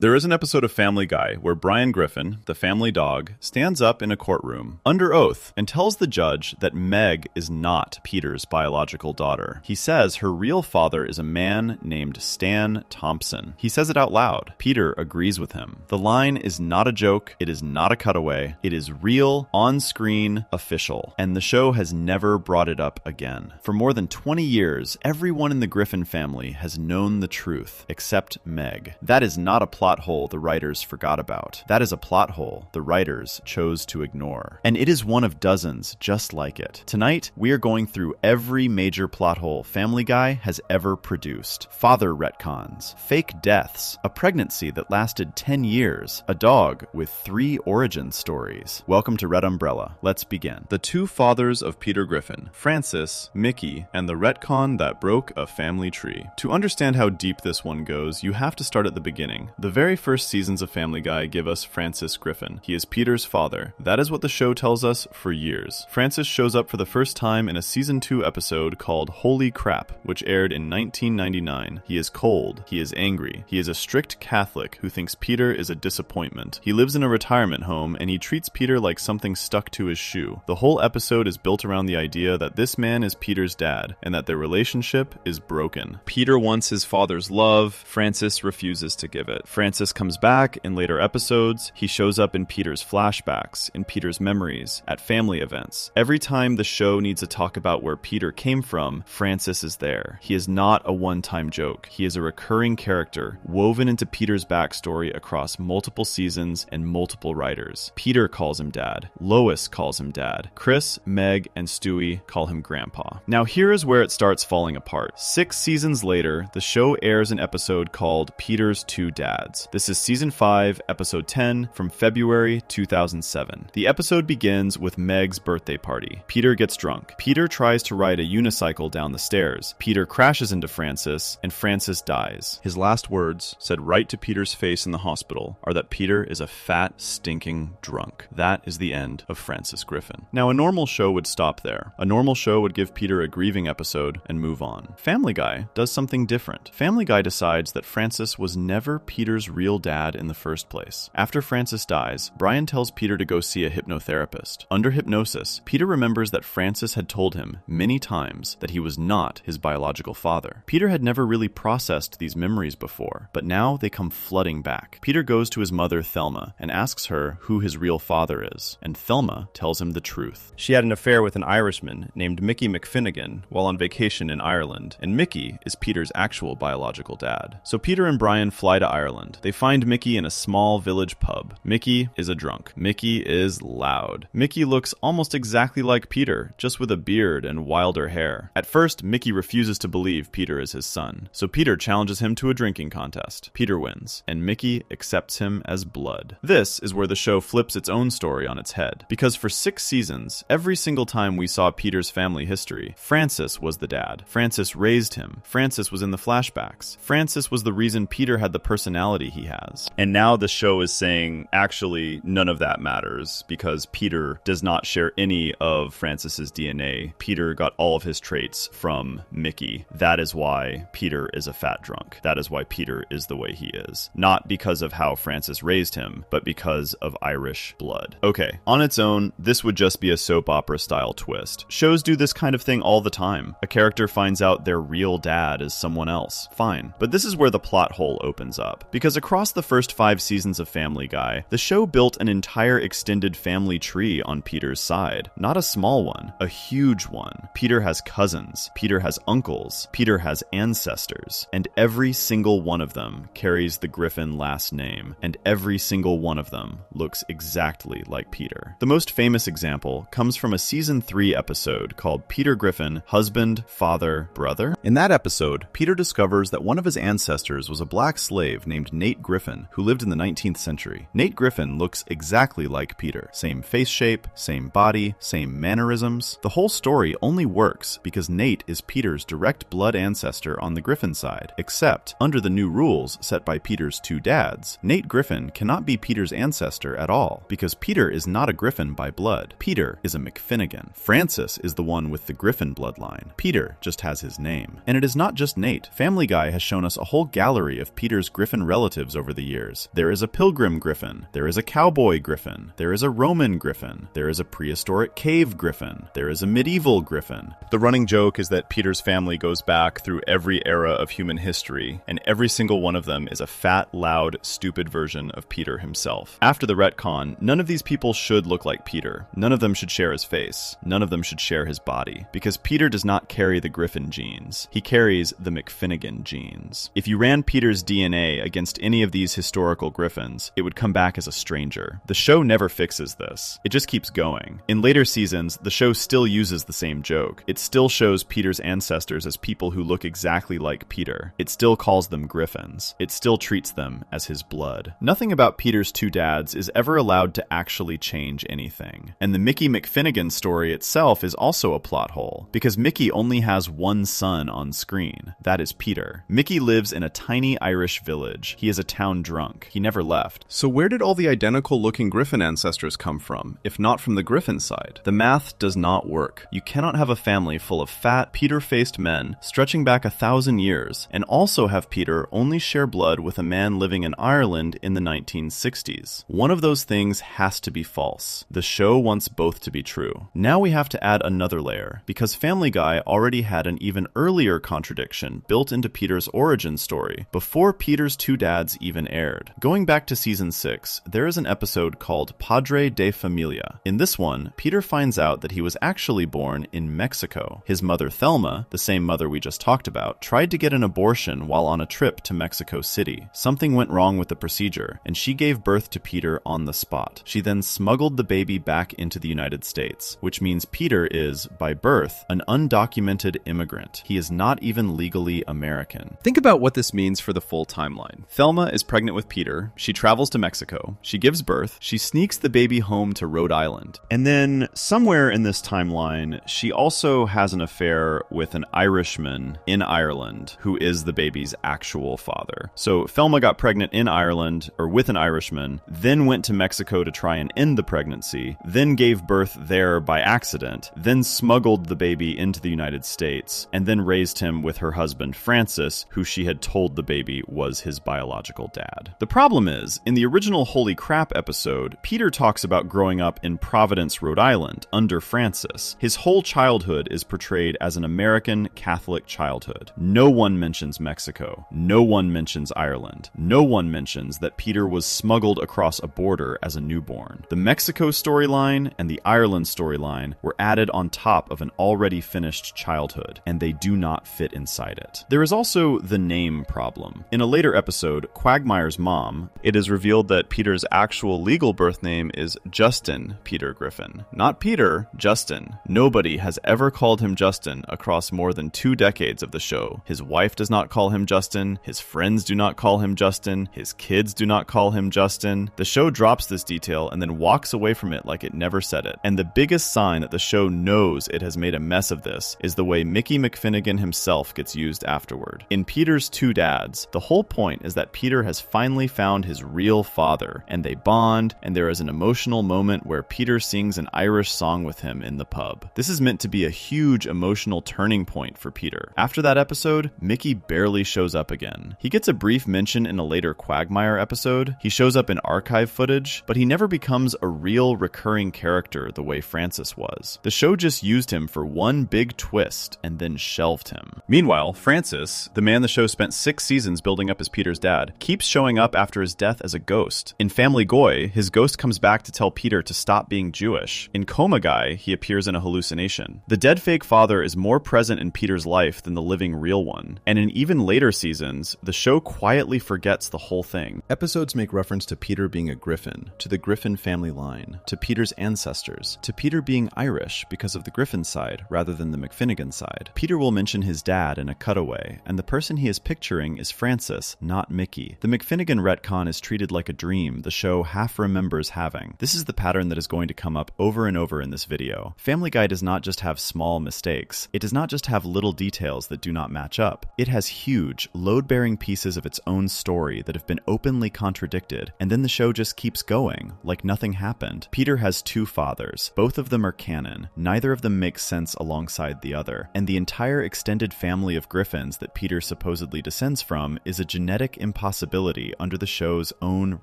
There is an episode of Family Guy where Brian Griffin, the family dog, stands up in a courtroom under oath and tells the judge that Meg is not Peter's biological daughter. He says her real father is a man named Stan Thompson. He says it out loud. Peter agrees with him. The line is not a joke. It is not a cutaway. It is real, on-screen, official. And the show has never brought it up again. For more than 20 years, everyone in the Griffin family has known the truth, except Meg. That is not a plot hole the writers forgot about. That is a plot hole the writers chose to ignore. And it is one of dozens just like it. Tonight, we are going through every major plot hole Family Guy has ever produced. Father retcons, fake deaths, a pregnancy that lasted 10 years, a dog with 3 origin stories. Welcome to Red Umbrella. Let's begin. The two fathers of Peter Griffin, Francis, Mickey, and the retcon that broke a family tree. To understand how deep this one goes, you have to start at the beginning. The very first seasons of Family Guy give us Francis Griffin. He is Peter's father. That is what the show tells us for years. Francis shows up for the first time in a season 2 episode called Holy Crap, which aired in 1999. He is cold. He is angry. He is a strict Catholic who thinks Peter is a disappointment. He lives in a retirement home and he treats Peter like something stuck to his shoe. The whole episode is built around the idea that this man is Peter's dad and that their relationship is broken. Peter wants his father's love. Francis refuses to give it. Francis comes back in later episodes. He shows up in Peter's flashbacks, in Peter's memories, at family events. Every time the show needs to talk about where Peter came from, Francis is there. He is not a one-time joke. He is a recurring character, woven into Peter's backstory across multiple seasons and multiple writers. Peter calls him dad. Lois calls him dad. Chris, Meg, and Stewie call him grandpa. Now here is where it starts falling apart. 6 seasons later, the show airs an episode called Peter's Two Dads. This is Season 5, Episode 10, from February 2007. The episode begins with Meg's birthday party. Peter gets drunk. Peter tries to ride a unicycle down the stairs. Peter crashes into Francis, and Francis dies. His last words, said right to Peter's face in the hospital, are that Peter is a fat, stinking drunk. That is the end of Francis Griffin. Now, a normal show would stop there. A normal show would give Peter a grieving episode and move on. Family Guy does something different. Family Guy decides that Francis was never Peter's real dad in the first place. After Francis dies, Brian tells Peter to go see a hypnotherapist. Under hypnosis, Peter remembers that Francis had told him many times that he was not his biological father. Peter had never really processed these memories before, but now they come flooding back. Peter goes to his mother, Thelma, and asks her who his real father is, and Thelma tells him the truth. She had an affair with an Irishman named Mickey McFinnigan while on vacation in Ireland, and Mickey is Peter's actual biological dad. So Peter and Brian fly to Ireland. They find Mickey in a small village pub. Mickey is a drunk. Mickey is loud. Mickey looks almost exactly like Peter, just with a beard and wilder hair. At first, Mickey refuses to believe Peter is his son, so Peter challenges him to a drinking contest. Peter wins, and Mickey accepts him as blood. This is where the show flips its own story on its head, because for 6 seasons, every single time we saw Peter's family history, Francis was the dad. Francis raised him. Francis was in the flashbacks. Francis was the reason Peter had the personality he has. And now the show is saying, actually, none of that matters because Peter does not share any of Francis's DNA. Peter got all of his traits from Mickey. That is why Peter is a fat drunk. That is why Peter is the way he is. Not because of how Francis raised him, but because of Irish blood. Okay, on its own, this would just be a soap opera style twist. Shows do this kind of thing all the time. A character finds out their real dad is someone else. Fine. But this is where the plot hole opens up. Because across the first 5 seasons of Family Guy, the show built an entire extended family tree on Peter's side. Not a small one, a huge one. Peter has cousins. Peter has uncles. Peter has ancestors. And every single one of them carries the Griffin last name. And every single one of them looks exactly like Peter. The most famous example comes from a season 3 episode called Peter Griffin, Husband, Father, Brother. In that episode, Peter discovers that one of his ancestors was a black slave named Nate Griffin, who lived in the 19th century. Nate Griffin looks exactly like Peter. Same face shape, same body, same mannerisms. The whole story only works because Nate is Peter's direct blood ancestor on the Griffin side, except under the new rules set by Peter's two dads, Nate Griffin cannot be Peter's ancestor at all, because Peter is not a Griffin by blood. Peter is a McFinnigan. Francis is the one with the Griffin bloodline. Peter just has his name. And it is not just Nate. Family Guy has shown us a whole gallery of Peter's Griffin relatives relatives over the years. There is a pilgrim griffin. There is a cowboy griffin. There is a Roman griffin. There is a prehistoric cave griffin. There is a medieval griffin. The running joke is that Peter's family goes back through every era of human history, and every single one of them is a fat, loud, stupid version of Peter himself. After the retcon, none of these people should look like Peter. None of them should share his face. None of them should share his body. Because Peter does not carry the Griffin genes. He carries the McFinnigan genes. If you ran Peter's DNA against any of these historical Griffins, it would come back as a stranger. The show never fixes this. It just keeps going. In later seasons, the show still uses the same joke. It still shows Peter's ancestors as people who look exactly like Peter. It still calls them Griffins. It still treats them as his blood. Nothing about Peter's two dads is ever allowed to actually change anything. And the Mickey McFinnigan story itself is also a plot hole, because Mickey only has one son on screen. That is Peter. Mickey lives in a tiny Irish village. He is a town drunk. He never left. So where did all the identical-looking Griffin ancestors come from, if not from the Griffin side? The math does not work. You cannot have a family full of fat, Peter-faced men stretching back 1,000 years, and also have Peter only share blood with a man living in Ireland in the 1960s. One of those things has to be false. The show wants both to be true. Now we have to add another layer, because Family Guy already had an even earlier contradiction built into Peter's origin story before Peter's two dads even aired. Going back to season 6, there is an episode called Padre de Familia. In this one, Peter finds out that he was actually born in Mexico. His mother Thelma, the same mother we just talked about, tried to get an abortion while on a trip to Mexico City. Something went wrong with the procedure, and she gave birth to Peter on the spot. She then smuggled the baby back into the United States, which means Peter is, by birth, an undocumented immigrant. He is not even legally American. Think about what this means for the full timeline. Thelma is pregnant with Peter. She travels to Mexico. She gives birth. She sneaks the baby home to Rhode Island. And then, somewhere in this timeline, she also has an affair with an Irishman in Ireland who is the baby's actual father. So Thelma got pregnant in Ireland, or with an Irishman, then went to Mexico to try and end the pregnancy, then gave birth there by accident, then smuggled the baby into the United States, and then raised him with her husband Francis, who she had told the baby was his biological dad. The problem is, in the original Holy Crap episode, Peter talks about growing up in Providence, Rhode Island, under Francis. His whole childhood is portrayed as an American Catholic childhood. No one mentions Mexico. No one mentions Ireland. No one mentions that Peter was smuggled across a border as a newborn. The Mexico storyline and the Ireland storyline were added on top of an already finished childhood, and they do not fit inside it. There is also the name problem. In a later episode, Quagmire's mom, it is revealed that Peter's actual legal birth name is Justin Peter Griffin. Not Peter, Justin. Nobody has ever called him Justin across more than 2 decades of the show. His wife does not call him Justin. His friends do not call him Justin. His kids do not call him Justin. The show drops this detail and then walks away from it like it never said it. And the biggest sign that the show knows it has made a mess of this is the way Mickey McFinnigan himself gets used afterward. In Peter's two dads, the whole point is that Peter has finally found his real father, and they bond, and there is an emotional moment where Peter sings an Irish song with him in the pub. This is meant to be a huge emotional turning point for Peter. After that episode, Mickey barely shows up again. He gets a brief mention in a later Quagmire episode. He shows up in archive footage, but he never becomes a real recurring character the way Francis was. The show just used him for one big twist and then shelved him. Meanwhile, Francis, the man the show spent 6 seasons building up as Peter's dad, keeps showing up after his death as a ghost. In Family Guy, his ghost comes back to tell Peter to stop being Jewish. In Coma Guy, he appears in a hallucination. The dead fake father is more present in Peter's life than the living real one. And in even later seasons, the show quietly forgets the whole thing. Episodes make reference to Peter being a Griffin, to the Griffin family line, to Peter's ancestors, to Peter being Irish because of the Griffin side rather than the McFinnigan side. Peter will mention his dad in a cutaway, and the person he is picturing is Francis, not Mickey. The McFinnigan retcon is treated like a dream the show half remembers having. This is the pattern that is going to come up over and over in this video. Family Guy does not just have small mistakes. It does not just have little details that do not match up. It has huge, load-bearing pieces of its own story that have been openly contradicted, and then the show just keeps going, like nothing happened. Peter has 2 fathers. Both of them are canon. Neither of them makes sense alongside the other. And the entire extended family of Griffins that Peter supposedly descends from is a genetic impossibility possibility under the show's own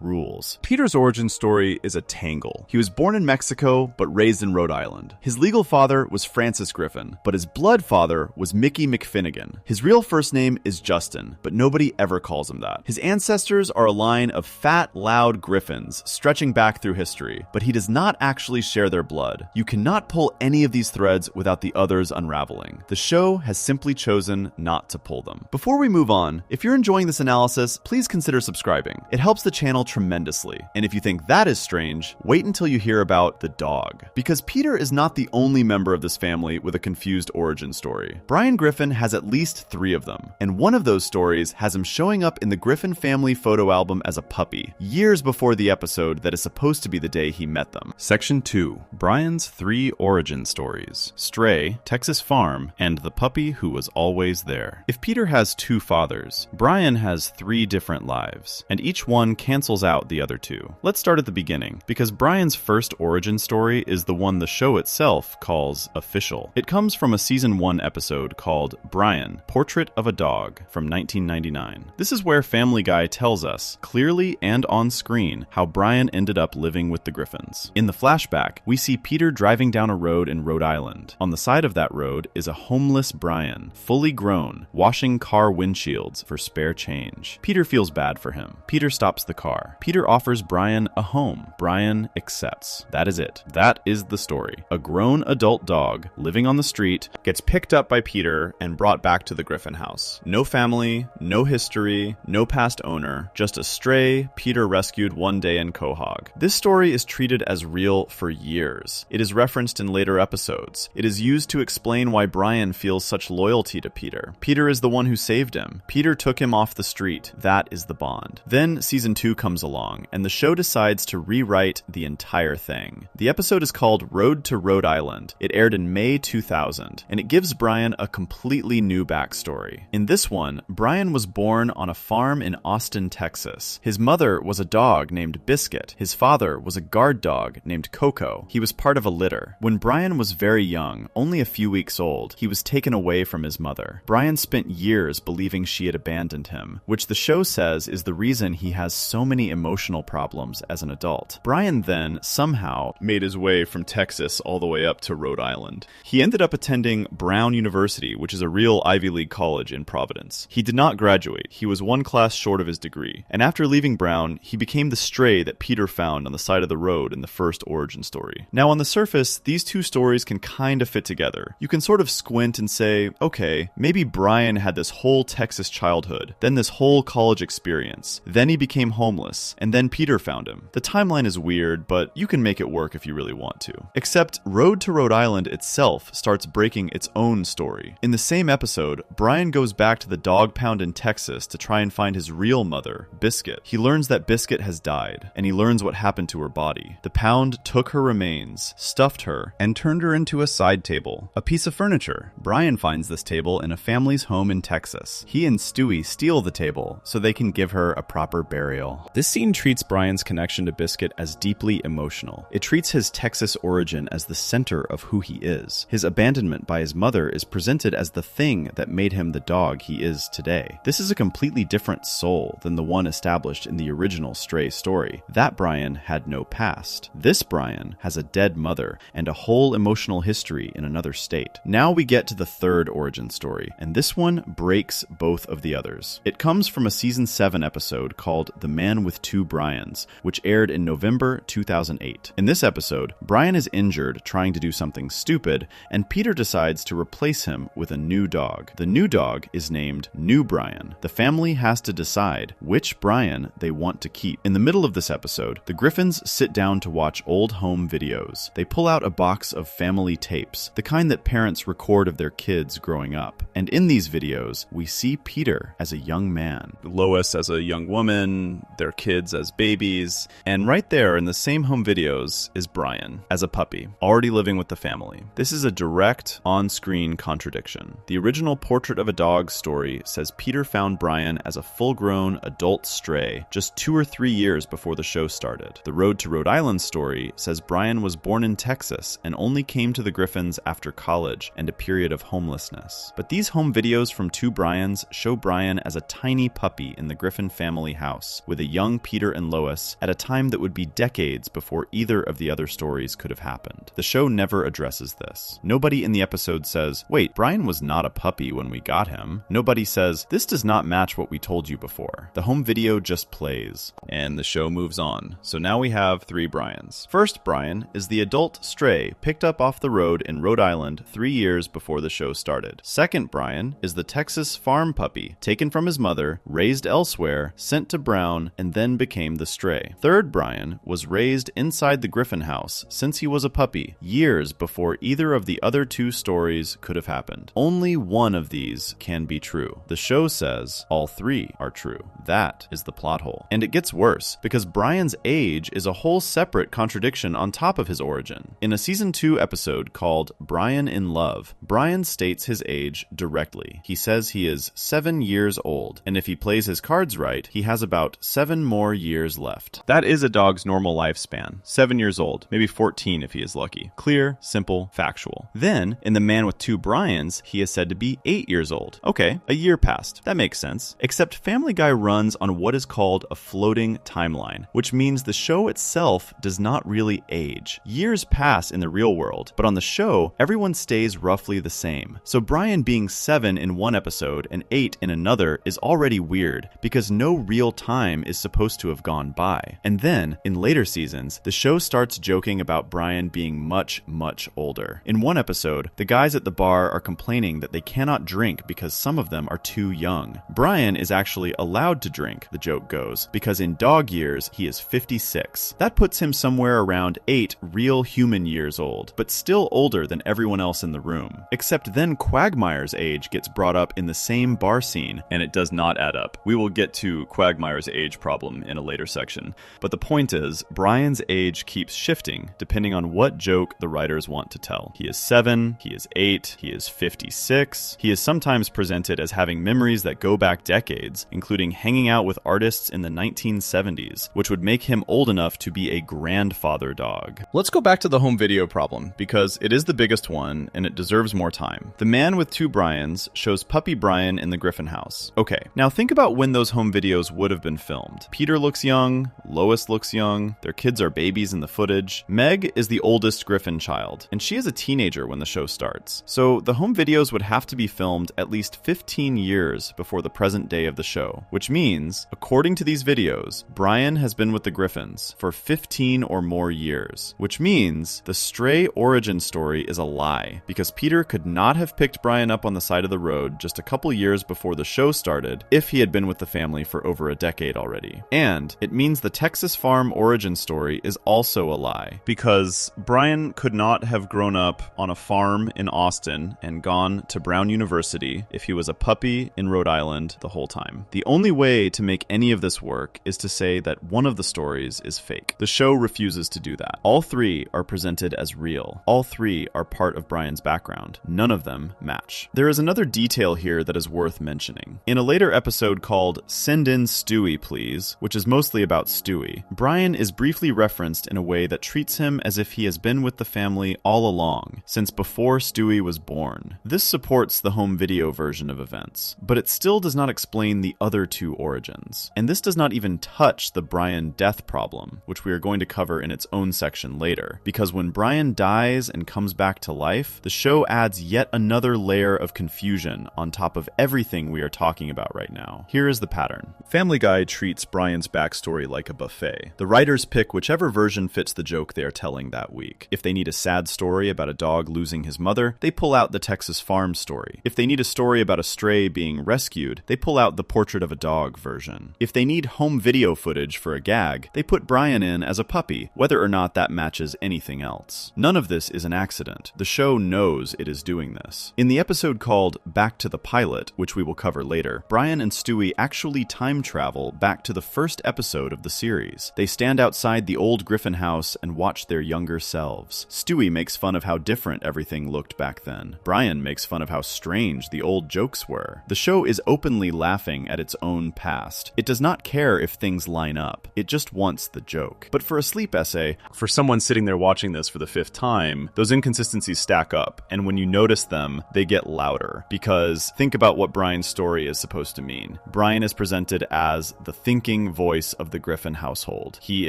rules. Peter's origin story is a tangle. He was born in Mexico, but raised in Rhode Island. His legal father was Francis Griffin, but his blood father was Mickey McFinnigan. His real first name is Justin, but nobody ever calls him that. His ancestors are a line of fat, loud griffins stretching back through history, but he does not actually share their blood. You cannot pull any of these threads without the others unraveling. The show has simply chosen not to pull them. Before we move on, if you're enjoying this analysis, please consider subscribing. It helps the channel tremendously. And if you think that is strange, wait until you hear about the dog. Because Peter is not the only member of this family with a confused origin story. Brian Griffin has at least 3 of them, and one of those stories has him showing up in the Griffin family photo album as a puppy, years before the episode that is supposed to be the day he met them. Section 2. Brian's 3 origin stories: Stray, Texas Farm, and the puppy who was always there. If Peter has 2 fathers, Brian has 3 different lives, and each one cancels out the other 2. Let's start at the beginning, because Brian's first origin story is the one the show itself calls official. It comes from a season 1 episode called Brian, Portrait of a Dog from 1999. This is where Family Guy tells us, clearly and on screen, how Brian ended up living with the Griffins. In the flashback, we see Peter driving down a road in Rhode Island. On the side of that road is a homeless Brian, fully grown, washing car windshields for spare change. Peter feels bad for him. Peter stops the car. Peter offers Brian a home. Brian accepts. That is it. That is the story. A grown adult dog living on the street gets picked up by Peter and brought back to the Griffin house. No family, no history, no past owner, just a stray Peter rescued one day in Quahog. This story is treated as real for years. It is referenced in later episodes. It is used to explain why Brian feels such loyalty to Peter. Peter is the one who saved him. Peter took him off the street. That is the bond. Then season 2 comes along, and the show decides to rewrite the entire thing. The episode is called Road to Rhode Island. It aired in May 2000, and it gives Brian a completely new backstory. In this one, Brian was born on a farm in Austin, Texas. His mother was a dog named Biscuit. His father was a guard dog named Coco. He was part of a litter. When Brian was very young, only a few weeks old, he was taken away from his mother. Brian spent years believing she had abandoned him, which the show says is the reason he has so many emotional problems as an adult. Brian then, somehow, made his way from Texas all the way up to Rhode Island. He ended up attending Brown University, which is a real Ivy League college in Providence. He did not graduate. He was one class short of his degree. And after leaving Brown, he became the stray that Peter found on the side of the road in the first origin story. Now, on the surface, these 2 stories can kind of fit together. You can sort of squint and say, okay, maybe Brian had this whole Texas childhood, then this whole college experience, then he became homeless, and then Peter found him. The timeline is weird, but you can make it work if you really want to. Except Road to Rhode Island itself starts breaking its own story. In the same episode, Brian goes back to the dog pound in Texas to try and find his real mother, Biscuit. He learns that Biscuit has died, and he learns what happened to her body. The pound took her remains, stuffed her, and turned her into a side table, a piece of furniture. Brian finds this table in a family's home in Texas. He and Stewie steal the table so they can give her a proper burial. This scene treats Brian's connection to Biscuit as deeply emotional. It treats his Texas origin as the center of who he is. His abandonment by his mother is presented as the thing that made him the dog he is today. This is a completely different soul than the one established in the original Stray story. That Brian had no past. This Brian has a dead mother and a whole emotional history in another state. Now we get to the third origin story, and this one breaks both of the others. It comes from a season 7 episode called The Man with Two Brians, which aired in November 2008. In this episode, Brian is injured trying to do something stupid, and Peter decides to replace him with a new dog. The new dog is named New Brian. The family has to decide which Brian they want to keep. In the middle of this episode, the Griffins sit down to watch old home videos. They pull out a box of family tapes, the kind that parents record of their kids growing up. And in these videos, we see Peter as a young man, Lois as a young woman, their kids as babies, and right there in the same home videos is Brian as a puppy, already living with the family. This is a direct on-screen contradiction. The original Portrait of a Dog story says Peter found Brian as a full-grown adult stray just 2 or 3 years before the show started. The Road to Rhode Island story says Brian was born in Texas and only came to the Griffins after college and a period of homelessness. But these home videos from two Brians show Brian as a tiny puppy puppy in the Griffin family house with a young Peter and Lois at a time that would be decades before either of the other stories could have happened. The show never addresses this. Nobody in the episode says, wait, Brian was not a puppy when we got him. Nobody says, this does not match what we told you before. The home video just plays. And the show moves on. So now we have 3 Brians. First Brian is the adult stray picked up off the road in Rhode Island 3 years before the show started. Second Brian is the Texas farm puppy, taken from his mother, raised elsewhere, sent to Brown, and then became the stray. Third Brian was raised inside the Griffin house since he was a puppy, years before either of the other 2 stories could have happened. Only one of these can be true. The show says all 3 are true. That is the plot hole. And it gets worse, because Brian's age is a whole separate contradiction on top of his origin. In a season 2 episode called Brian in Love, Brian states his age directly. He says he is 7 years old, and if he plays his cards right, he has about 7 more years left. That is a dog's normal lifespan. 7 years old, maybe 14 if he is lucky. Clear, simple, factual. Then, in The Man with 2 Brians, he is said to be 8 years old. Okay, a year passed. That makes sense. Except Family Guy runs on what is called a floating timeline, which means the show itself does not really age. Years pass in the real world, but on the show, everyone stays roughly the same. So Brian being 7 in one episode and 8 in another is already weird, because no real time is supposed to have gone by. And then, in later seasons, the show starts joking about Brian being much, much older. In one episode, the guys at the bar are complaining that they cannot drink because some of them are too young. Brian is actually allowed to drink, the joke goes, because in dog years, he is 56. That puts him somewhere around 8 real human years old, but still older than everyone else in the room. Except then Quagmire's age gets brought up in the same bar scene, and it does not add up. We will get to Quagmire's age problem in a later section, but the point is, Brian's age keeps shifting depending on what joke the writers want to tell. He is 7, he is 8, he is 56. He is sometimes presented as having memories that go back decades, including hanging out with artists in the 1970s, which would make him old enough to be a grandfather dog. Let's go back to the home video problem, because it is the biggest one and it deserves more time. The Man with 2 Brians shows puppy Brian in the Griffin house. Okay, now think about when those home videos would have been filmed. Peter looks young, Lois looks young, their kids are babies in the footage. Meg is the oldest Griffin child, and she is a teenager when the show starts. So the home videos would have to be filmed at least 15 years before the present day of the show, which means, according to these videos, Brian has been with the Griffins for 15 or more years, which means the stray origin story is a lie, because Peter could not have picked Brian up on the side of the road just a couple years before the show started if he had been with the family for over a decade already. And it means the Texas farm origin story is also a lie, because Brian could not have grown up on a farm in Austin and gone to Brown University if he was a puppy in Rhode Island the whole time. The only way to make any of this work is to say that one of the stories is fake. The show refuses to do that. All 3 are presented as real. All 3 are part of Brian's background. None of them match. There is another detail here that is worth mentioning. In a later episode called Send in Stewie, Please, which is mostly about Stewie, Brian is briefly referenced in a way that treats him as if he has been with the family all along, since before Stewie was born. This supports the home video version of events, but it still does not explain the other 2 origins. And this does not even touch the Brian death problem, which we are going to cover in its own section later, because when Brian dies and comes back to life, the show adds yet another layer of confusion on top of everything we are talking about right now. Here is the pattern. Family Guy treats Brian's backstory like a buffet. The writers pick whichever version fits the joke they are telling that week. If they need a sad story about a dog losing his mother, they pull out the Texas farm story. If they need a story about a stray being rescued, they pull out the Portrait of a Dog version. If they need home video footage for a gag, they put Brian in as a puppy, whether or not that matches anything else. None of this is an accident. The show knows it is doing this. In the episode called Back to the Pilot, which we will cover later, Brian and Stewie actually time travel back to the first episode of the series. They stand outside the old Griffin house and watch their younger selves. Stewie makes fun of how different everything looked back then. Brian makes fun of how strange the old jokes were. The show is openly laughing at its own past. It does not care if things line up. It just wants the joke. But for a sleep essay, for someone sitting there watching this for the 5th time, those inconsistencies stack up, and when you notice them, they get louder. Because think about what Brian's story is supposed to mean. Brian is presented as the thinking voice of the Griffin household. He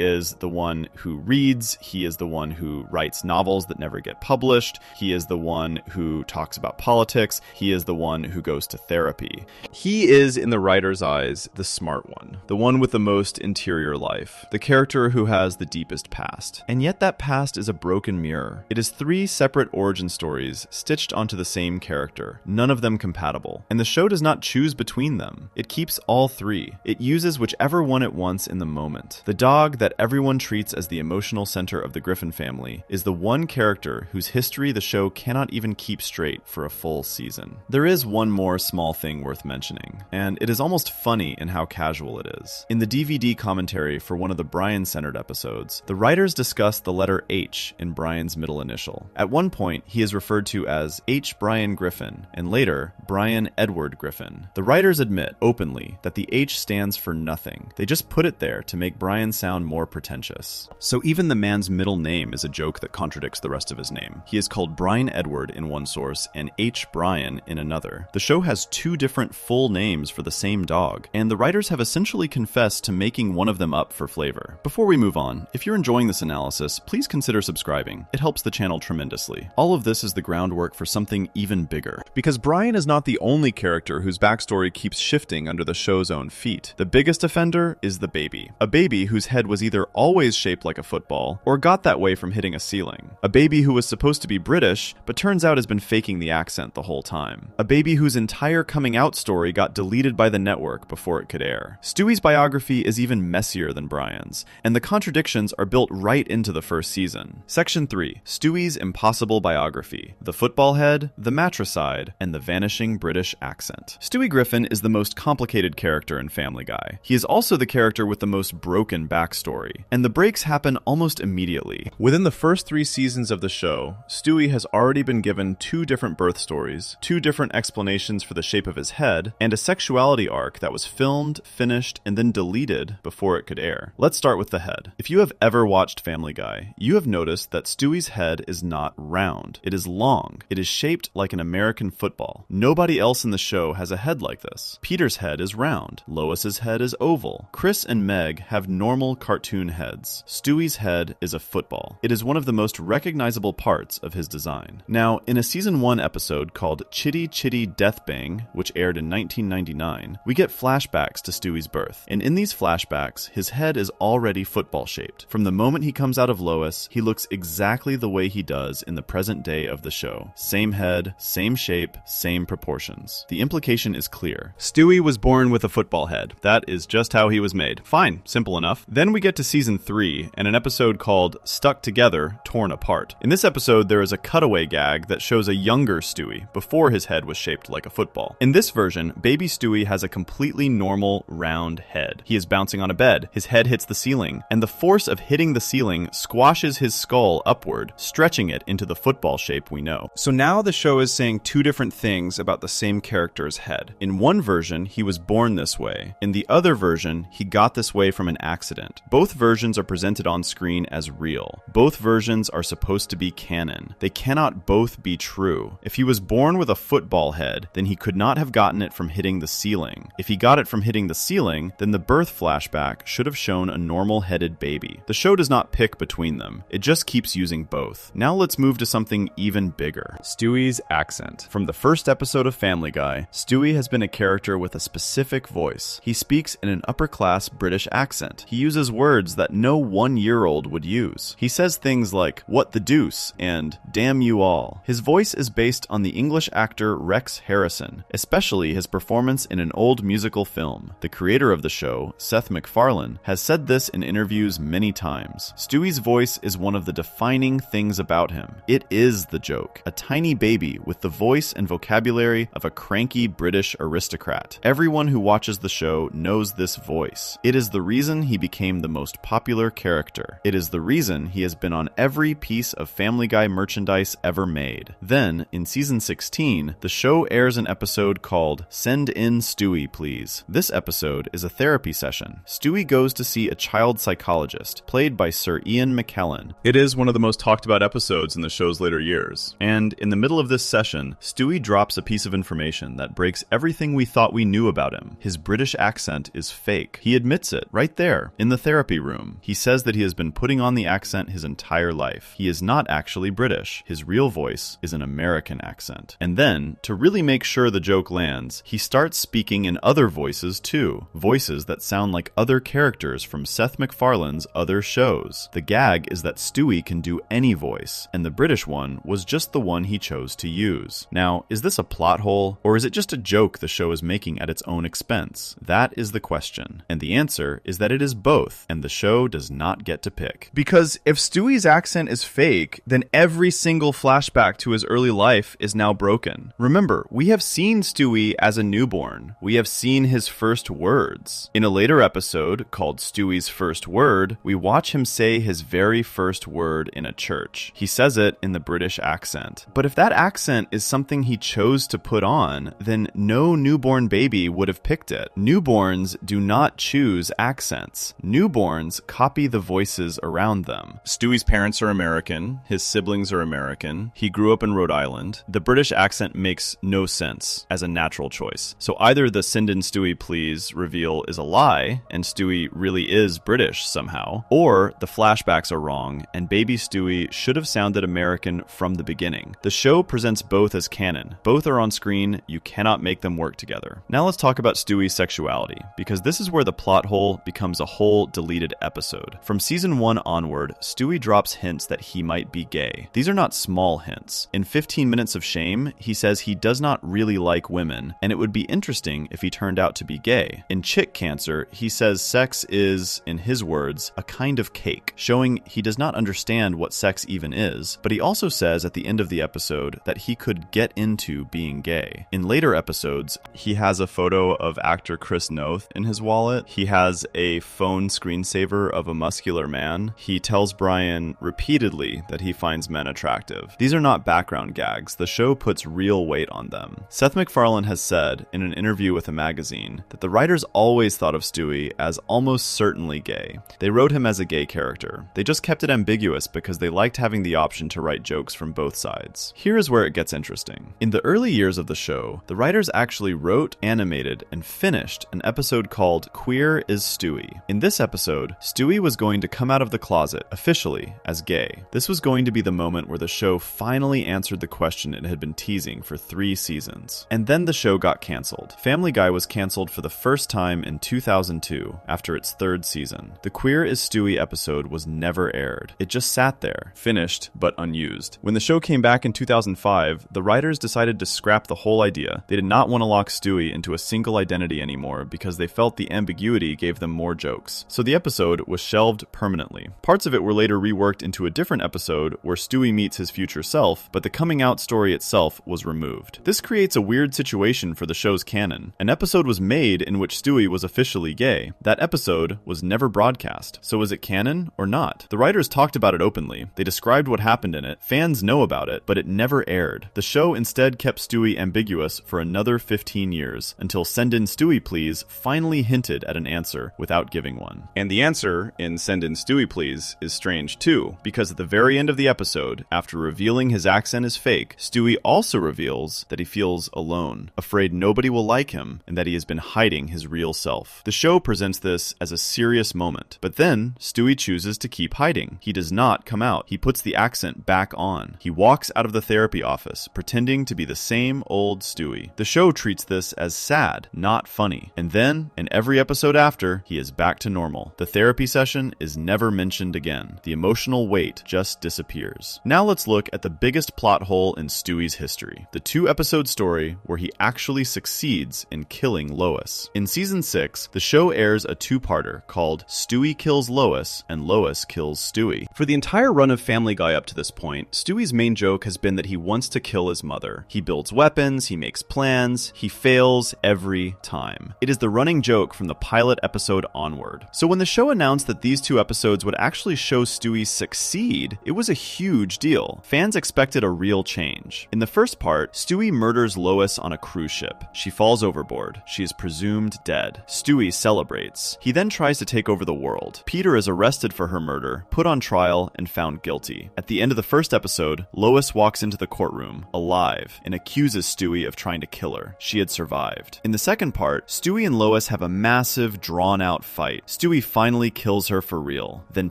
is the one who reads, he is the one who writes novels that never get published, he is the one who talks about politics, he is the one who goes to therapy. He is, in the writer's eyes, the smart one, the one with the most interior life, the character who has the deepest past. And yet that past is a broken mirror. It is 3 separate origin stories stitched onto the same character, none of them compatible. And the show does not choose between them. It keeps all 3. It uses whichever one it wants in the moment. The dog that everyone treats as the emotional center of the Griffin family is the one character whose history the show cannot even keep straight for a full season. There is one more small thing worth mentioning, and it is almost funny in how casual it is. In the DVD commentary for one of the Brian-centered episodes, the writers discuss the letter H in Brian's middle initial. At one point, he is referred to as H. Brian Griffin, and later, Brian Edward Griffin. The writers admit openly that the H stands for nothing. They just put it there to make Brian sound more pretentious. So even the man's middle name is a joke that contradicts the rest of his name. He is called Brian Edward in one source and H. Brian in another. The show has 2 different full names for the same dog, and the writers have essentially confessed to making one of them up for flavor. Before we move on, if you're enjoying this analysis, please consider subscribing. It helps the channel tremendously. All of this is the groundwork for something even bigger. Because Brian is not the only character whose backstory keeps shifting under the show's own feet. The biggest offender is the baby. A baby whose head was either always shaped like a football, or got that way from hitting a ceiling. A baby who was supposed to be British, but turns out has been faking the accent the whole time. A baby whose entire coming out story got deleted by the network before it could air. Stewie's biography is even messier than Brian's, and the contradictions are built right into the first season. Section 3, Stewie's impossible biography, the football head, the matricide, and the vanishing British accent. Stewie Griffin is the most complicated character in Family Guy. He is also the character with the most broken backstory, and the breaks happen almost immediately. Within the first 3 seasons of the show, Stewie has already been given 2 different birth stories, 2 different explanations for the shape of his head, and a sexuality arc that was filmed, finished, and then deleted before it could air. Let's start with the head. If you have ever watched Family Guy, you have noticed that Stewie's head is not round. It is long. It is shaped like an American football. Nobody else in the show has a head like this. Peter's head is round. Lois's head is oval. Chris and Meg have normal cartoon heads. Stewie's head is a football. It is one of the most recognizable parts of his design. Now, in a season 1 episode called Chitty Chitty Death Bang, which aired in 1999, we get flashbacks to Stewie's birth. And in these flashbacks, his head is already football shaped. From the moment he comes out of Lois, he looks exactly the way he does in the present day of the show. Same head, same shape, same proportions. The implication is clear. Stewie was born with a football head. That is just how he was made. Fine, simple enough. Then we get to season 3 and an episode called Stuck Together, Torn Apart. In this episode, there is a cutaway gag that shows a younger Stewie before his head was shaped like a football. In this version, baby Stewie has a completely normal, round head. He is bouncing on a bed, his head hits the ceiling, and the force of hitting the ceiling squashes his skull upward, stretching it into the football shape we know. So now the show is saying 2 different things about the same character's head. In one version, he was born this way. In the other version, he got this way from an accident. Both versions are presented on screen as real. Both versions are supposed to be canon. They cannot both be true. If he was born with a football head, then he could not have gotten it from hitting the ceiling. If he got it from hitting the ceiling, then the birth flashback should have shown a normal-headed baby. The show does not pick between them. It just keeps using both. Now let's move to something even bigger. Stewie's accent. From the first episode of Family Guy, Stewie has been a character with a specific voice. He speaks in an upper-class British accent. He uses words that no 1-year-old would use. He says things like, "what the deuce," and "damn you all." His voice is based on the English actor Rex Harrison, especially his performance in an old musical film. The creator of the show, Seth MacFarlane, has said this in interviews many times. Stewie's voice is one of the defining things about him. It is the joke. A tiny baby with the voice and vocabulary of a cranky British aristocrat. Everyone who watches the show knows this voice. It is the reason he became the most popular character. It is the reason he has been on every piece of Family Guy merchandise ever made. Then, in season 16, the show airs an episode called Send In Stewie, Please. This episode is a therapy session. Stewie goes to see a child psychologist, played by Sir Ian McKellen. It is one of the most talked about episodes in the show's later years. And in the middle of this session, Stewie drops a piece of information that breaks everything we thought we knew knew about him. His British accent is fake. He admits it right there in the therapy room. He says that he has been putting on the accent his entire life. He is not actually British. His real voice is an American accent. And then, to really make sure the joke lands, he starts speaking in other voices too. Voices that sound like other characters from Seth MacFarlane's other shows. The gag is that Stewie can do any voice, and the British one was just the one he chose to use. Now, is this a plot hole, or is it just a joke the show is making at its own expense? That is the question. And the answer is that it is both, and the show does not get to pick. Because if Stewie's accent is fake, then every single flashback to his early life is now broken. Remember, we have seen Stewie as a newborn. We have seen his first words. In a later episode called Stewie's First Word, we watch him say his very first word in a church. He says it in the British accent. But if that accent is something he chose to put on, then no newborn baby would have picked it. Newborns do not choose accents. Newborns copy the voices around them. Stewie's parents are American. His siblings are American. He grew up in Rhode Island. The British accent makes no sense as a natural choice. So either the "Send in Stewie, please" reveal is a lie, and Stewie really is British somehow, or the flashbacks are wrong, and baby Stewie should have sounded American from the beginning. The show presents both as canon. Both are on screen. You cannot make them work together. Now let's talk about Stewie's sexuality, because this is where the plot hole becomes a whole deleted episode. From season 1 onward, Stewie drops hints that he might be gay. These are not small hints. In 15 Minutes of Shame, he says he does not really like women, and it would be interesting if he turned out to be gay. In Chick Cancer, he says sex is, in his words, a kind of cake, showing he does not understand what sex even is, but he also says at the end of the episode that he could get into being gay. In later episodes, he has a photo of actor Chris Noth in his wallet. He has a phone screensaver of a muscular man. He tells Brian repeatedly that he finds men attractive. These are not background gags. The show puts real weight on them. Seth MacFarlane has said in an interview with a magazine that the writers always thought of Stewie as almost certainly gay. They wrote him as a gay character. They just kept it ambiguous because they liked having the option to write jokes from both sides. Here is where it gets interesting. In the early years of the show, the writers actually wrote, animated, and finished an episode called Queer is Stewie. In this episode, Stewie was going to come out of the closet, officially, as gay. This was going to be the moment where the show finally answered the question it had been teasing for 3 seasons. And then the show got canceled. Family Guy was canceled for the first time in 2002, after its 3rd season. The Queer is Stewie episode was never aired. It just sat there, finished but unused. When the show came back in 2005, the writers decided to scrap the whole idea. They did not want to lock Stewie into a single identity anymore because they felt the ambiguity gave them more jokes. So the episode was shelved permanently. Parts of it were later reworked into a different episode where Stewie meets his future self, but the coming out story itself was removed. This creates a weird situation for the show's canon. An episode was made in which Stewie was officially gay. That episode was never broadcast. So is it canon or not? The writers talked about it openly. They described what happened in it. Fans know about it, but it never aired. The show instead kept Stewie ambiguous for another 15 years, until Send in Stewie Please finally hinted at an answer without giving one. And the answer in Send in Stewie Please is strange too, because at the very end of the episode, after revealing his accent is fake, Stewie also reveals that he feels alone, afraid nobody will like him, and that he has been hiding his real self. The show presents this as a serious moment, but then Stewie chooses to keep hiding. He does not come out. He puts the accent back on. He walks out of the therapy office, pretending to be the same old Stewie. The show treats this as sad, not funny. And then, in every episode after, he is back to normal. The therapy session is never mentioned again. The emotional weight just disappears. Now let's look at the biggest plot hole in Stewie's history. The 2-episode story where he actually succeeds in killing Lois. In season 6, the show airs a 2-parter called Stewie Kills Lois and Lois Kills Stewie. For the entire run of Family Guy up to this point, Stewie's main joke has been that he wants to kill his mother. He builds weapons, he makes plans, he fails every time. It is the running joke from the pilot episode onward. So when the show announced that these 2 episodes would actually show Stewie succeed, it was a huge deal. Fans expected a real change. In the first part, Stewie murders Lois on a cruise ship. She falls overboard. She is presumed dead. Stewie celebrates. He then tries to take over the world. Peter is arrested for her murder, put on trial, and found guilty. At the end of the first episode, Lois walks into the courtroom, alive, and accuses Stewie of trying to kill her. She had survived. moment. In the second part, Stewie and Lois have a massive, drawn-out fight. Stewie finally kills her for real. Then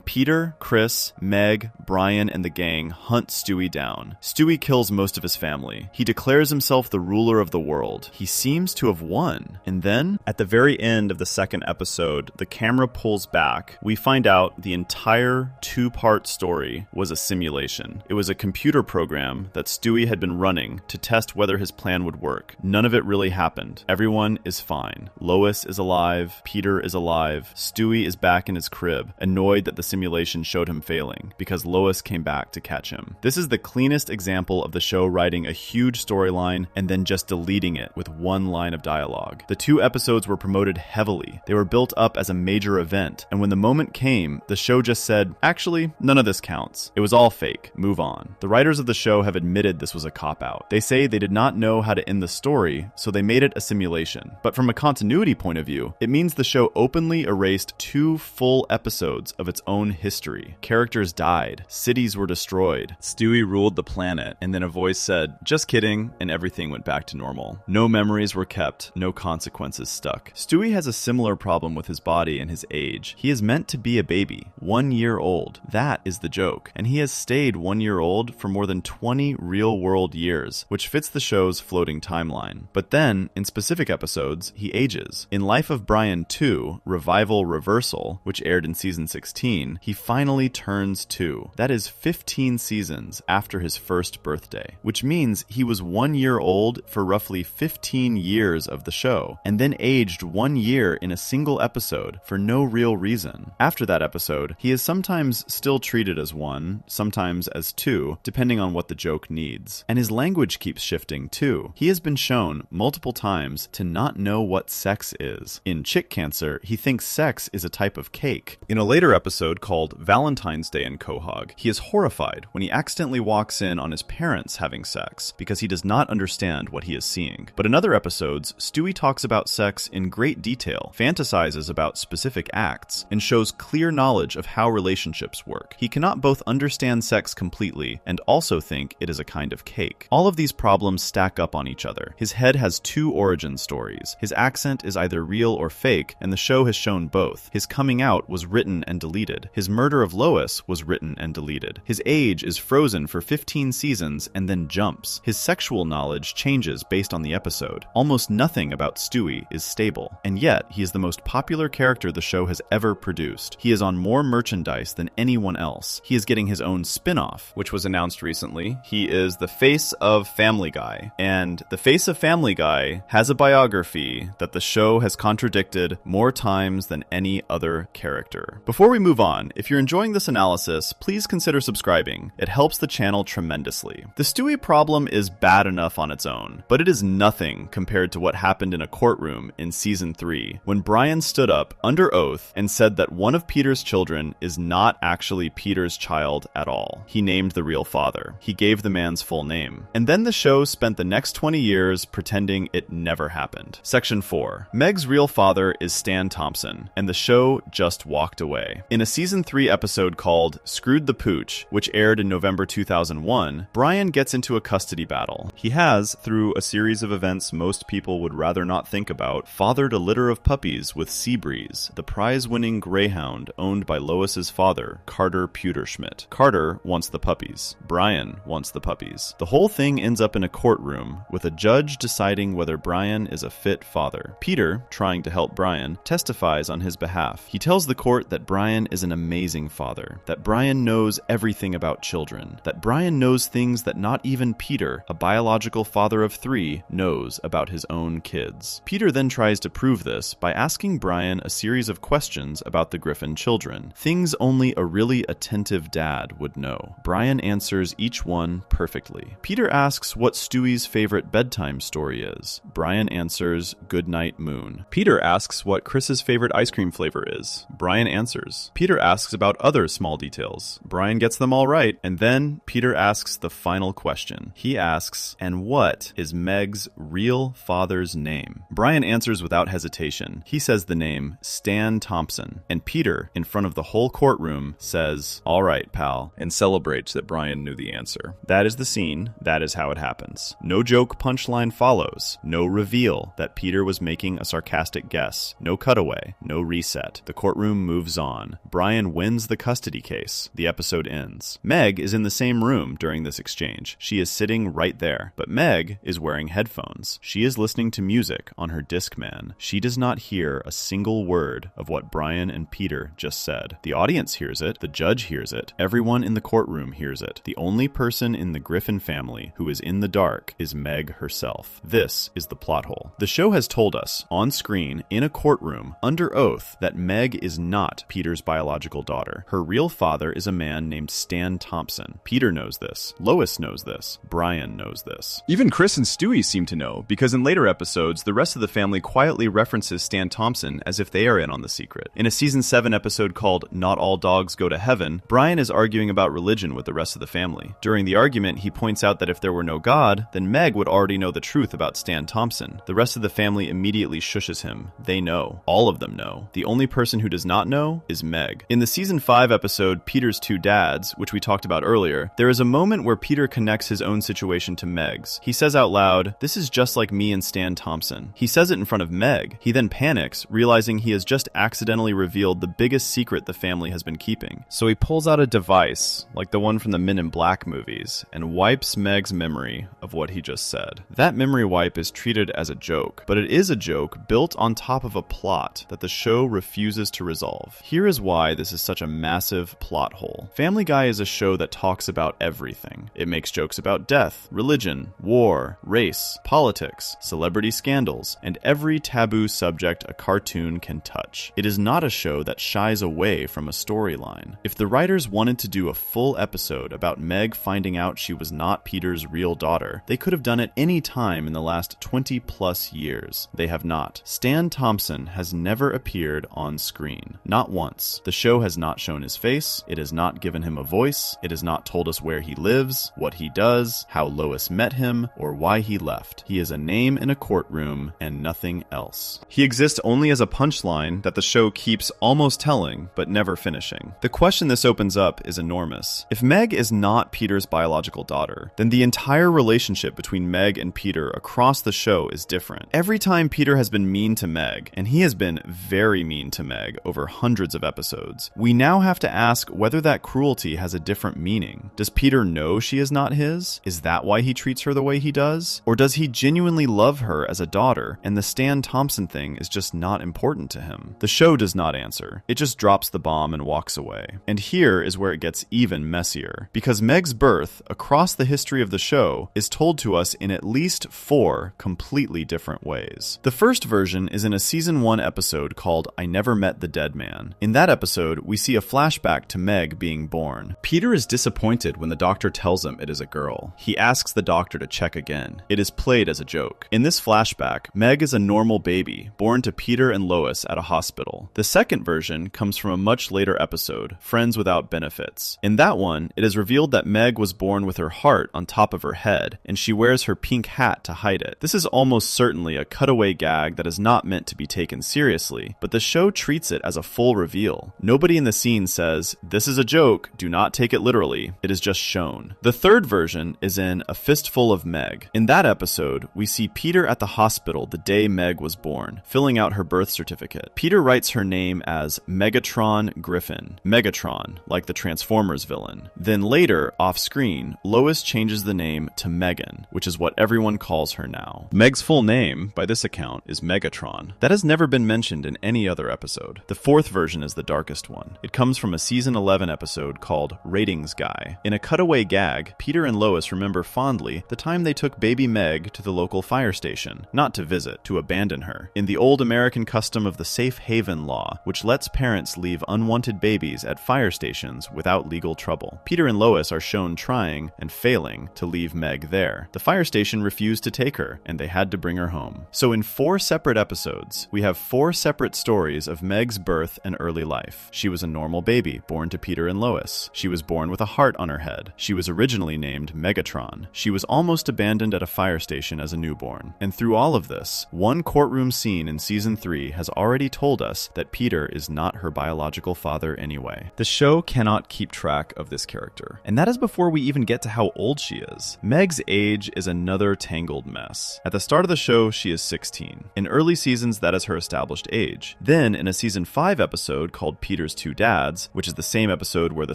Peter, Chris, Meg, Brian, and the gang hunt Stewie down. Stewie kills most of his family. He declares himself the ruler of the world. He seems to have won. And then, at the very end of the second episode, the camera pulls back. We find out the entire two-part story was a simulation. It was a computer program that Stewie had been running to test whether his plan would work. None of it really happened. Everyone is fine. Lois is alive. Peter is alive. Stewie is back in his crib, annoyed that the simulation showed him failing, because Lois came back to catch him. This is the cleanest example of the show writing a huge storyline and then just deleting it with one line of dialogue. The two episodes were promoted heavily. They were built up as a major event, and when the moment came, the show just said, actually, none of this counts. It was all fake. Move on. The writers of the show have admitted this was a cop-out. They say they did not know how to end the story, so they made it a simulation. But from a continuity point of view, it means the show openly erased 2 full episodes of its own history. Characters died. Cities were destroyed. Stewie ruled the planet, and then a voice said, just kidding, and everything went back to normal. No memories were kept, no consequences stuck. Stewie has a similar problem with his body and his age. He is meant to be a baby, 1 year old. That is the joke. And he has stayed 1 year old for more than 20 real-world years, which fits the show's floating timeline. But then, in specific episodes, he ages. In Life of Brian 2, Revival Reversal, which aired in season 16, he finally turns 2. That is 15 seasons after his first birthday, which means he was 1 year old for roughly 15 years of the show, and then aged 1 year in a single episode for no real reason. After that episode, he is sometimes still treated as 1, sometimes as 2, depending on what the joke needs. And his language keeps shifting too. He has been shown multiple times to not know what sex is. In Chick Cancer, he thinks sex is a type of cake. In a later episode called Valentine's Day in Quahog, he is horrified when he accidentally walks in on his parents having sex because he does not understand what he is seeing. But in other episodes, Stewie talks about sex in great detail, fantasizes about specific acts, and shows clear knowledge of how relationships work. He cannot both understand sex completely and also think it is a kind of cake. All of these problems stack up on each other. His head has 2 origin stories. His accent is either real or fake, and the show has shown both. His coming out was written and deleted. His murder of Lois was written and deleted. His age is frozen for 15 seasons and then jumps. His sexual knowledge changes based on the episode. Almost nothing about Stewie is stable, and yet he is the most popular character the show has ever produced. He is on more merchandise than anyone else. He is getting his own spin-off, which was announced recently. He is the face of Family Guy, and the face of Family Guy has a biography that the show has contradicted more times than any other character. Before we move on, if you're enjoying this analysis, please consider subscribing. It helps the channel tremendously. The Stewie problem is bad enough on its own, but it is nothing compared to what happened in a courtroom in season 3, when Brian stood up under oath and said that one of Peter's children is not actually Peter's child at all. He named the real father. He gave the man's full name. And then the show spent the next 20 years pretending it never happened. Section 4. Meg's real father is Stan Thompson, and the show just walked away. In a season 3 episode called Screwed the Pooch, which aired in November 2001, Brian gets into a custody battle. He has, through a series of events most people would rather not think about, fathered a litter of puppies with Seabreeze, the prize-winning greyhound owned by Lois's father, Carter Pewterschmidt. Carter wants the puppies. Brian wants the puppies. The whole thing ends up in a courtroom, with a judge deciding whether Brian is a fit father. Peter, trying to help Brian, testifies on his behalf. He tells the court that Brian is an amazing father, that Brian knows everything about children, that Brian knows things that not even Peter, a biological father of 3, knows about his own kids. Peter then tries to prove this by asking Brian a series of questions about the Griffin children, things only a really attentive dad would know. Brian answers each one perfectly. Peter asks what Stewie's favorite bedtime story is. Brian answers Goodnight Moon. Peter asks what Chris's favorite ice cream flavor is. Brian answers. Peter asks about other small details. Brian gets them all right, and then Peter asks the final question. He asks, and what is Meg's real father's name? Brian answers without hesitation. He says the name Stan Thompson, and Peter, in front of the whole courtroom, says, "All right, pal," and celebrates that Brian knew the answer. That is the scene. That is how it happens. No joke punchline follows. No reveal reveal that Peter was making a sarcastic guess. No cutaway, no reset. The courtroom moves on. Brian wins the custody case. The episode ends. Meg is in the same room during this exchange. She is sitting right there, but Meg is wearing headphones. She is listening to music on her Discman. She does not hear a single word of what Brian and Peter just said. The audience hears it. The judge hears it. Everyone in the courtroom hears it. The only person in the Griffin family who is in the dark is Meg herself. This is the plot hole. The show has told us, on screen, in a courtroom, under oath, that Meg is not Peter's biological daughter. Her real father is a man named Stan Thompson. Peter knows this. Lois knows this. Brian knows this. Even Chris and Stewie seem to know, because in later episodes, the rest of the family quietly references Stan Thompson as if they are in on the secret. In a season 7 episode called Not All Dogs Go to Heaven, Brian is arguing about religion with the rest of the family. During the argument, he points out that if there were no God, then Meg would already know the truth about Stan Thompson. The rest of the family immediately shushes him. They know. All of them know. The only person who does not know is Meg. In the season 5 episode, Peter's Two Dads, which we talked about earlier, there is a moment where Peter connects his own situation to Meg's. He says out loud, "This is just like me and Stan Thompson." He says it in front of Meg. He then panics, realizing he has just accidentally revealed the biggest secret the family has been keeping. So he pulls out a device, like the one from the Men in Black movies, and wipes Meg's memory of what he just said. That memory wipe is treated as a joke, but it is a joke built on top of a plot that the show refuses to resolve. Here is why this is such a massive plot hole. Family Guy is a show that talks about everything. It makes jokes about death, religion, war, race, politics, celebrity scandals, and every taboo subject a cartoon can touch. It is not a show that shies away from a storyline. If the writers wanted to do a full episode about Meg finding out she was not Peter's real daughter, they could have done it any time in the last 20 plus years. They have not. Stan Thompson has never appeared on screen. Not once. The show has not shown his face. It has not given him a voice. It has not told us where he lives, what he does, how Lois met him, or why he left. He is a name in a courtroom and nothing else. He exists only as a punchline that the show keeps almost telling, but never finishing. The question this opens up is enormous. If Meg is not Peter's biological daughter, then the entire relationship between Meg and Peter across the show is different. Every time Peter has been mean to Meg, and he has been very mean to Meg over hundreds of episodes, we now have to ask whether that cruelty has a different meaning. Does Peter know she is not his? Is that why he treats her the way he does? Or does he genuinely love her as a daughter, and the Stan Thompson thing is just not important to him? The show does not answer. It just drops the bomb and walks away. And here is where it gets even messier. Because Meg's birth, across the history of the show, is told to us in at least 4 completely different ways. The first version is in a season 1 episode called I Never Met the Dead Man. In that episode, we see a flashback to Meg being born. Peter is disappointed when the doctor tells him it is a girl. He asks the doctor to check again. It is played as a joke. In this flashback, Meg is a normal baby, born to Peter and Lois at a hospital. The second version comes from a much later episode, Friends Without Benefits. In that one, it is revealed that Meg was born with her heart on top of her head, and she wears her pink hat to hide it. This is almost certainly a cutaway gag that is not meant to be taken seriously, but the show treats it as a full reveal. Nobody in the scene says, "This is a joke, do not take it literally." It is just shown. The third version is in A Fistful of Meg. In that episode, we see Peter at the hospital the day Meg was born, filling out her birth certificate. Peter writes her name as Megatron Griffin. Megatron, like the Transformers villain. Then later, off-screen, Lois changes the name to Megan, which is what everyone calls her now. Meg's full name, by this account, is Megatron. That has never been mentioned in any other episode. The fourth version is the darkest one. It comes from a season 11 episode called Ratings Guy. In a cutaway gag, Peter and Lois remember fondly the time they took baby Meg to the local fire station, not to visit, to abandon her. In the old American custom of the safe haven law, which lets parents leave unwanted babies at fire stations without legal trouble. Peter and Lois are shown trying and failing to leave Meg there. The fire station refused to take her, and they had to bring her home. So in 4 separate episodes, we have 4 separate stories of Meg's birth and early life. She was a normal baby, born to Peter and Lois. She was born with a heart on her head. She was originally named Megatron. She was almost abandoned at a fire station as a newborn. And through all of this, one courtroom scene in season 3 has already told us that Peter is not her biological father anyway. The show cannot keep track of this character. And that is before we even get to how old she is. Meg's age is another tangled mess. At the start of the show, she is 16. In early seasons, that is her established age. Then, in a season 5 episode called Peter's Two Dads, which is the same episode where the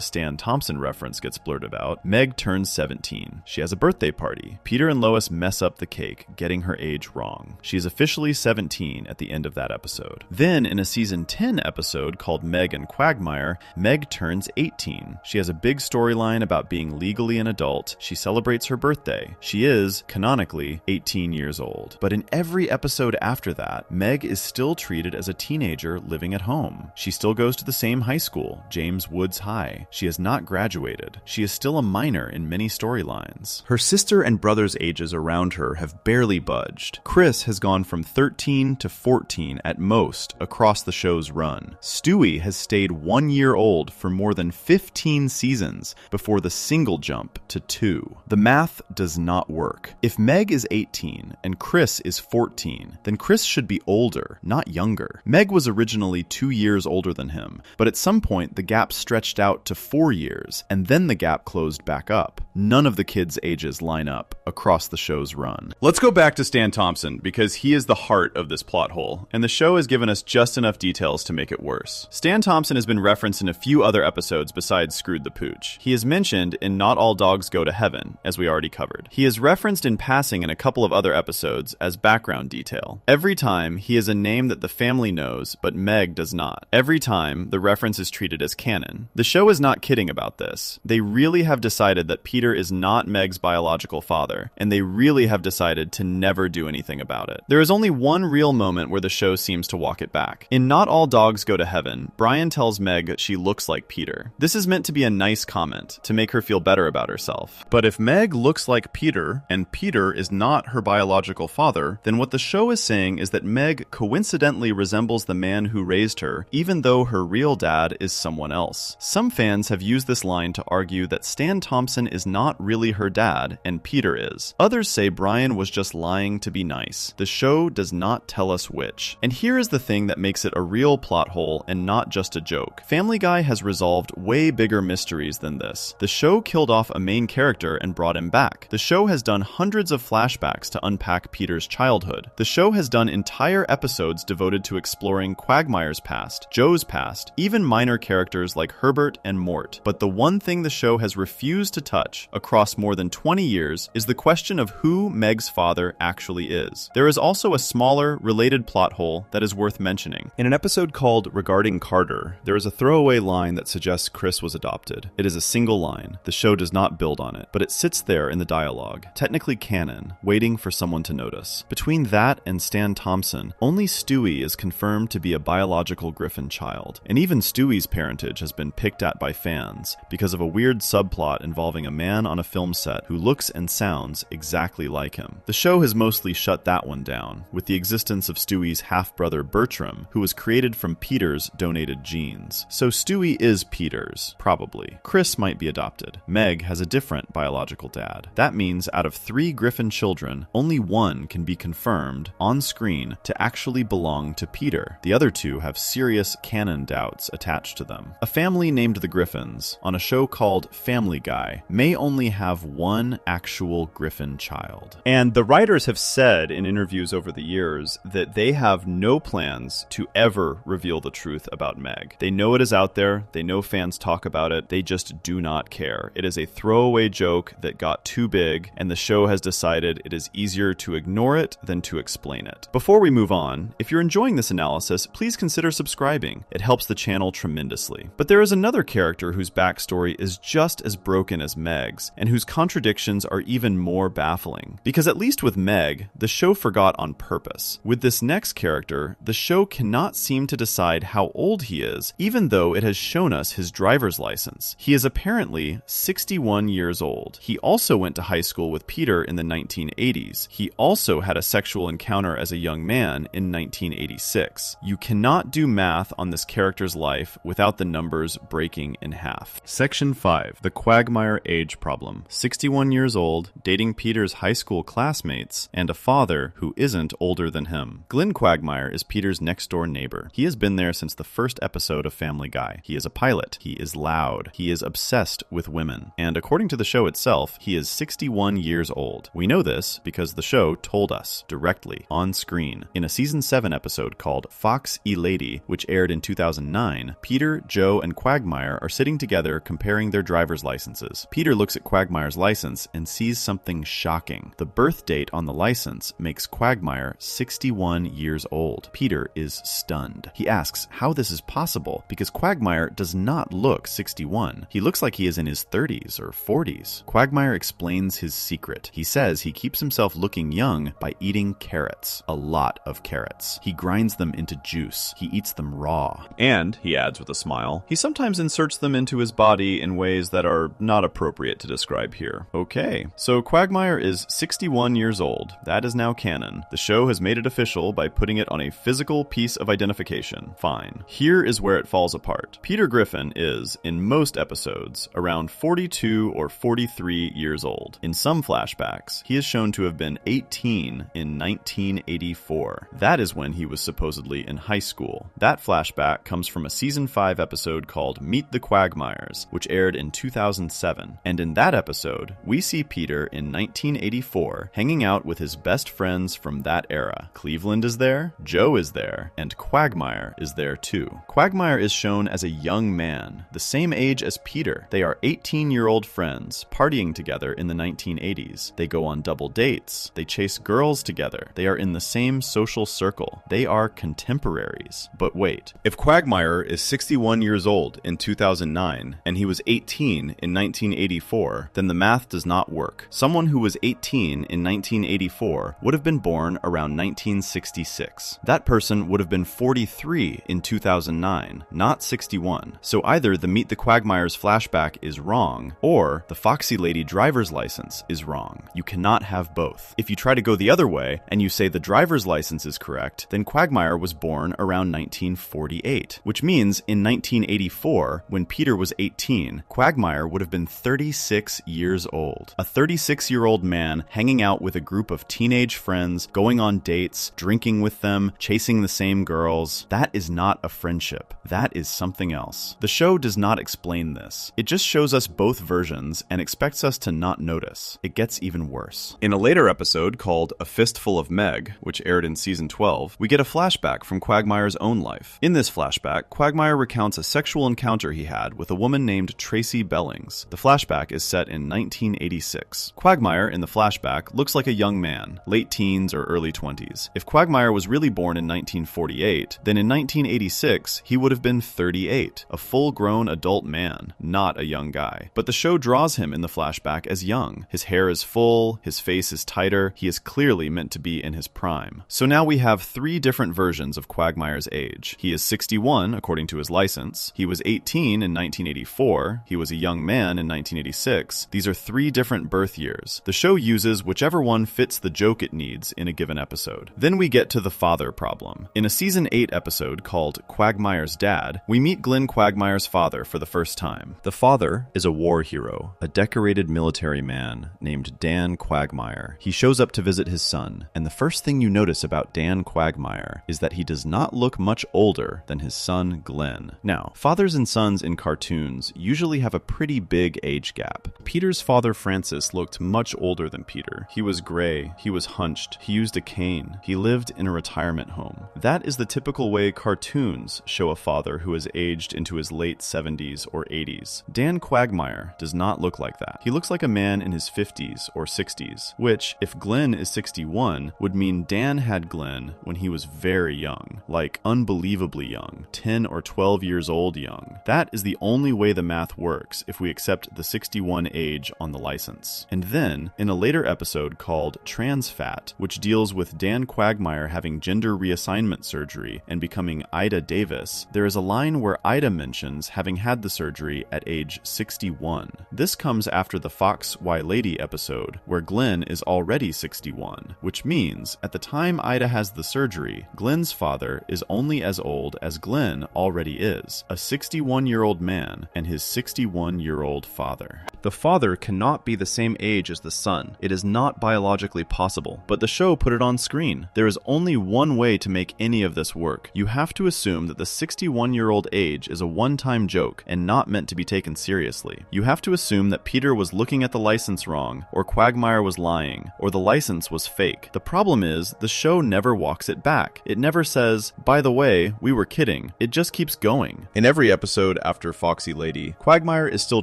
Stan Thompson reference gets blurted out, Meg turns 17. She has a birthday party. Peter and Lois mess up the cake, getting her age wrong. She is officially 17 at the end of that episode. Then, in a season 10 episode called Meg and Quagmire, Meg turns 18. She has a big storyline about being legally an adult. She celebrates her birthday. She is, canonically, 18 years old. But in every episode after that, Meg is still treated as a teenager living at home. She still goes to the same high school, James Woods High. She has not graduated. She is still a minor in many storylines. Her sister and brother's ages around her have barely budged. Chris has gone from 13 to 14 at most across the show's run. Stewie has stayed 1 year old for more than 15 seasons before the single jump to 2. The math does not work. If Meg is 18 and Chris is 14, then Chris should be older, not younger. Meg was originally 2 years older than him, but at some point the gap stretched out to 4 years, and then the gap closed back up. None of the kids' ages line up across the show's run. Let's go back to Stan Thompson, because he is the heart of this plot hole, and the show has given us just enough details to make it worse. Stan Thompson has been referenced in a few other episodes besides Screwed the Pooch. He is mentioned in Not All Dogs Go to Heaven, as we already covered. He is referenced in passing in a couple of other episodes as background detail. Every time, he is a name that the family knows, but Meg does not. Every time, the reference is treated as canon. The show is not kidding about this. They really have decided that Peter is not Meg's biological father, and they really have decided to never do anything about it. There is only one real moment where the show seems to walk it back. In Not All Dogs Go to Heaven, Brian tells Meg she looks like Peter. This is meant to be a nice comment, to make her feel better about herself. But if Meg looks like Peter, and Peter is not her biological father, then what the show is saying is that Meg coincidentally resembles the man who raised her, even though her real dad is someone else. Some fans have used this line to argue that Stan Thompson is not really her dad, and Peter is. Others say Brian was just lying to be nice. The show does not tell us which. And here is the thing that makes it a real plot hole and not just a joke. Family Guy has resolved way bigger mysteries than this. The show killed off a main character and brought him back. The show has done hundreds of flashbacks to unpack Peter's childhood. The show has done entire episodes devoted to exploring Quagmire's past, Joe's past, even minor characters like Herbert and Mort. But the one thing the show has refused to touch across more than 20 years is the question of who Meg's father actually is. There is also a smaller, related plot hole that is worth mentioning. In an episode called Regarding Carter, there is a throwaway line that suggests Chris was adopted. It is a single line. The show does not build on it, but it sits there in the dialogue, technically canon, waiting for someone to notice. Between that and Stan Thompson, only Stewie is confirmed to be a biological Griffin child, and even Stewie's parentage has been picked at by fans because of a weird subplot involving a man on a film set who looks and sounds exactly like him. The show has mostly shut that one down, with the existence of Stewie's half-brother Bertram, who was created from Peter's donated genes. So Stewie is Peter's, probably. Chris might be adopted. Meg has a different biological dad. That means out of 3 Griffin children, only one can be confirmed on screen to actually belong to Peter. The other 2 have serious canon doubts attached to them. A family named the Griffins, on a show called Family Guy, may only have one actual Griffin child. And the writers have said in interviews over the years that they have no plans to ever reveal the truth about Meg. They know it is out there, they know fans talk about it, they just do not care. It is a throwaway joke that got too big, and the show has decided it is easier to ignore it than to explain it. Before we move on, if you're enjoying this analysis, please consider subscribing. It helps the channel tremendously. But there is another character whose backstory is just as broken as Meg's, and whose contradictions are even more baffling. Because at least with Meg, the show forgot on purpose. With this next character, the show cannot seem to decide how old he is, even though it has shown us his driver's license. He is apparently 61 years old. He also went to high school with Peter in the 1980s. He also had a sexual encounter as a young man in 1986. You cannot do math on this character's life without the numbers breaking in half. Section 5. The Quagmire Age Problem. 61 years old, dating Peter's high school classmates, and a father who isn't older than him. Glenn Quagmire is Peter's next-door neighbor. He has been there since the first episode of Family Guy. He is a pilot. He is loud. He is obsessed with women. And according to the show itself, he is 61 years old. We know this because the show show told us directly on screen. In a season 7 episode called Fox E Lady, which aired in 2009, Peter, Joe, and Quagmire are sitting together comparing their driver's licenses. Peter looks at Quagmire's license and sees something shocking. The birth date on the license makes Quagmire 61 years old. Peter is stunned. He asks how this is possible because Quagmire does not look 61. He looks like he is in his 30s or 40s. Quagmire explains his secret. He says he keeps himself looking young by eating carrots. A lot of carrots. He grinds them into juice. He eats them raw. And, he adds with a smile, he sometimes inserts them into his body in ways that are not appropriate to describe here. Okay, so Quagmire is 61 years old. That is now canon. The show has made it official by putting it on a physical piece of identification. Fine. Here is where it falls apart. Peter Griffin is, in most episodes, around 42 or 43 years old. In some flashbacks, he is shown to have been 18 in 1984. That is when he was supposedly in high school. That flashback comes from a season 5 episode called Meet the Quagmires, which aired in 2007. And in that episode, we see Peter in 1984 hanging out with his best friends from that era. Cleveland is there, Joe is there, and Quagmire is there too. Quagmire is shown as a young man, the same age as Peter. They are 18-year-old friends, partying together in the 1980s. They go on double dates. They chase girls together. They are in the same social circle. They are contemporaries. But wait, if Quagmire is 61 years old in 2009, and he was 18 in 1984, then the math does not work. Someone who was 18 in 1984 would have been born around 1966. That person would have been 43 in 2009, not 61. So either the Meet the Quagmires flashback is wrong, or the Foxy Lady driver's license is wrong. You cannot have both. If you try to go the other way, and you say the driver's license is correct, then Quagmire was born around 1948, which means in 1984, when Peter was 18, Quagmire would have been 36 years old. A 36-year-old man hanging out with a group of teenage friends, going on dates, drinking with them, chasing the same girls. That is not a friendship. That is something else. The show does not explain this. It just shows us both versions and expects us to not notice. It gets even worse. In a later episode called A Fistful of Meg, which aired in season 12, we get a flashback from Quagmire's own life. In this flashback, Quagmire recounts a sexual encounter he had with a woman named Tracy Bellings. The flashback is set in 1986. Quagmire in the flashback looks like a young man, late teens or early 20s. If Quagmire was really born in 1948, then in 1986 he would have been 38, a full-grown adult man, not a young guy. But the show draws him in the flashback as young. His hair is full, his face is tighter, he is clearly meant to be in his prime. So now we have 3 different versions of Quagmire's age. He is 61, according to his license. He was 18 in 1984. He was a young man in 1986. These are 3 different birth years. The show uses whichever one fits the joke it needs in a given episode. Then we get to the father problem. In a season 8 episode called Quagmire's Dad, we meet Glenn Quagmire's father for the first time. The father is a war hero, a decorated military man named Dan Quagmire. He shows up to visit his son, and the first thing you notice about Dan Quagmire is that he does not look much older than his son Glenn. Now, fathers and sons in cartoons usually have a pretty big age gap. Peter's father Francis looked much older than Peter. He was gray, he was hunched, he used a cane, he lived in a retirement home. That is the typical way cartoons show a father who has aged into his late 70s or 80s. Dan Quagmire does not look like that. He looks like a man in his 50s or 60s, which, if Glenn is 61, would mean Dan had Glenn when he was very young, like unbelievably young, 10 or 12 years old young. That is the only way the math works if we accept the 61 age on the license. And then, in a later episode called Trans Fat, which deals with Dan Quagmire having gender reassignment surgery and becoming Ida Davis, there is a line where Ida mentions having had the surgery at age 61. This comes after the Fox Y Lady episode, where Glenn is already 61, which means at the time Ida has the surgery, Glenn's father is only as old as Glenn already is, a 61-year-old man and his 61-year-old father. The father cannot be the same age as the son. It is not biologically possible, but the show put it on screen. There is only one way to make any of this work. You have to assume that the 61-year-old age is a one-time joke and not meant to be taken seriously. You have to assume that Peter was looking at the license wrong, or Quagmire was lying, or the license was fake. The problem is, the show never walks it back. It never says, by the way, we were kidding. It just keeps going. In every episode after Foxy Lady, Quagmire is still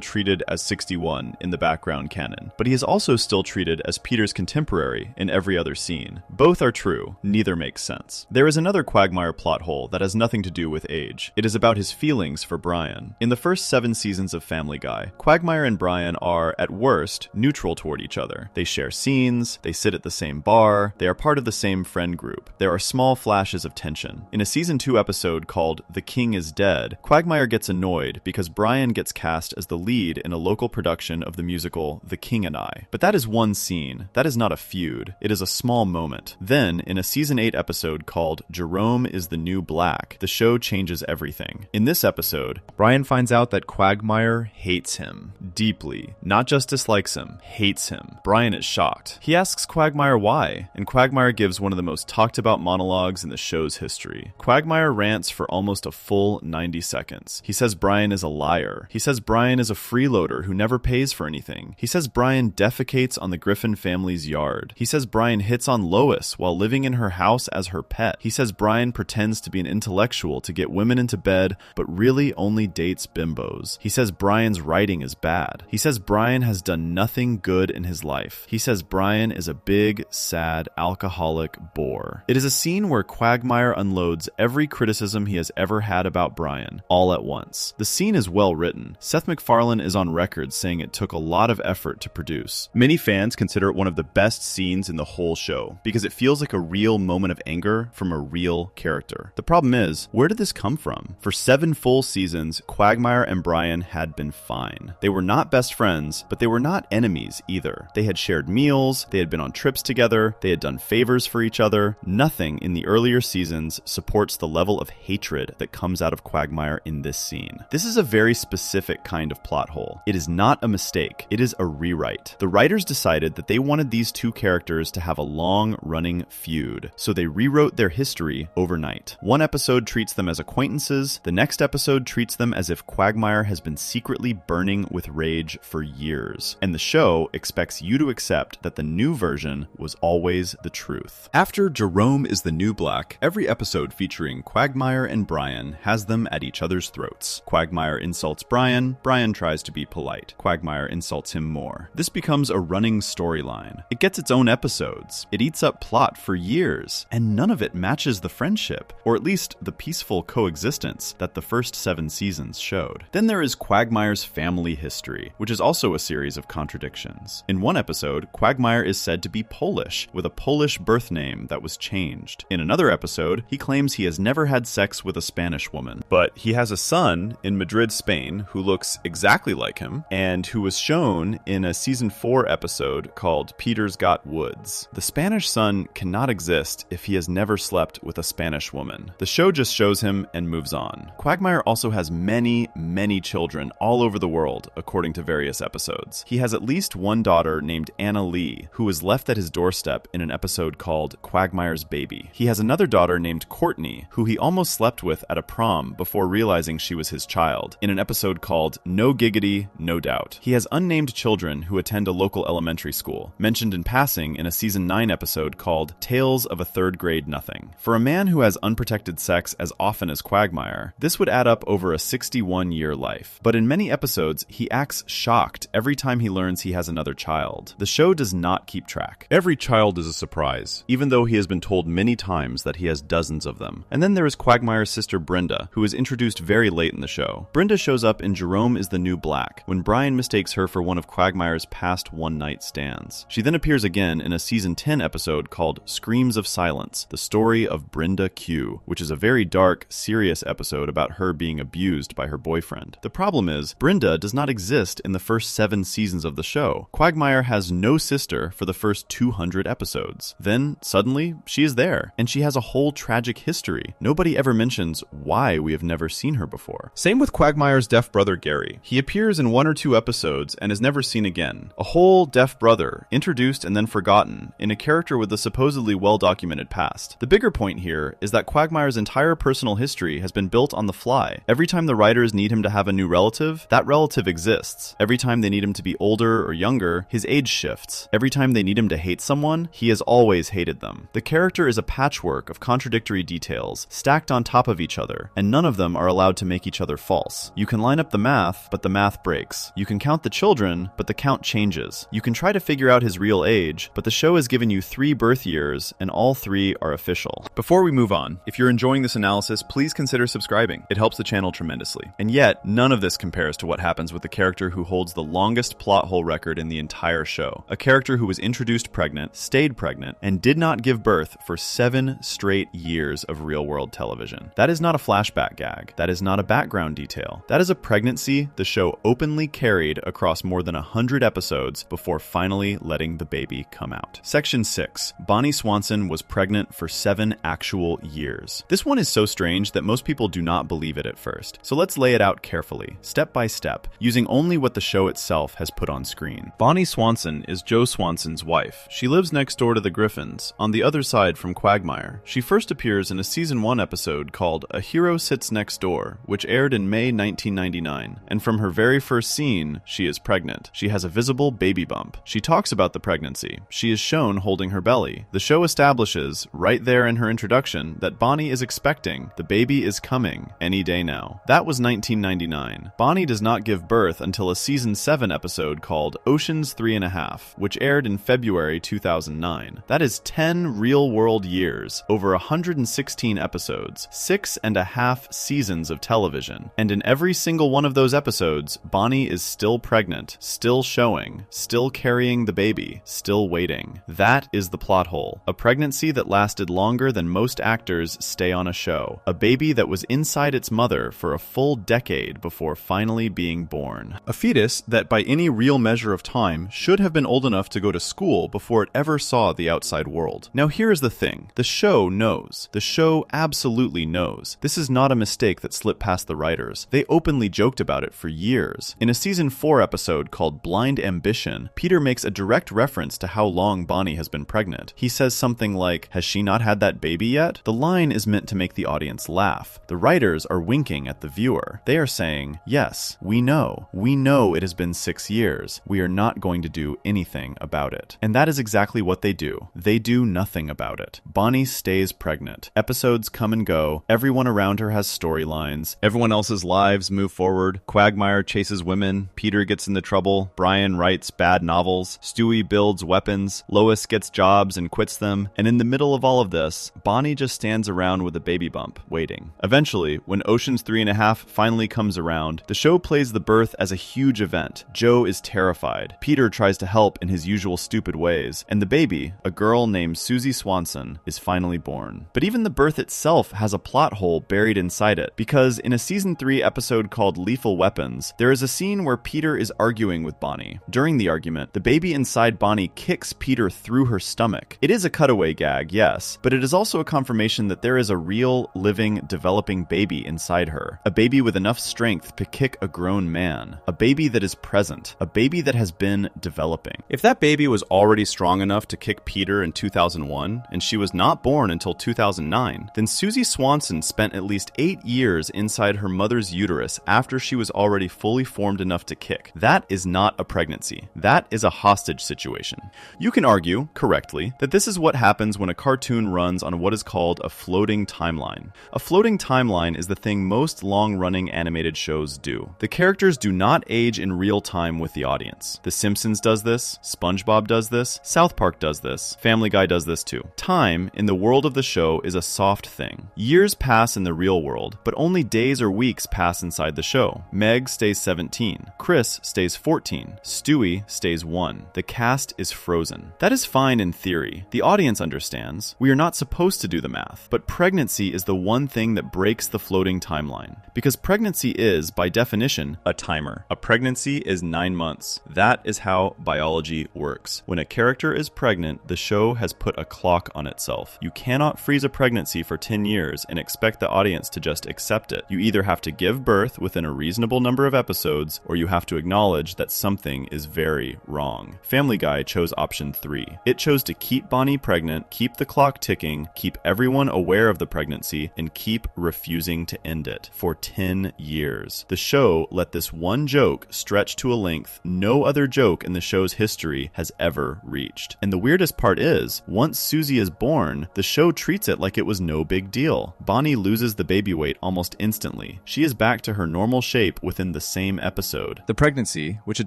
treated as 61 in the background canon, but he is also still treated as Peter's contemporary in every other scene. Both are true, neither makes sense. There is another Quagmire plot hole that has nothing to do with age. It is about his feelings for Brian. In the first 7 seasons of Family Guy, Quagmire and Brian are, at worst, neutral toward each other. They share scenes, they sit at the same bar, they are part of the same friend group. There are small flashes of tension. In a season 2 episode called The King is Dead, Quagmire gets annoyed because Brian gets cast as the lead in a local production of the musical The King and I. But that is one scene. That is not a feud. It is a small moment. Then, in a season 8 episode called Jerome is the New Black, the show changes everything. In this episode, Brian finds out that Quagmire hates him deeply. Not just dislikes him, hates him. Brian is shocked. He asks Quagmire why, and Quagmire gives one of the most talked about monologues in the show's history. Quagmire rants for almost a full 90 seconds. He says Brian is a liar. He says Brian is a freeloader who never pays for anything. He says Brian defecates on the Griffin family's yard. He says Brian hits on Lois while living in her house as her pet. He says Brian pretends to be an intellectual to get women into bed, but really only dates bimbos. He says Brian's writing is bad. He says Brian has done nothing good in his life. He says Brian is a big, sad, alcoholic bore. It is a scene where Quagmire unloads every criticism he has ever had about Brian, all at once. The scene is well written. Seth MacFarlane is on record saying it took a lot of effort to produce. Many fans consider it one of the best scenes in the whole show, because it feels like a real moment of anger from a real character. The problem is, where did this come from? For 7 full seasons, Quagmire and Brian had been fine. They were not best friends, but they were not enemies either. They had shared meals, they had been on trips together, they had done favors for each other. Nothing in the earlier seasons supports the level of hatred that comes out of Quagmire in this scene. This is a very specific kind of plot hole. It is not a mistake, it is a rewrite. The writers decided that they wanted these two characters to have a long-running feud, so they rewrote their history overnight. One episode treats them as acquaintances, the next episode treats them as if Quagmire has been secretly burning with rage for years, and the show expects you to accept that the new version was always the truth. After Jerome is the New Black, every episode featuring Quagmire and Brian has them at each other's throats. Quagmire insults Brian, Brian tries to be polite. Quagmire insults him more. This becomes a running storyline. It gets its own episodes. It eats up plot for years, and none of it matches the friendship, or at least the peaceful coexistence that the first 7 seasons showed. Then there is Quagmire's family history, which is also a series of contradictions. In one episode, Quagmire is said to be Polish, with a Polish birth name that was changed. In another episode, he claims he has never had sex with a Spanish woman, but he has a son in Madrid, Spain, who looks exactly like him, and who was shown in a season 4 episode called Peter's Got Woods. The Spanish son cannot exist if he has never slept with a Spanish woman. The show just shows him and moves on. Quagmire also has many children all over the world, according to various episodes. He has at least one daughter named Anna Lee, who was left at his doorstep in an episode called Quagmire's Baby. He has another daughter named Courtney, who he almost slept with at a prom before realizing she was his child, in an episode called No Giggity, No Doubt. He has unnamed children who attend a local elementary school, mentioned in passing in a season 9 episode called Tales of a Third Grade Nothing. For a man who has unprotected sex as often as Quagmire, this would add up over a 61-year life. But in many episodes, he acts shocked every time he learns he has another child. The show does not keep track. Every child is a surprise, even though he has been told many times that he has dozens of them. And then there is Quagmire's sister Brenda, who is introduced very late in the show. Brenda shows up in Jerome is the New Black, when Brian mistakes her for one of Quagmire's past one-night stands. She then appears again in a season 10 episode called Screams of Silence, the story of Brenda Q, which is a very dark, serious episode about her being abused by her boyfriend. The problem is, Brenda does not exist in the first 7 seasons of the show. Quagmire has no sister for the first 200 episodes. Then, suddenly, she is there, and she has a whole tragic history. Nobody ever mentions why we have never seen her before. Same with Quagmire's deaf brother Gary. He appears in 1 or 2 episodes episodes and is never seen again. A whole deaf brother, introduced and then forgotten, in a character with a supposedly well-documented past. The bigger point here is that Quagmire's entire personal history has been built on the fly. Every time the writers need him to have a new relative, that relative exists. Every time they need him to be older or younger, his age shifts. Every time they need him to hate someone, he has always hated them. The character is a patchwork of contradictory details, stacked on top of each other, and none of them are allowed to make each other false. You can line up the math, but the math breaks. You can count the children, but the count changes. You can try to figure out his real age, but the show has given you 3 birth years, and all 3 are official. Before we move on, if you're enjoying this analysis, please consider subscribing. It helps the channel tremendously. And yet, none of this compares to what happens with the character who holds the longest plot hole record in the entire show. A character who was introduced pregnant, stayed pregnant, and did not give birth for 7 straight years of real-world television. That is not a flashback gag. That is not a background detail. That is a pregnancy the show openly carried across more than 100 episodes before finally letting the baby come out. Section 6. Bonnie Swanson was pregnant for 7 actual years. This one is so strange that most people do not believe it at first. So let's lay it out carefully, step by step, using only what the show itself has put on screen. Bonnie Swanson is Joe Swanson's wife. She lives next door to the Griffins, on the other side from Quagmire. She first appears in a season 1 episode called A Hero Sits Next Door, which aired in May 1999, and from her very first scene, she is pregnant. She has a visible baby bump. She talks about the pregnancy. She is shown holding her belly. The show establishes, right there in her introduction, that Bonnie is expecting. The baby is coming any day now. That was 1999. Bonnie does not give birth until a season 7 episode called Ocean's 3.5, which aired in February 2009. That is 10 real-world years, over 116 episodes, 6.5 seasons of television, and in every single one of those episodes, Bonnie is still pregnant, still showing, still carrying the baby, still waiting. That is the plot hole. A pregnancy that lasted longer than most actors stay on a show. A baby that was inside its mother for a full decade before finally being born. A fetus that by any real measure of time should have been old enough to go to school before it ever saw the outside world. Now here is the thing. The show knows. The show absolutely knows. This is not a mistake that slipped past the writers. They openly joked about it for years. In a season 4 episode called Blind Ambition, Peter makes a direct reference to how long Bonnie has been pregnant. He says something like, "Has she not had that baby yet?" The line is meant to make the audience laugh. The writers are winking at the viewer. They are saying, yes, we know. We know it has been 6 years. We are not going to do anything about it. And that is exactly what they do. They do nothing about it. Bonnie stays pregnant. Episodes come and go. Everyone around her has storylines. Everyone else's lives move forward. Quagmire chases women. Peter gets into trouble. Brian writes bad novels. Stewie builds weapons. Lois gets jobs and quits them. And in the middle of all of this, Bonnie just stands around with a baby bump, waiting. Eventually, when Ocean's 3.5 finally comes around, the show plays the birth as a huge event. Joe is terrified. Peter tries to help in his usual stupid ways. And the baby, a girl named Susie Swanson, is finally born. But even the birth itself has a plot hole buried inside it, because in a season 3 episode called Lethal Weapons, there is a scene where Peter is arguing with Bonnie. During the argument, the baby inside Bonnie kicks Peter through her stomach. It is a cutaway gag, yes, but it is also a confirmation that there is a real, living, developing baby inside her. A baby with enough strength to kick a grown man. A baby that is present. A baby that has been developing. If that baby was already strong enough to kick Peter in 2001, and she was not born until 2009, then Susie Swanson spent at least 8 years inside her mother's uterus after she was already fully formed enough to kick. That is not a pregnancy. That is a hostage situation. You can argue, correctly, that this is what happens when a cartoon runs on what is called a floating timeline. A floating timeline is the thing most long-running animated shows do. The characters do not age in real time with the audience. The Simpsons does this, SpongeBob does this, South Park does this, Family Guy does this too. Time, in the world of the show, is a soft thing. Years pass in the real world, but only days or weeks pass inside the show. Meg stays 17. Chris stays 14. Stewie stays 1. The cast is frozen. That is fine in theory. The audience understands. We are not supposed to do the math. But pregnancy is the one thing that breaks the floating timeline. Because pregnancy is, by definition, a timer. A pregnancy is 9 months. That is how biology works. When a character is pregnant, the show has put a clock on itself. You cannot freeze a pregnancy for 10 years and expect the audience to just accept it. You either have to give birth within a reasonable number of episodes, or you have have to acknowledge that something is very wrong. Family Guy chose option 3. It chose to keep Bonnie pregnant, keep the clock ticking, keep everyone aware of the pregnancy, and keep refusing to end it for 10 years. The show let this one joke stretch to a length no other joke in the show's history has ever reached. And the weirdest part is, once Susie is born, the show treats it like it was no big deal. Bonnie loses the baby weight almost instantly. She is back to her normal shape within the same episode. The pregnancy, which had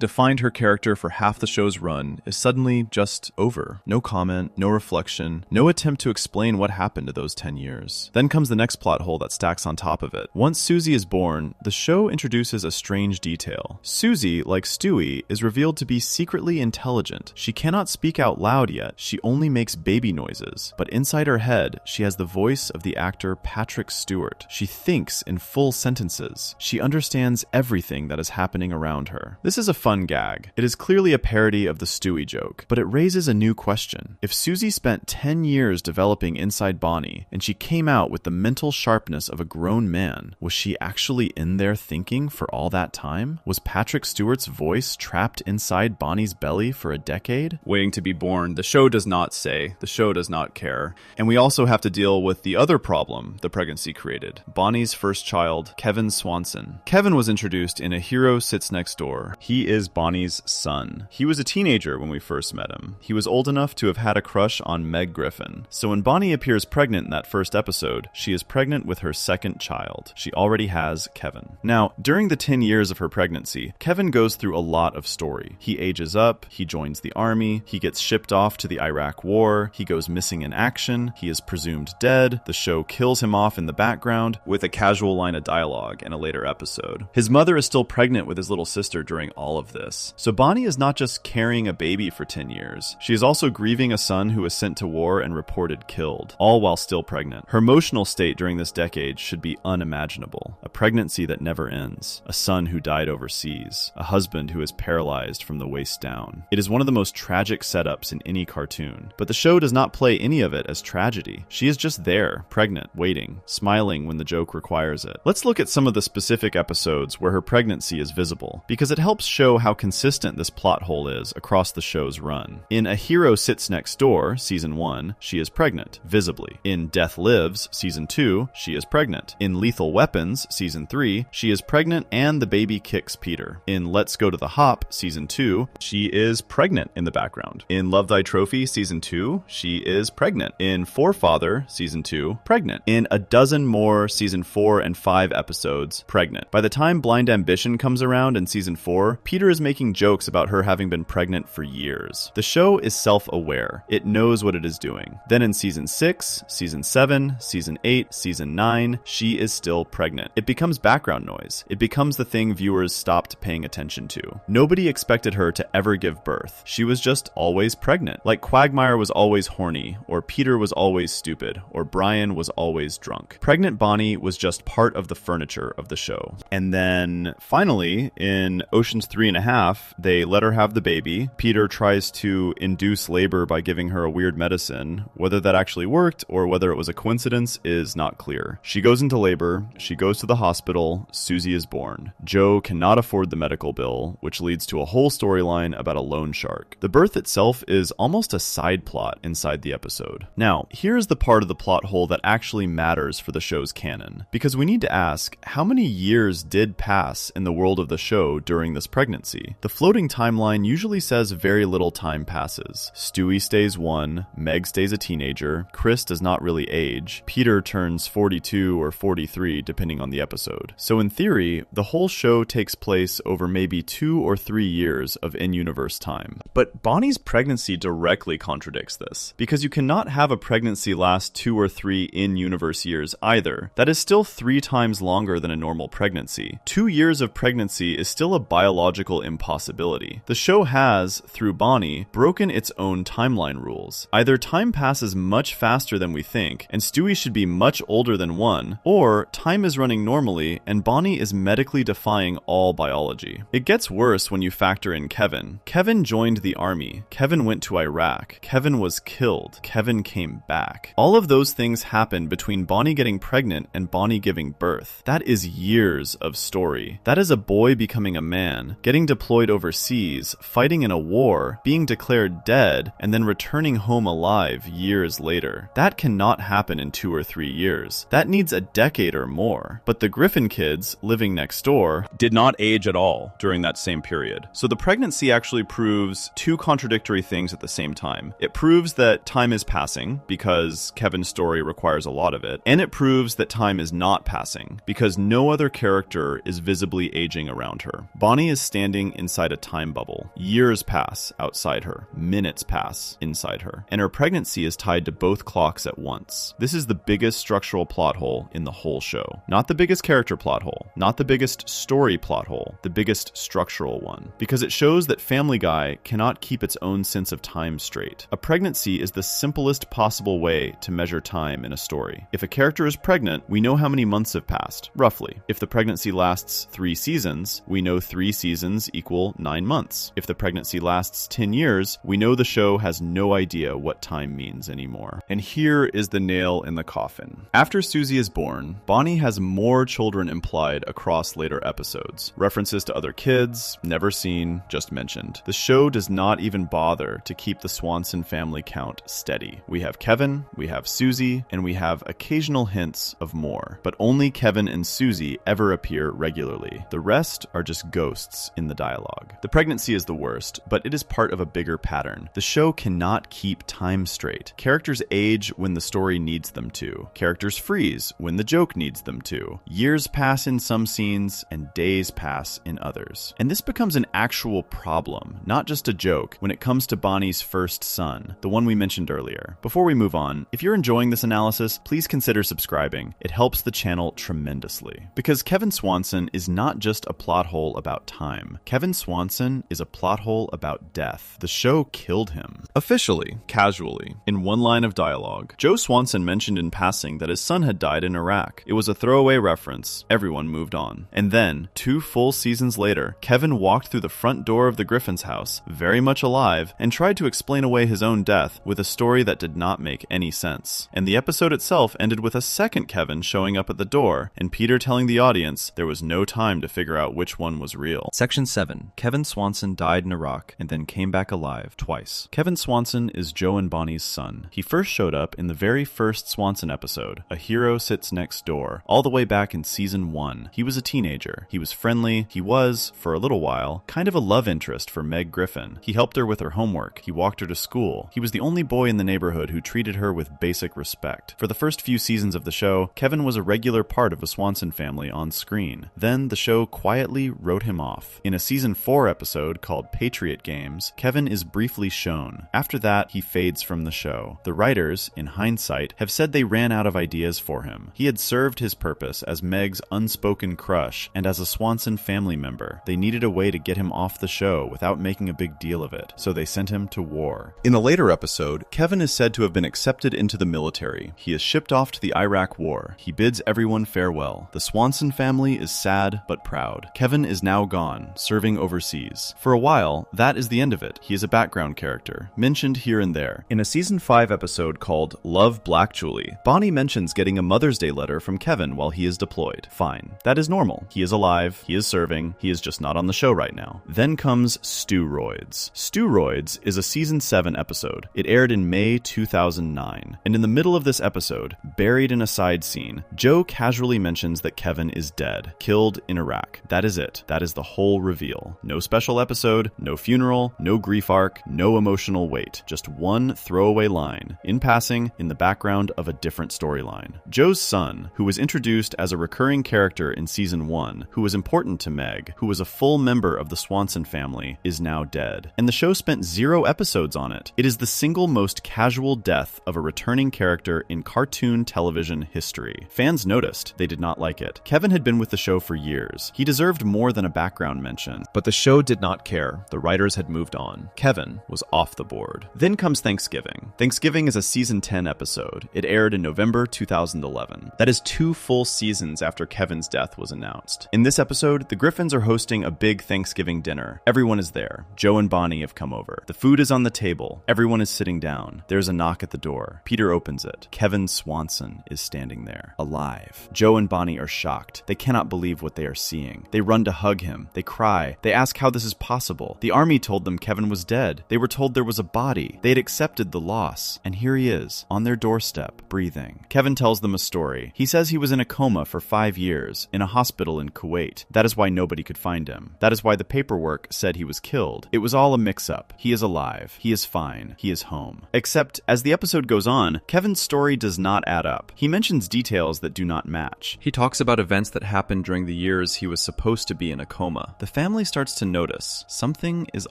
defined her character for half the show's run, is suddenly just over. No comment, no reflection, no attempt to explain what happened to those 10 years. Then comes the next plot hole that stacks on top of it. Once Susie is born, the show introduces a strange detail. Susie, like Stewie, is revealed to be secretly intelligent. She cannot speak out loud yet. She only makes baby noises. But inside her head, she has the voice of the actor Patrick Stewart. She thinks in full sentences. She understands everything that is happening around her. This is a fun gag. It is clearly a parody of the Stewie joke, but it raises a new question. If Susie spent 10 years developing inside Bonnie, and she came out with the mental sharpness of a grown man, was she actually in there thinking for all that time? Was Patrick Stewart's voice trapped inside Bonnie's belly for a decade? Waiting to be born, the show does not say. The show does not care. And we also have to deal with the other problem the pregnancy created. Bonnie's first child, Kevin Swanson. Kevin was introduced in A Hero Sits Next Door. He is Bonnie's son. He was a teenager when we first met him. He was old enough to have had a crush on Meg Griffin. So when Bonnie appears pregnant in that first episode, she is pregnant with her second child. She already has Kevin. Now, during the 10 years of her pregnancy, Kevin goes through a lot of story. He ages up, he joins the army, he gets shipped off to the Iraq War, he goes missing in action, he is presumed dead, the show kills him off in the background with a casual line of dialogue in a later episode. His mother is still pregnant with his little sister during all of this. So Bonnie is not just carrying a baby for 10 years. She is also grieving a son who was sent to war and reported killed, all while still pregnant. Her emotional state during this decade should be unimaginable. A pregnancy that never ends, a son who died overseas, a husband who is paralyzed from the waist down. It is one of the most tragic setups in any cartoon, but the show does not play any of it as tragedy. She is just there, pregnant, waiting, smiling when the joke requires it. Let's look at some of the specific episodes where her pregnancy is visible, because it helps show how consistent this plot hole is across the show's run. In A Hero Sits Next Door, Season 1, she is pregnant, visibly. In Death Lives, Season 2, she is pregnant. In Lethal Weapons, Season 3, she is pregnant and the baby kicks Peter. In Let's Go to the Hop, Season 2, she is pregnant in the background. In Love Thy Trophy, Season 2, she is pregnant. In Forefather, Season 2, pregnant. In a dozen more Season 4 and 5 episodes, pregnant. By the time Blind Ambition comes around in Season 4, Peter is making jokes about her having been pregnant for years. The show is self-aware. It knows what it is doing. Then in Season 6, Season 7, Season 8, Season 9, she is still pregnant. It becomes background noise. It becomes the thing viewers stopped paying attention to. Nobody expected her to ever give birth. She was just always pregnant. Like Quagmire was always horny, or Peter was always stupid, or Brian was always drunk. Pregnant Bonnie was just part of the furniture of the show. And then finally, in Ocean's 3.5, they let her have the baby. Peter tries to induce labor by giving her a weird medicine. Whether that actually worked or whether it was a coincidence is not clear. She goes into labor. She goes to the hospital. Susie is born. Joe cannot afford the medical bill, which leads to a whole storyline about a loan shark. The birth itself is almost a side plot inside the episode. Now, here's the part of the plot hole that actually matters for the show's canon, because we need to ask, how many years did pass in the world of the show during this pregnancy? The floating timeline usually says very little time passes. Stewie stays 1, Meg stays a teenager, Chris does not really age, Peter turns 42 or 43 depending on the episode. So in theory, the whole show takes place over maybe 2 or 3 years of in-universe time. But Bonnie's pregnancy directly contradicts this, because you cannot have a pregnancy last 2 or 3 in-universe years either. That is still 3 times longer than a normal pregnancy. 2 years of pregnancy is still a biological impossibility. The show has, through Bonnie, broken its own timeline rules. Either time passes much faster than we think, and Stewie should be much older than 1, or time is running normally and Bonnie is medically defying all biology. It gets worse when you factor in Kevin. Kevin joined the army. Kevin went to Iraq. Kevin was killed. Kevin came back. All of those things happened between Bonnie getting pregnant and Bonnie giving birth. That is years of story. That is a boy becoming becoming a man, getting deployed overseas, fighting in a war, being declared dead, and then returning home alive years later. That cannot happen in 2 or 3 years. That needs a decade or more. But the Griffin kids living next door did not age at all during that same period. So the pregnancy actually proves two contradictory things at the same time. It proves that time is passing because Kevin's story requires a lot of it, and it proves that time is not passing because no other character is visibly aging around her. Bonnie is standing inside a time bubble. Years pass outside her. Minutes pass inside her. And her pregnancy is tied to both clocks at once. This is the biggest structural plot hole in the whole show. Not the biggest character plot hole, not the biggest story plot hole, the biggest structural one. Because it shows that Family Guy cannot keep its own sense of time straight. A pregnancy is the simplest possible way to measure time in a story. If a character is pregnant, we know how many months have passed, roughly. If the pregnancy lasts 3 seasons, we know 3 seasons equal 9 months. If the pregnancy lasts 10 years, we know the show has no idea what time means anymore. And here is the nail in the coffin. After Susie is born, Bonnie has more children implied across later episodes. References to other kids, never seen, just mentioned. The show does not even bother to keep the Swanson family count steady. We have Kevin, we have Susie, and we have occasional hints of more. But only Kevin and Susie ever appear regularly. The rest are just ghosts in the dialogue. The pregnancy is the worst, but it is part of a bigger pattern. The show cannot keep time straight. Characters age when the story needs them to. Characters freeze when the joke needs them to. Years pass in some scenes, and days pass in others. And this becomes an actual problem, not just a joke, when it comes to Bonnie's first son, the one we mentioned earlier. Before we move on, if you're enjoying this analysis, please consider subscribing. It helps the channel tremendously. Because Kevin Swanson is not just a plot hole about time. Kevin Swanson is a plot hole about death. The show killed him. Officially, casually, in one line of dialogue, Joe Swanson mentioned in passing that his son had died in Iraq. It was a throwaway reference. Everyone moved on. And then, 2 full seasons later, Kevin walked through the front door of the Griffin's house, very much alive, and tried to explain away his own death with a story that did not make any sense. And the episode itself ended with a second Kevin showing up at the door, and Peter telling the audience there was no time to figure out which one was real. Section 7. Kevin Swanson died in Iraq and then came back alive twice. Kevin Swanson is Joe and Bonnie's son. He first showed up in the very first Swanson episode, A Hero Sits Next Door, all the way back in season 1. He was a teenager. He was friendly. He was, for a little while, kind of a love interest for Meg Griffin. He helped her with her homework. He walked her to school. He was the only boy in the neighborhood who treated her with basic respect. For the first few seasons of the show, Kevin was a regular part of the Swanson family on screen. Then the show quietly wrote him off. In a season 4 episode called Patriot Games, Kevin is briefly shown. After that, he fades from the show. The writers, in hindsight, have said they ran out of ideas for him. He had served his purpose as Meg's unspoken crush and as a Swanson family member. They needed a way to get him off the show without making a big deal of it, so they sent him to war. In a later episode, Kevin is said to have been accepted into the military. He is shipped off to the Iraq War. He bids everyone farewell. The Swanson family is sad but proud. Kevin is now gone, serving overseas. For a while, that is the end of it. He is a background character, mentioned here and there. In a season 5 episode called Love Black Julie, Bonnie mentions getting a Mother's Day letter from Kevin while he is deployed. Fine. That is normal. He is alive. He is serving. He is just not on the show right now. Then comes Steroids. Steroids is a season 7 episode. It aired in May 2009. And in the middle of this episode, buried in a side scene, Joe casually mentions that Kevin is dead, killed in Iraq. That is it. That is the whole reveal. No special episode, no funeral, no grief arc, no emotional weight. Just one throwaway line, in passing, in the background of a different storyline. Joe's son, who was introduced as a recurring character in season 1, who was important to Meg, who was a full member of the Swanson family, is now dead. And the show spent 0 episodes on it. It is the single most casual death of a returning character in cartoon television history. Fans noticed. They did not like it. Kevin had been with the show for years. He deserved more than a background mention. But the show did not care. The writers had moved on. Kevin was off the board. Then comes Thanksgiving. Thanksgiving is a season 10 episode. It aired in November 2011. That is 2 full seasons after Kevin's death was announced. In this episode, the Griffins are hosting a big Thanksgiving dinner. Everyone is there. Joe and Bonnie have come over. The food is on the table. Everyone is sitting down. There's a knock at the door. Peter opens it. Kevin Swanson is standing there, alive. Joe and Bonnie are shocked. They cannot believe what they are seeing. They run to hug him. They cry. They ask how this is possible. The army told them Kevin was dead. They were told there was a body. They had accepted the loss. And here he is, on their doorstep, breathing. Kevin tells them a story. He says he was in a coma for 5 years, in a hospital in Kuwait. That is why nobody could find him. That is why the paperwork said he was killed. It was all a mix-up. He is alive. He is fine. He is home. Except, as the episode goes on, Kevin's story does not add up. He mentions details that do not match. He talks about events that happened during the years he was supposed to be in a coma. The family starts to notice something is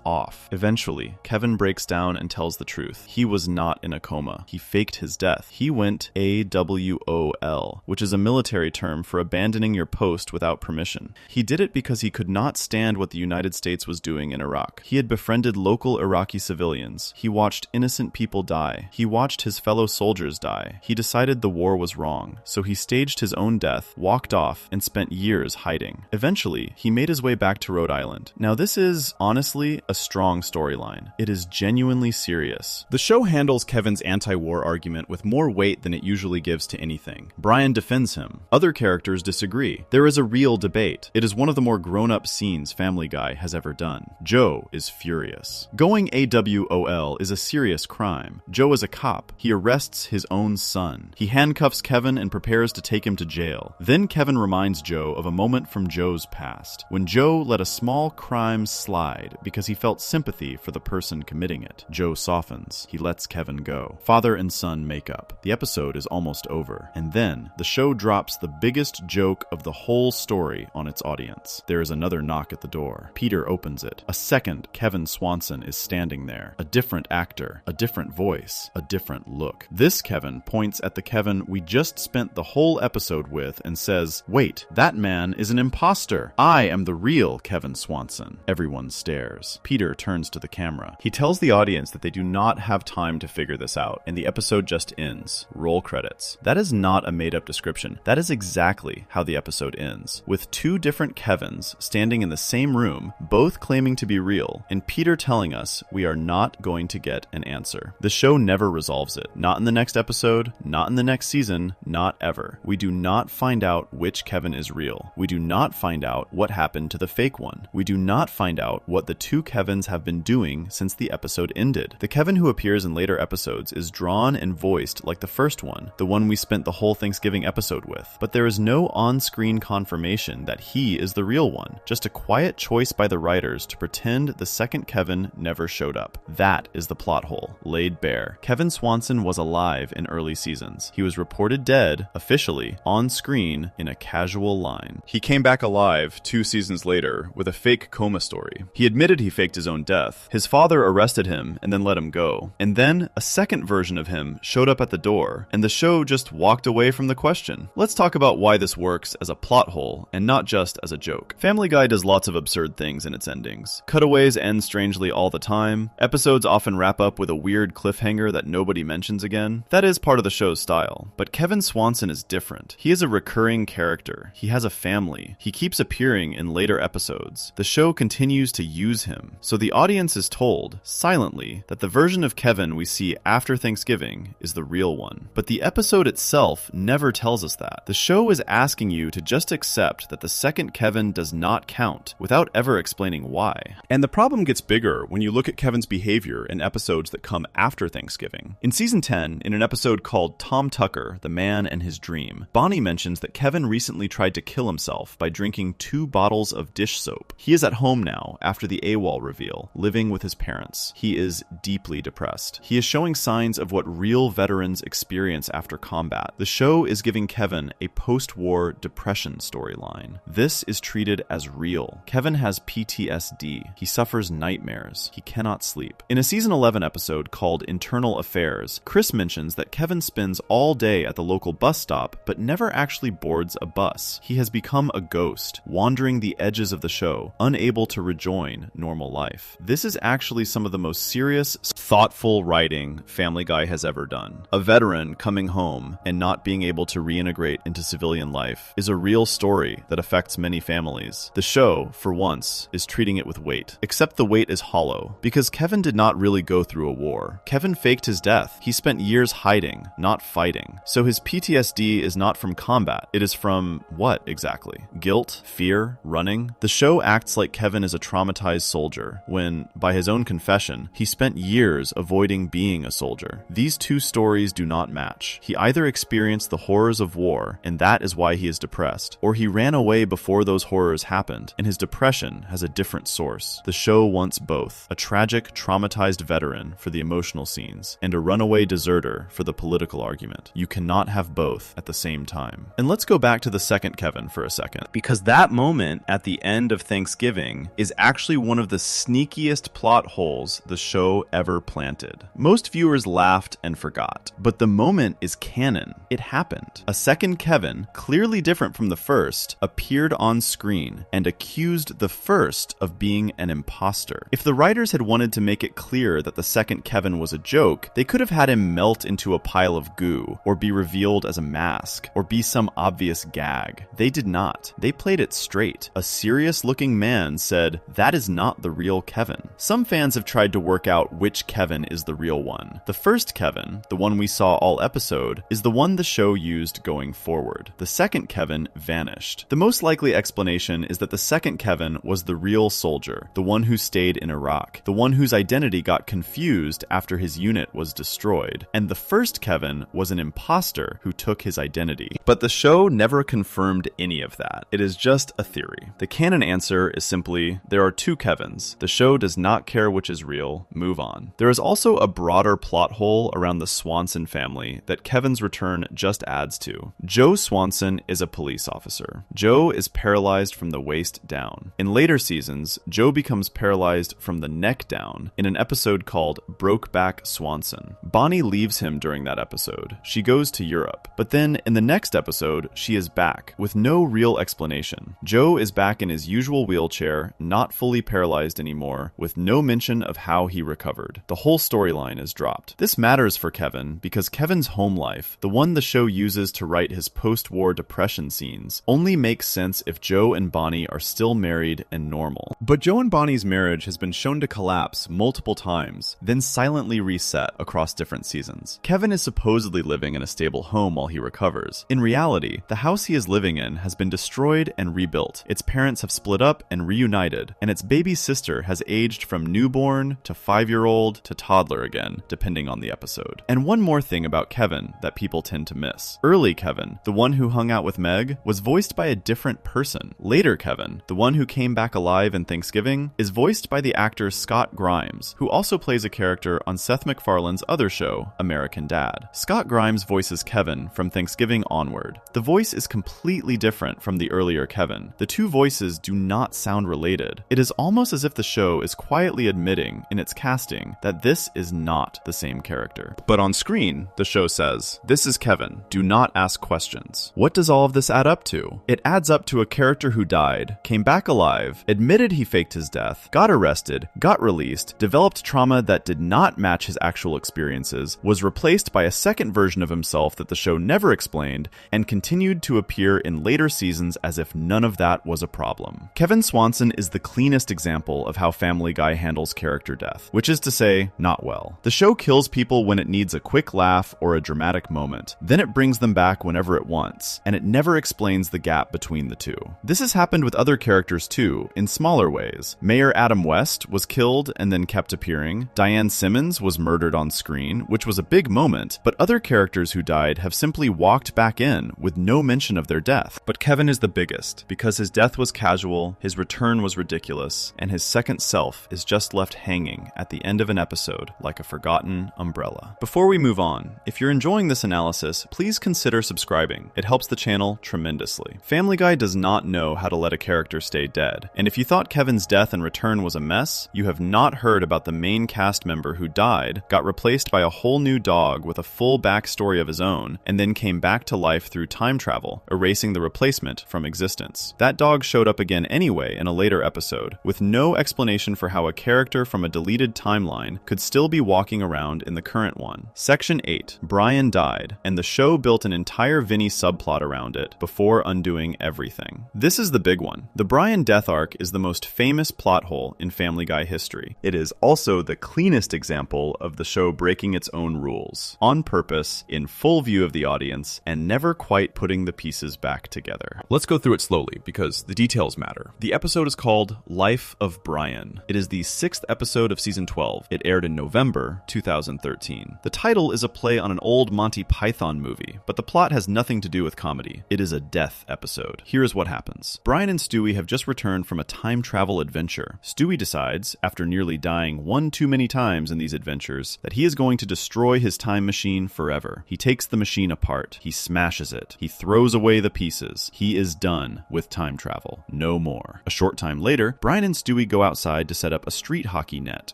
off. Eventually, Kevin breaks down and tells the truth. He was not in a coma. He faked his death. He went AWOL, which is a military term for abandoning your post without permission. He did it because he could not stand what the United States was doing in Iraq. He had befriended local Iraqi civilians. He watched innocent people die. He watched his fellow soldiers die. He decided the war was wrong, so he staged his own death, walked off, and spent years hiding. Eventually, he made his way back to Rhode Island. Now, this is, honestly, a strong storyline. It is genuinely serious. The show handles Kevin's anti-war argument with more weight than it usually gives to anything. Brian defends him. Other characters disagree. There is a real debate. It is one of the more grown-up scenes Family Guy has ever done. Joe is furious. Going AWOL is a serious crime. Joe is a cop. He arrests his own son. He handcuffs Kevin and prepares to take him to jail. Then Kevin reminds Joe of a moment from Joe's past, when Joe let a small crime slide because he felt sympathy for the person committing it. Joe softens. He lets Kevin go. Father and son make up. The episode is almost over. And then, the show drops the biggest joke of the whole story on its audience. There is another knock at the door. Peter opens it. A second Kevin Swanson is standing there. A different actor, a different voice, a different look. This Kevin points at the Kevin we just spent the whole episode with and says, "Wait, that man is an imposter. I am the real Kevin Swanson." Everyone stares. Peter turns to the camera. He tells the audience that they do not have time to figure this out, and the episode just ends. Roll credits. That is not a made-up description. That is exactly how the episode ends, with two different Kevins standing in the same room, both claiming to be real, and Peter telling us we are not going to get an answer. The show never resolves it. Not in the next episode, not in the next season, not ever. We do not find out which Kevin is real. We do not find out what happened to the fake one. We do not find out what the two Kevins have been doing since the episode ended. The Kevin who appears in later episodes is drawn and voiced like the first one, the one we spent the whole Thanksgiving episode with. But there is no on-screen confirmation that he is the real one, just a quiet choice by the writers to pretend the second Kevin never showed up. That is the plot hole, laid bare. Kevin Swanson was alive in early seasons. He was reported dead, officially, on screen in a casual line. He came back alive 2 seasons later with a fake coma story. He admitted he faked his own death. His father arrested him and then let him go. And then a second version of him showed up at the door, and the show just walked away from the question. Let's talk about why this works as a plot hole and not just as a joke. Family Guy does lots of absurd things in its endings. Cutaways end strangely all the time. Episodes often wrap up with a weird cliffhanger that nobody mentions again. That is part of the show's style. But Kevin Swanson is different. He is a recurring character. He has a family. He keeps appearing in later episodes. The show continues to use him. So the audience is told, silently, that the version of Kevin we see after Thanksgiving is the real one. But the episode itself never tells us that. The show is asking you to just accept that the second Kevin does not count, without ever explaining why. And the problem gets bigger when you look at Kevin's behavior in episodes that come after Thanksgiving. In season 10, in an episode called Tom Tucker, The Man and His Dream, Bonnie mentions that Kevin recently tried to kill himself by drinking 2 bottles of dish soap. He is at home now after the AWOL reveal, living with his parents. He is deeply depressed. He is showing signs of what real veterans experience after combat. The show is giving Kevin a post-war depression storyline. This is treated as real. Kevin has PTSD. He suffers nightmares. He cannot sleep. In a season 11 episode called Internal Affairs, Chris mentions that Kevin spends all day at the local bus stop but never actually boards a bus. He has become a ghost, wandering the edges of the show, unable to rejoin normal life. This is actually some of the most serious, thoughtful writing Family Guy has ever done. A veteran coming home and not being able to reintegrate into civilian life is a real story that affects many families. The show, for once, is treating it with weight. Except the weight is hollow, because Kevin did not really go through a war. Kevin faked his death. He spent years hiding, not fighting. So his PTSD is not from combat. It is from what exactly? Guilt? Fear? fear, running. The show acts like Kevin is a traumatized soldier, when, by his own confession, he spent years avoiding being a soldier. These two stories do not match. He either experienced the horrors of war, and that is why he is depressed, or he ran away before those horrors happened, and his depression has a different source. The show wants both: a tragic, traumatized veteran for the emotional scenes, and a runaway deserter for the political argument. You cannot have both at the same time. And let's go back to the second Kevin for a second, because that moment at the end of Thanksgiving is actually one of the sneakiest plot holes the show ever planted. Most viewers laughed and forgot, but the moment is canon. It happened. A second Kevin, clearly different from the first, appeared on screen and accused the first of being an imposter. If the writers had wanted to make it clear that the second Kevin was a joke, they could have had him melt into a pile of goo, or be revealed as a mask, or be some obvious gag. They did not. They played it straight. A serious-looking man said, "That is not the real Kevin." Some fans have tried to work out which Kevin is the real one. The first Kevin, the one we saw all episode, is the one the show used going forward. The second Kevin vanished. The most likely explanation is that the second Kevin was the real soldier, the one who stayed in Iraq, the one whose identity got confused after his unit was destroyed, and the first Kevin was an imposter who took his identity. But the show never confirmed any of that. It is just a theory. The canon answer is simply, there are two Kevins. The show does not care which is real. Move on. There is also a broader plot hole around the Swanson family that Kevin's return just adds to. Joe Swanson is a police officer. Joe is paralyzed from the waist down. In later seasons, Joe becomes paralyzed from the neck down in an episode called Brokeback Swanson. Bonnie leaves him during that episode. She goes to Europe. But then, in the next episode, she is back, with no real explanation. Joe is back in his usual wheelchair, not fully paralyzed anymore, with no mention of how he recovered. The whole storyline is dropped. This matters for Kevin, because Kevin's home life, the one the show uses to write his post-war depression scenes, only makes sense if Joe and Bonnie are still married and normal. But Joe and Bonnie's marriage has been shown to collapse multiple times, then silently reset across different seasons. Kevin is supposedly living in a stable home while he recovers. In reality, the house he is living in has been destroyed and rebuilt. Its parents have split up and reunited, and its baby sister has aged from newborn to 5-year-old to toddler again, depending on the episode. And one more thing about Kevin that people tend to miss. Early Kevin, the one who hung out with Meg, was voiced by a different person. Later Kevin, the one who came back alive in Thanksgiving, is voiced by the actor Scott Grimes, who also plays a character on Seth MacFarlane's other show, American Dad. Scott Grimes voices Kevin from Thanksgiving onward. The voice is completely different from the earlier Kevin. The two voices do not sound related. It is almost as if the show is quietly admitting in its casting that this is not the same character. But on screen, the show says, "This is Kevin. Do not ask questions." What does all of this add up to? It adds up to a character who died, came back alive, admitted he faked his death, got arrested, got released, developed trauma that did not match his actual experiences, was replaced by a second version of himself that the show never explained, and continued to appear in later seasons as if none of that was a problem. Kevin Swanson is the cleanest example of how Family Guy handles character death, which is to say, not well. The show kills people when it needs a quick laugh or a dramatic moment. Then it brings them back whenever it wants, and it never explains the gap between the two. This has happened with other characters too, in smaller ways. Mayor Adam West was killed and then kept appearing. Diane Simmons was murdered on screen, which was a big moment, but other characters who died have simply walked back in with no mention of their death. But Kevin is the biggest, because his death was casual, his return was ridiculous, and his second self is just left hanging at the end of an episode like a forgotten umbrella. Before we move on, if you're enjoying this analysis, please consider subscribing. It helps the channel tremendously. Family Guy does not know how to let a character stay dead, and if you thought Kevin's death and return was a mess, you have not heard about the main cast member who died, got replaced by a whole new dog with a full backstory of his own, and then came back to life through time travel, erasing the replacement from existence. That dog showed up again anyway in a later episode, with no explanation for how a character from a deleted timeline could still be walking around in the current one. Section 8, Brian died, and the show built an entire Vinny subplot around it before undoing everything. This is the big one. The Brian death arc is the most famous plot hole in Family Guy history. It is also the cleanest example of the show breaking its own rules, on purpose, in full view of the audience, and never quite putting the pieces back together. Let's go through it slowly, because because the details matter. The episode is called Life of Brian. It is the 6th episode of season 12. It aired in November 2013. The title is a play on an old Monty Python movie, but the plot has nothing to do with comedy. It is a death episode. Here is what happens. Brian and Stewie have just returned from a time travel adventure. Stewie decides, after nearly dying one too many times in these adventures, that he is going to destroy his time machine forever. He takes the machine apart. He smashes it. He throws away the pieces. He is done with time travel. No more. A short time later, Brian and Stewie go outside to set up a street hockey net.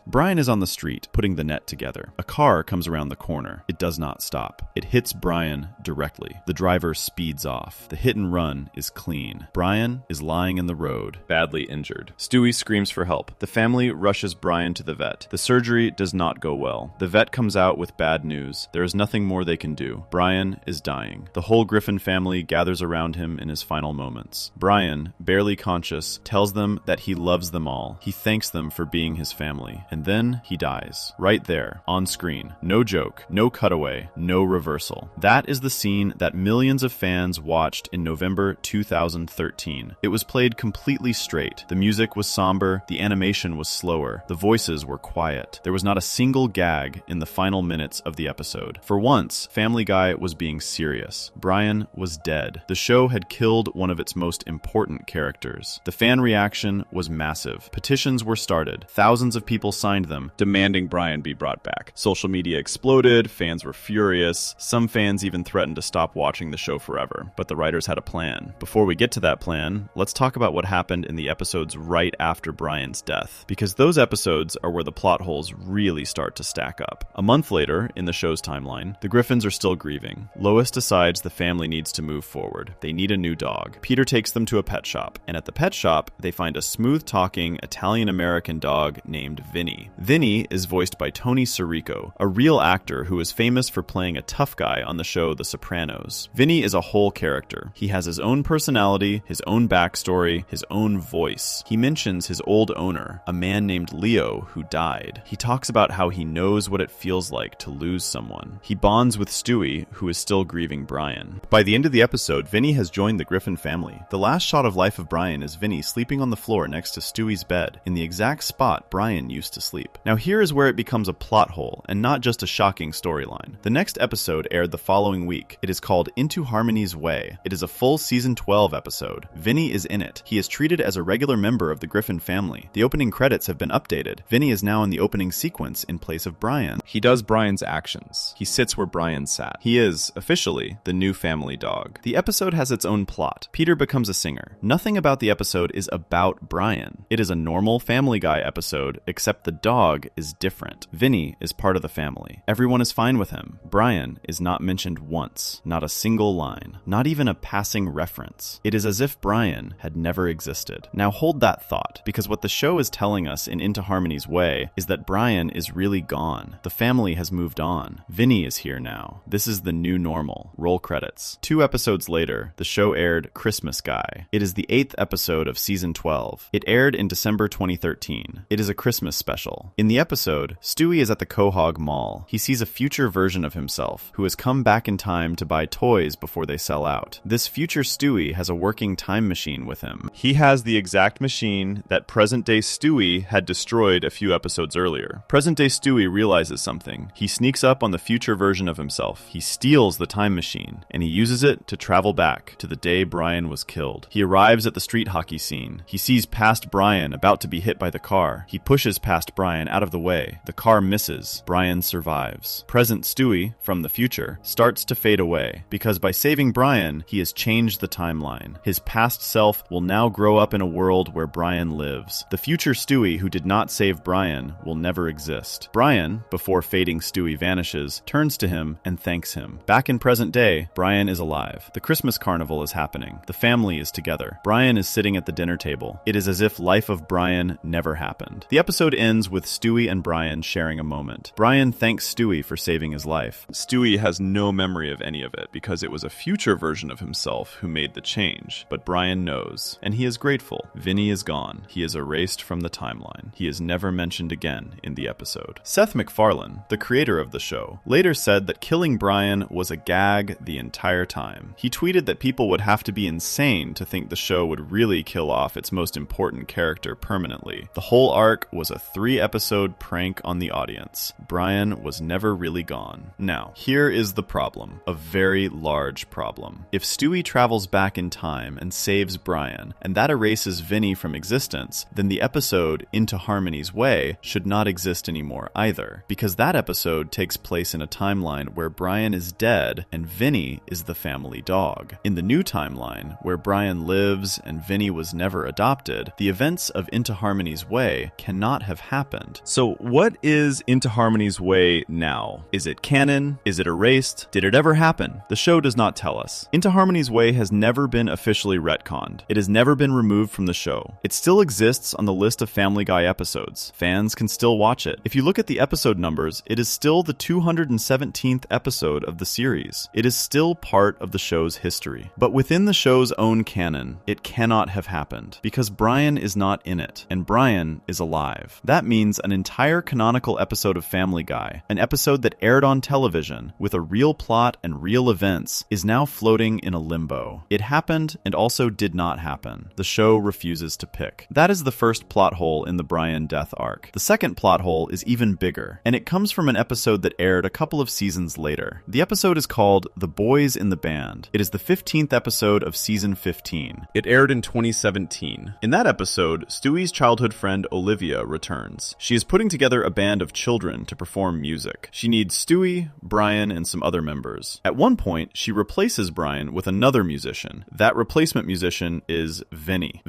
Brian is on the street, putting the net together. A car comes around the corner. It does not stop. It hits Brian directly. The driver speeds off. The hit and run is clean. Brian is lying in the road, badly injured. Stewie screams for help. The family rushes Brian to the vet. The surgery does not go well. The vet comes out with bad news. There is nothing more they can do. Brian is dying. The whole Griffin family gathers around him in his final moments. Brian, barely conscious, tells them that he loves them all. He thanks them for being his family. And then he dies. Right there, on screen. No joke, no cutaway, no reversal. That is the scene that millions of fans watched in November 2013. It was played completely straight. The music was somber, the animation was slower, the voices were quiet. There was not a single gag in the final minutes of the episode. For once, Family Guy was being serious. Brian was dead. The show had killed one of its most important characters. The fan reaction was massive. Petitions were started. Thousands of people signed them, demanding Brian be brought back. Social media exploded. Fans were furious. Some fans even threatened to stop watching the show forever. But the writers had a plan. Before we get to that plan, let's talk about what happened in the episodes right after Brian's death, because those episodes are where the plot holes really start to stack up. A month later, in the show's timeline, the Griffins are still grieving. Lois decides the family needs to move forward. They need a new dog. Peter takes them to a pet shop, and at the pet shop, they find a smooth-talking Italian-American dog named Vinny. Vinny is voiced by Tony Sirico, a real actor who is famous for playing a tough guy on the show The Sopranos. Vinny is a whole character. He has his own personality, his own backstory, his own voice. He mentions his old owner, a man named Leo, who died. He talks about how he knows what it feels like to lose someone. He bonds with Stewie, who is still grieving Brian. By the end of the episode, Vinny has joined the Griffin family. The last shot of Life of Brian is Vinny sleeping on the floor next to Stewie's bed, in the exact spot Brian used to sleep. Now here is where it becomes a plot hole, and not just a shocking storyline. The next episode aired the following week. It is called Into Harmony's Way. It is a full season 12 episode. Vinny is in it. He is treated as a regular member of the Griffin family. The opening credits have been updated. Vinny is now in the opening sequence in place of Brian. He does Brian's actions. He sits where Brian sat. He is, officially, the new family dog. The episode has its own plot. Peter becomes a singer. Nothing about the episode is about Brian. It is a normal Family Guy episode, except the dog is different. Vinny is part of the family. Everyone is fine with him. Brian is not mentioned once. Not a single line. Not even a passing reference. It is as if Brian had never existed. Now hold that thought, because what the show is telling us in Into Harmony's Way is that Brian is really gone. The family has moved on. Vinny is here now. This is the new normal. Roll credits. 2 episodes later, the show aired Christmas Guy. It is the 8th episode of season 12. It aired in December 2013. It is a Christmas special. In the episode, Stewie is at the Quahog Mall. He sees a future version of himself who has come back in time to buy toys before they sell out. This future Stewie has a working time machine with him. He has the exact machine that present-day Stewie had destroyed a few episodes earlier. Present-day Stewie realizes something. He sneaks up on the future version of himself. He steals the time machine, and he uses it to travel back to the day Brian was killed. He arrives at the street hockey scene. He sees past Brian about to be hit by the car. He pushes past Brian out of the way. The car misses. Brian survives. Present Stewie, from the future, starts to fade away, because by saving Brian, he has changed the timeline. His past self will now grow up in a world where Brian lives. The future Stewie who did not save Brian will never exist. Brian, before fading Stewie vanishes, turns to him and thanks him. Back in present day, Brian is alive. The Christmas carnival is happening. The family is together. Brian is sitting at the dinner table. It is as if Life of Brian never happened. The episode ends with Stewie and Brian sharing a moment. Brian thanks Stewie for saving his life. Stewie has no memory of any of it because it was a future version of himself who made the change, but Brian knows, and he is grateful. Vinny is gone. He is erased from the timeline. He is never mentioned again in the episode. Seth MacFarlane, the creator of the show, later said that killing Brian was a gag the entire time. He tweeted that people would have to be insane to think the show would really kill off its most important character permanently. The whole arc was a 3-episode prank on the audience. Brian was never really gone. Now, here is the problem. A very large problem. If Stewie travels back in time and saves Brian, and that erases Vinny from existence, then the episode Into Harmony's Way should not exist anymore either, because that episode takes place in a timeline where Brian is dead and Vinny is the family dog. In the new timeline, where Brian lives and Vinny was never adopted, the events of Into Harmony's Way cannot have happened. So what is Into Harmony's Way now? Is it canon? Is it erased? Did it ever happen? The show does not tell us. Into Harmony's Way has never been officially retconned. It has never been removed from the show. It still exists on the list of Family Guy episodes. Fans can still watch it. If you look at the episode numbers, it is still the 217th episode of the series. It is still part of the show's history. But within the show's own canon, it cannot have happened, because Brian is not in it, and Brian is alive. That means an entire canonical episode of Family Guy, an episode that aired on television with a real plot and real events, is now floating in a limbo. It happened and also did not happen. The show refuses to pick. That is the first plot hole in the Brian death arc. The second plot hole is even bigger, and it comes from an episode that aired a couple of seasons later. The episode is called The Boys in the Band. It is the 15th episode of season 15. It aired in 2017. In that episode, Stewie's childhood friend Olivia returns. She is putting together a band of children to perform music. She needs Stewie, Brian, and some other members. At one point, she replaces Brian with another musician. That replacement musician is Vinny,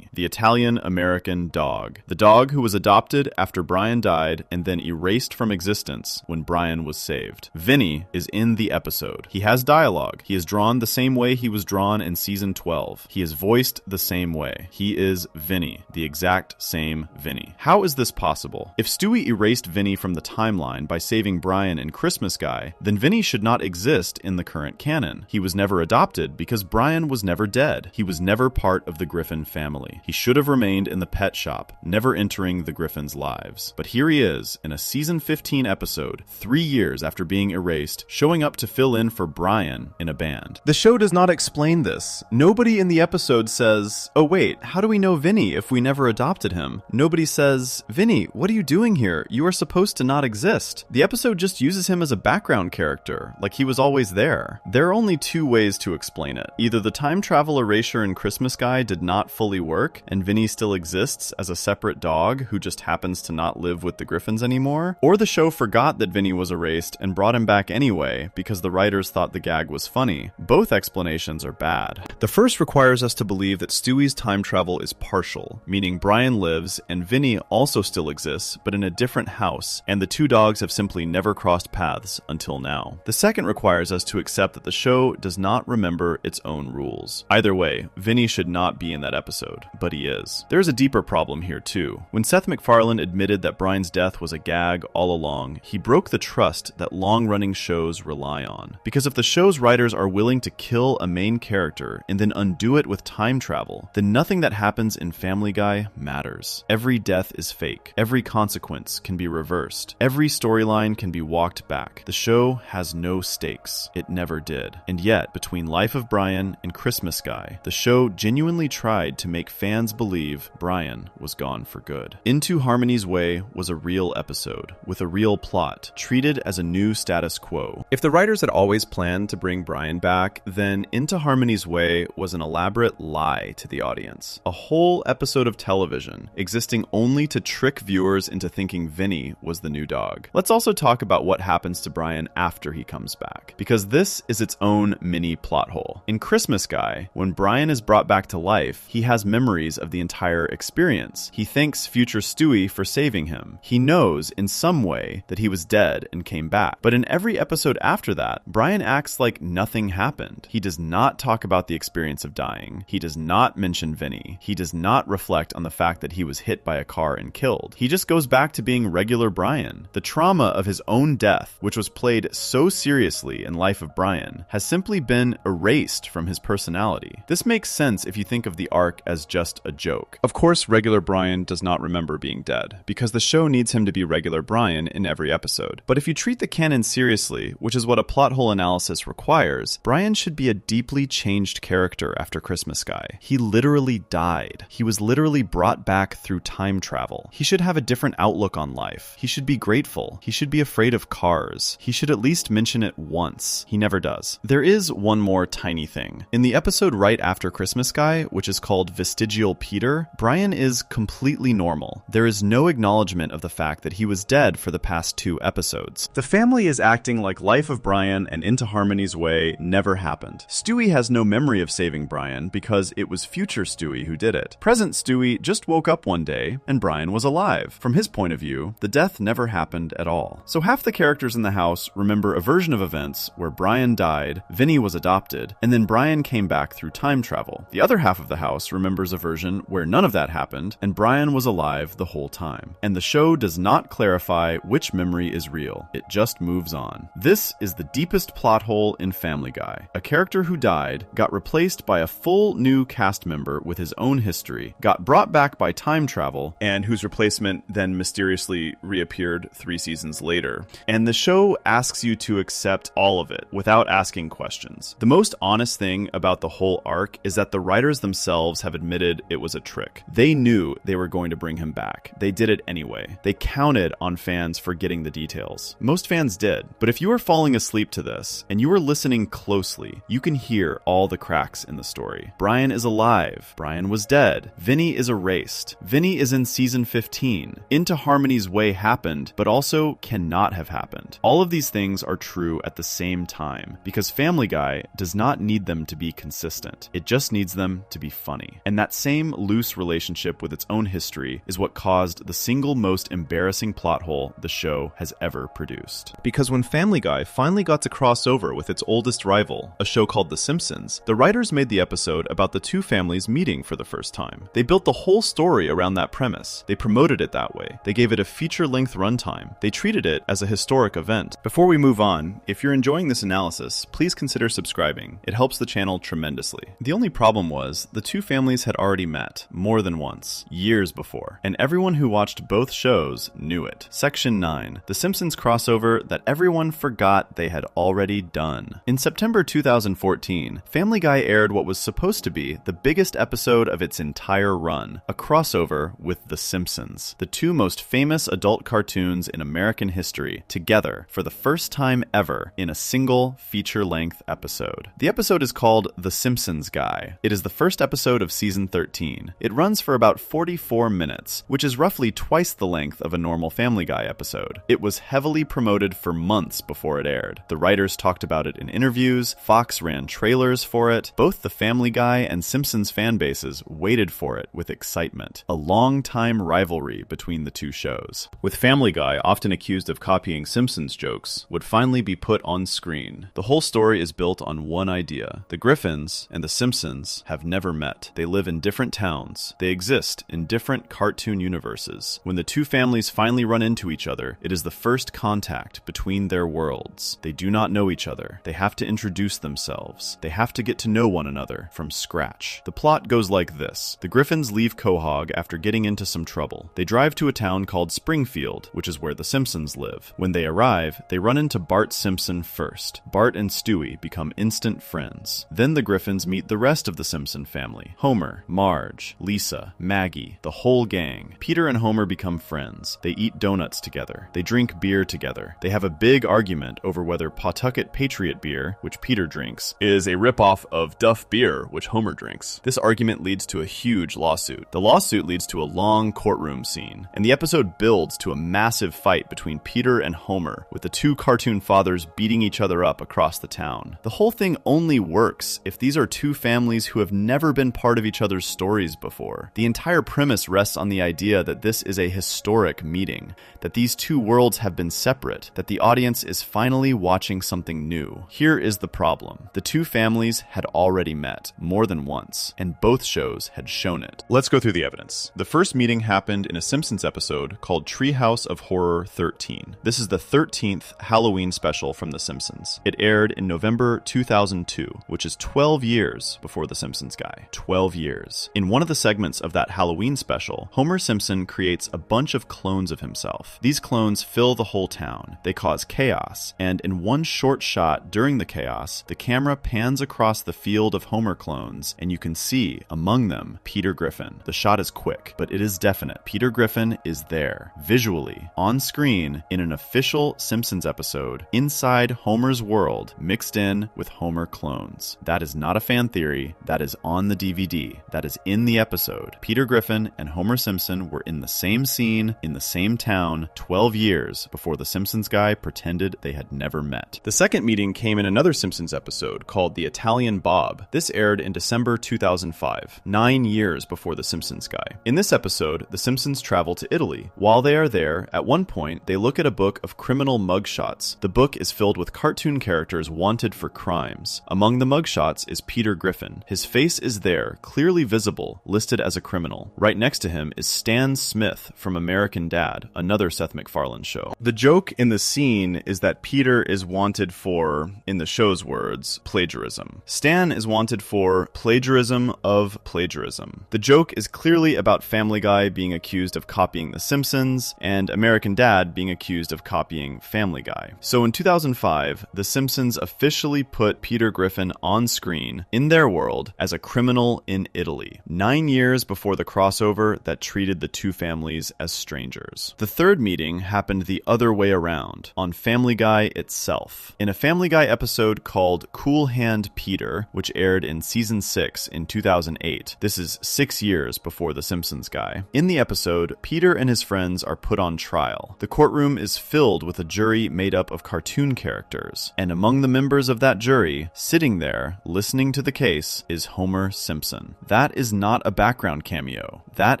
the Italian-American dog. The dog who was adopted after Brian died and then erased from existence when Brian was saved. Vinny is in the episode. He has dialogue. He is drawn the same way he was drawn in season 12. He is voiced the same way. He is Vinny, the exact same Vinny. How is this possible? If Stewie erased Vinny from the timeline by saving Brian in Christmas Guy, then Vinny should not exist in the current canon. He was never adopted because Brian was never dead. He was never part of the Griffin family. He should have remained in the pet shop, never entering the Griffins' lives. But here he is, in a season 15 episode, 3 years after being erased, showing up to fill in for Brian in a band. The show does not explain this. Nobody in the episode says, "Oh wait, how do we know Vinny if we never adopted him?" Nobody says, "Vinny, what are you doing here? You are supposed to not exist." The episode just uses him as a background character, like he was always there. There are only 2 ways to explain it. Either the time travel erasure in Christmas Guy did not fully work, and Vinny still exists as a separate dog who just happens to not live with the Griffins anymore, or the show forgot that Vinny was erased and brought him back anyway because the writers thought the gag was funny. Both explanations are bad. The first requires us to believe that Stewie's time travel is partial, meaning Brian lives and Vinny also still exists, but in a different house, and the 2 dogs have simply never crossed paths until now. The second requires us to accept that the show does not remember its own rules. Either way, Vinny should not be in that episode, but he is. There's a deeper problem here too. When Seth MacFarlane admitted that Brian's death was a gag all along, he broke the trust that long-running shows rely on. Because if the show's writers are willing to kill a main character and then undo it with time travel, then nothing that happens in Family Guy matters. Every death is fake. Every consequence can be reversed. Every storyline can be walked back. The show has no stakes. It never did. And yet, between Life of Brian and Christmas Guy, the show genuinely tried to make fans believe Brian was gone for good. Into Harmony's Way was a real episode, with a real plot, treated as a new status quo. If the writers had always planned to bring Brian back, then Into Harmony's Way was an elaborate lie to the audience. A whole episode of television, existing only to trick viewers into thinking Vinny was the new dog. Let's also talk about what happens to Brian after he comes back, because this is its own mini plot hole. In Christmas Guy, when Brian is brought back to life, he has memories of the entire experience. He thanks future Stewie for saving him. He knows in some way that he was dead and came back. But in every episode after that, Brian acts like nothing happened. He does not talk about the experience of dying. He does not mention Vinny. He does not reflect on the fact that he was hit by a car and killed. He just goes back to being regular Brian. The trauma of his own death, which was played so seriously in Life of Brian, has simply been erased from his personality. This makes sense if you think of the arc as just a joke. Of course, regular Brian does not remember being dead, because the show needs him to be regular Brian in every episode. But if you treat the canon seriously, which is what a plot hole analysis requires, Brian should be a deeply changed character after Christmas Guy. He literally died. He was literally brought back through time travel. He should have a different outlook on life. He should be grateful. He should be afraid of cars. He should at least mention it once. He never does. There is one more tiny thing. In the episode right after Christmas Guy, which is called Vestigial Peter, Brian is completely normal. There is no acknowledgement of the fact that he was dead for the past 2 episodes. The family is acting like Life of Brian and Into Harmony's Way never happened. Stewie has no memory of saving Brian because it was future Stewie who did it. Present Stewie just woke up one day and Brian was alive. From his point of view, the death never happened at all. So half the characters in the house remember a version of events where Brian died, Vinny was adopted, and then Brian came back through time travel. The other half of the house remembers a version where none of that happened and Brian was alive the whole time. And the show does not clarify which memory is real. It just moves on. This is the deepest plot hole in Family Guy. A character who died got replaced by a full new cast member with his own history, got brought back by time travel, and whose replacement then mysteriously reappeared 3 seasons later. And the show asks you to accept all of it without asking questions. The most honest thing about the whole arc is that the writers themselves have admitted it was a trick. They knew they were going to bring him back. They did it anyway. They counted on fans forgetting the details. Most fans did. But if you are falling asleep to this and you are listening closely, you can hear all the cracks in the story. Brian is alive. Brian was dead. Vinny is erased. Vinny is in season 15. Into Harmony's Way happened, but also cannot have happened. All of these things are true at the same time, because Family Guy does not need them to be consistent. It just needs them to be funny. And that same loose relationship with its own history is what caused the single most embarrassing plot hole the show has ever produced. Because when Family Guy finally got to cross over with its oldest rival, a show called The Simpsons, the writers made the episode about the two families meeting for the first time. They built the whole story around that premise. They promoted it that way. They gave it a feature-length runtime. They treated it as a historic event. Before we move on, if you're enjoying this analysis, please consider subscribing. It helps the channel tremendously. The only problem was, the two families had already met, more than once, years before, and everyone who watched both shows knew it. Section 9. The Simpsons crossover that everyone forgot they had already done. In September 2014, Family Guy aired what was supposed to be the biggest episode of its entire run, a crossover with The Simpsons, the two most famous adult cartoons in American history, together for the first time ever in a single feature-length episode. The episode is called The Simpsons Guy. It is the first episode of season 13. It runs for about 44 minutes, which is roughly twice the length of a normal Family Guy episode. It was heavily promoted for months before it aired. The writers talked about it in interviews, Fox ran trailers for it. Both the Family Guy and Simpsons fan bases waited for it with excitement. A long-time rivalry between the two shows, with Family Guy, often accused of copying Simpsons jokes, would finally be put on screen. The whole story is built on one idea. The Griffins and the Simpsons have never met. They live in different towns. They exist in different cartoon universes. When the two families finally run into each other, it is the first contact between their worlds. They do not know each other. They have to introduce themselves. They have to get to know one another from scratch. The plot goes like this. The Griffins leave Quahog after getting into some trouble. They drive to a town called Springfield, which is where the Simpsons live. When they arrive, they run into Bart Simpson first. Bart and Stewie become instant friends. Then the Griffins meet the rest of the Simpson family. Homer, Marge, Lisa, Maggie, the whole gang. Peter and Homer become friends. They eat donuts together. They drink beer together. They have a big argument over whether Pawtucket Patriot beer, which Peter drinks, is a ripoff of Duff beer, which Homer drinks. This argument leads to a huge lawsuit. The lawsuit leads to a long courtroom scene, and the episode builds to a massive fight between Peter and Homer, with the two cartoon fathers beating each other up across the town. The whole thing only works if these are two families who have never been part of each other's stories before. The entire premise rests on the idea that this is a historic meeting, that these two worlds have been separate, that the audience is finally watching something new. Here is the problem. The two families had already met more than once, and both shows had shown it. Let's go through the evidence. The first meeting happened in a Simpsons episode called Treehouse of Horror 13. This is the 13th Halloween special from The Simpsons. It aired in November 2002, which is 12 years before The Simpsons Guy. 12 years. In one of the segments of that Halloween special, Homer Simpson creates a bunch of clones of himself. These clones fill the whole town. They cause chaos, and in one short shot during the chaos, the camera pans across the field of Homer clones, and you can see, among them, Peter Griffin. The shot is quick, but it is definite. Peter Griffin is there, visually, on screen, in an official Simpsons episode, inside Homer's world, mixed in with Homer clones. That is not a fan theory. That is on the DVD. That is in the episode. Peter Griffin and Homer Simpson were in the same scene, in the same town, 12 years before the Simpsons guy pretended they had never met. The second meeting came in another Simpsons episode called The Italian Bob. This aired in December 2005, 9 years before the Simpsons guy. In this episode, the Simpsons travel to Italy. While they are there, at one point, they look at a book of criminal mugshots. The book is filled with cartoon characters wanted for crimes. Among the mugshots is Peter Griffin. His face is there, clearly visible, listed as a criminal. Right next to him is Stan Smith from American Dad, another Seth MacFarlane show. The joke in the scene is that Peter is wanted for, in the show's words, plagiarism. Stan is wanted for plagiarism of plagiarism. The joke is clearly about Family Guy being accused of copying The Simpsons, and American Dad being accused of copying Family Guy. So in 2005, The Simpsons officially put Peter Griffin on screen, in their world, as a criminal in Italy, 9 years before the crossover that treated the two families as strangers. The third meeting happened the other way around, on Family Guy itself. In a Family Guy episode called Cool Hand Peter, which aired in season 6 in 2008. This is 6 years before The Simpsons guy. In the episode, Peter and his friends are put on trial. The courtroom is filled with a jury made up of cartoon characters, and among the members of that jury, sitting there, listening to the case, is Homer Simpson. That is not a background cameo. That